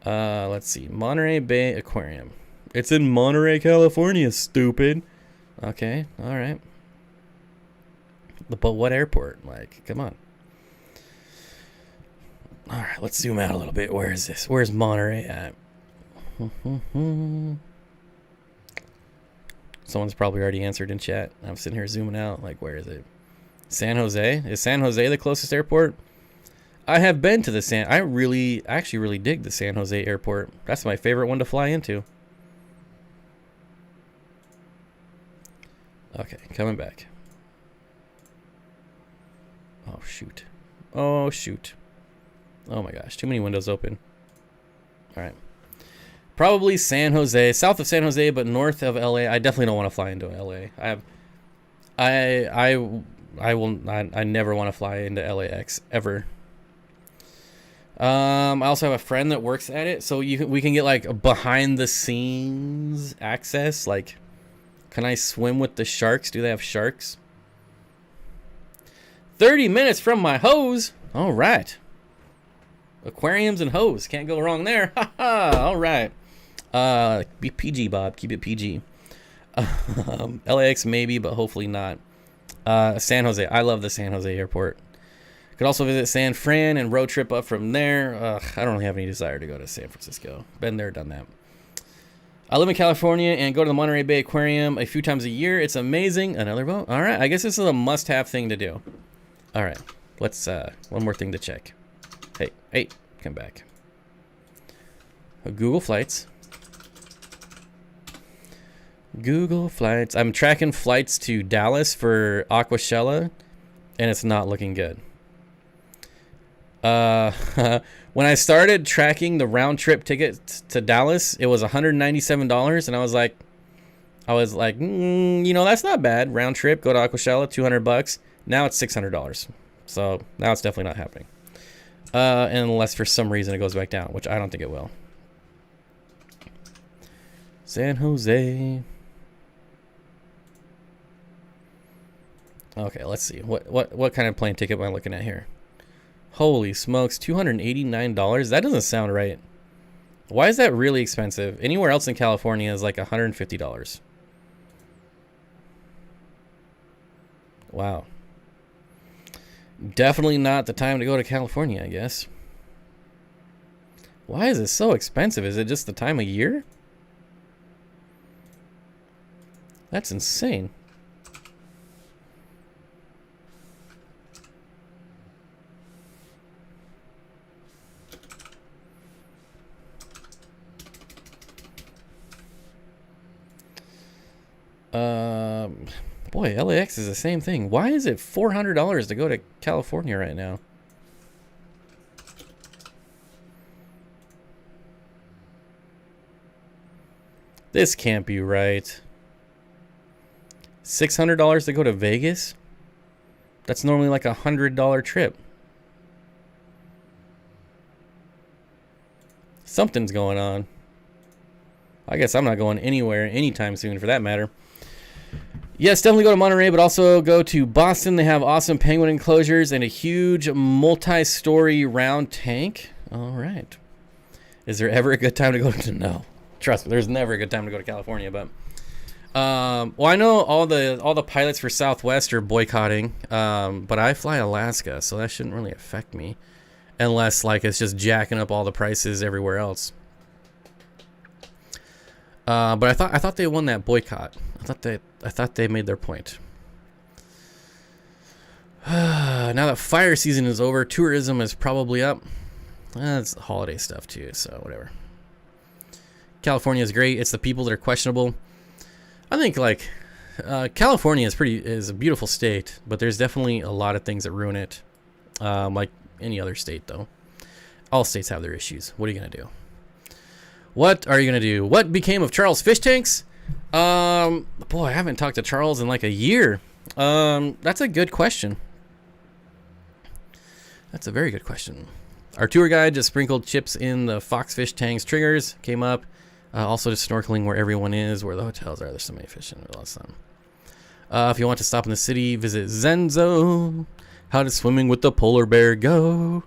Let's see. Monterey Bay Aquarium. It's in Monterey, California, stupid. Okay, all right. But what airport? Like, come on. All right, let's zoom out a little bit. Where is this? Where's Monterey at? Someone's probably already answered in chat. I'm sitting here zooming out. Like, where is it? San Jose? Is San Jose the closest airport? I have been to the I actually really dig the San Jose airport. That's my favorite one to fly into. Okay, coming back. Oh, shoot. Oh, shoot. Oh, my gosh. Too many windows open. All right. Probably San Jose. South of San Jose, but north of LA. I definitely don't want to fly into LA. I never want to fly into LAX ever. I also have a friend that works at it, so we can get like behind the scenes access. Like, can I swim with the sharks? Do they have sharks? 30 minutes from my hose. All right. Aquariums and hose. Can't go wrong there. Ha ha. All right. Be PG, Bob. Keep it PG. LAX maybe, but hopefully not. San Jose. I love the San Jose airport. Could also visit San Fran and road trip up from there. I don't really have any desire to go to San Francisco. Been there, done that. I live in California and go to the Monterey Bay Aquarium a few times a year. It's amazing. Another vote. All right. I guess this is a must-have thing to do. All right. Let's, one more thing to check. Hey, come back. Google Flights. Google Flights. I'm tracking flights to Dallas for Aquashella, and it's not looking good. When I started tracking the round trip ticket to Dallas, it was $197, and I was like, you know, that's not bad. Round trip, go to Aquashella, $200. Now it's $600. So now it's definitely not happening. Unless for some reason it goes back down, which I don't think it will. San Jose. Okay, let's see. What kind of plane ticket am I looking at here? Holy smokes, $289? That doesn't sound right. Why is that really expensive? Anywhere else in California is like $150. Wow. Definitely not the time to go to California, I guess. Why is it so expensive? Is it just the time of year? That's insane. Boy, LAX is the same thing. Why is it $400 to go to California right now? This can't be right. $600 to go to Vegas? That's normally like $100 trip. Something's going on. I guess I'm not going anywhere anytime soon for that matter. Yes, definitely go to Monterey, but also go to Boston. They have awesome penguin enclosures and a huge multi-story round tank. All right. Is there ever a good time to go to? No. Trust me, there's never a good time to go to California, but well, I know all the pilots for Southwest are boycotting, but I fly Alaska, so that shouldn't really affect me unless like it's just jacking up all the prices everywhere else. But I thought they won that boycott. I thought they made their point. Now that fire season is over, tourism is probably up. It's holiday stuff too, so whatever. California is great. It's the people that are questionable. I think like California is a beautiful state, but there's definitely a lot of things that ruin it. Like any other state though. All states have their issues. What are you gonna do? What are you gonna do? What became of Charles' fish tanks? Boy, I haven't talked to Charles in like a year. That's a good question. That's a very good question. Our tour guide just sprinkled chips in the foxfish tanks. Triggers came up. Also just snorkeling where everyone is, where the hotels are. There's so many fish in there. If you want to stop in the city, visit Zenzo. How does swimming with the polar bear go?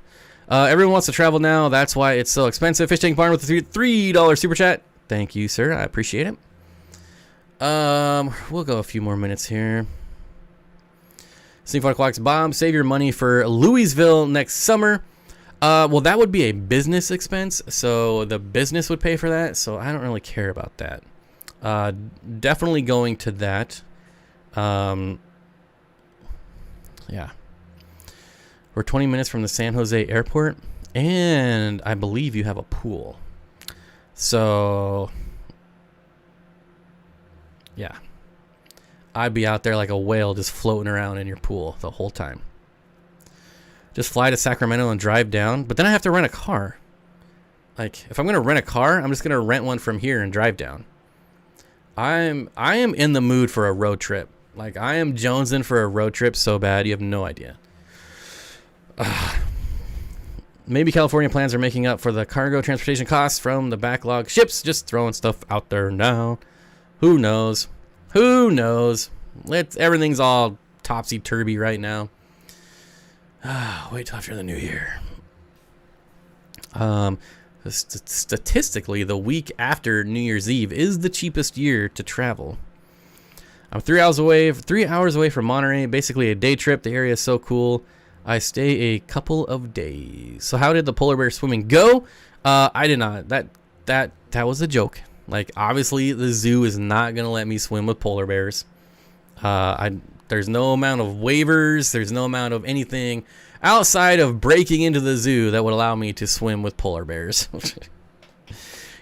Everyone wants to travel now. That's why it's so expensive. Fish Tank Barn with the $3 super chat. Thank you, sir. I appreciate it. We'll go a few more minutes here. Steenfott Aquatics, Bob, save your money for Louisville next summer. Well, that would be a business expense, so the business would pay for that, so I don't really care about that. Definitely going to that. Yeah. We're 20 minutes from the San Jose airport, and I believe you have a pool. So, yeah. I'd be out there like a whale just floating around in your pool the whole time. Just fly to Sacramento and drive down, but then I have to rent a car. Like, if I'm going to rent a car, I'm just going to rent one from here and drive down. I am in the mood for a road trip. Like, I am jonesing for a road trip so bad, you have no idea. Maybe California plans are making up for the cargo transportation costs from the backlog ships. Just throwing stuff out there now. Who knows? Who knows? Everything's all topsy-turvy right now. Wait till after the new year. Statistically, the week after New Year's Eve is the cheapest year to travel. I'm 3 hours away from Monterey. Basically a day trip. The area is so cool. I stay a couple of days. So how did the polar bear swimming go? I did not. That was a joke. Like, obviously the zoo is not gonna let me swim with polar bears. There's no amount of waivers. There's no amount of anything outside of breaking into the zoo that would allow me to swim with polar bears.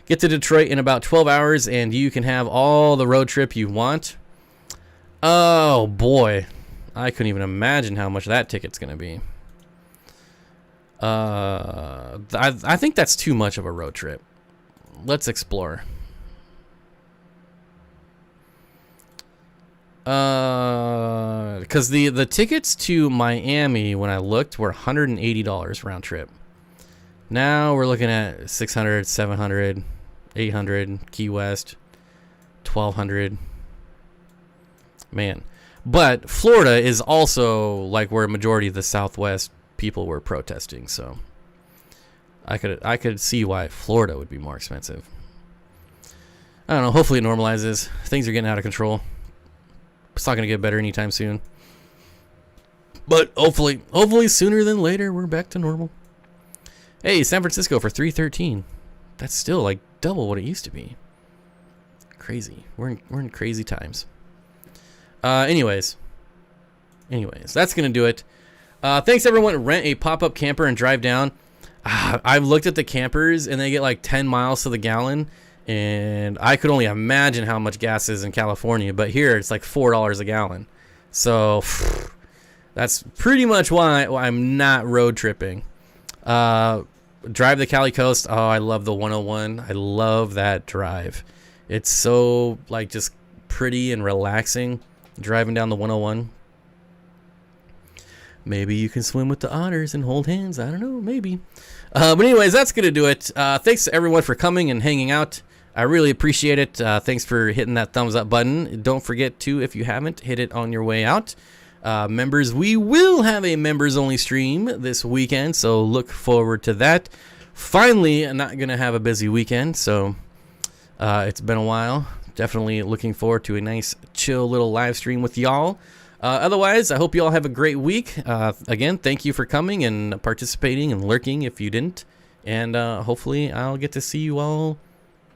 Get to Detroit in about 12 hours and you can have all the road trip you want. Oh boy, I couldn't even imagine how much that ticket's gonna be. I think that's too much of a road trip. Let's explore. Because the tickets to Miami when I looked were $180 round trip. Now we're looking at $600, $700, $800, Key West, $1,200. Man, but Florida is also like where a majority of the Southwest people were protesting, so I could see why Florida would be more expensive. I don't know. Hopefully it normalizes. Things are getting out of control. It's not gonna get better anytime soon, but hopefully sooner than later we're back to normal. Hey, San Francisco for $313. That's still like double what it used to be. Crazy. We're in crazy times. Anyways, that's gonna do it. Thanks everyone. Rent a pop-up camper and drive down. I've looked at the campers and they get like 10 miles to the gallon, and I could only imagine how much gas is in California, but here it's like $4 a gallon. So that's pretty much why I'm not road tripping. Drive the Cali Coast. Oh, I love the 101. I love that drive. It's so like just pretty and relaxing. Driving down the 101. Maybe you can swim with the otters and hold hands. I don't know. Maybe. But anyways, that's going to do it. Thanks to everyone for coming and hanging out. I really appreciate it. Thanks for hitting that thumbs up button. Don't forget to, if you haven't, hit it on your way out. Members, we will have a members only stream this weekend, so look forward to that. Finally, I'm not going to have a busy weekend, so it's been a while. Definitely looking forward to a nice, chill little live stream with y'all. Otherwise, I hope you all have a great week. Again, thank you for coming and participating and lurking if you didn't. And hopefully I'll get to see you all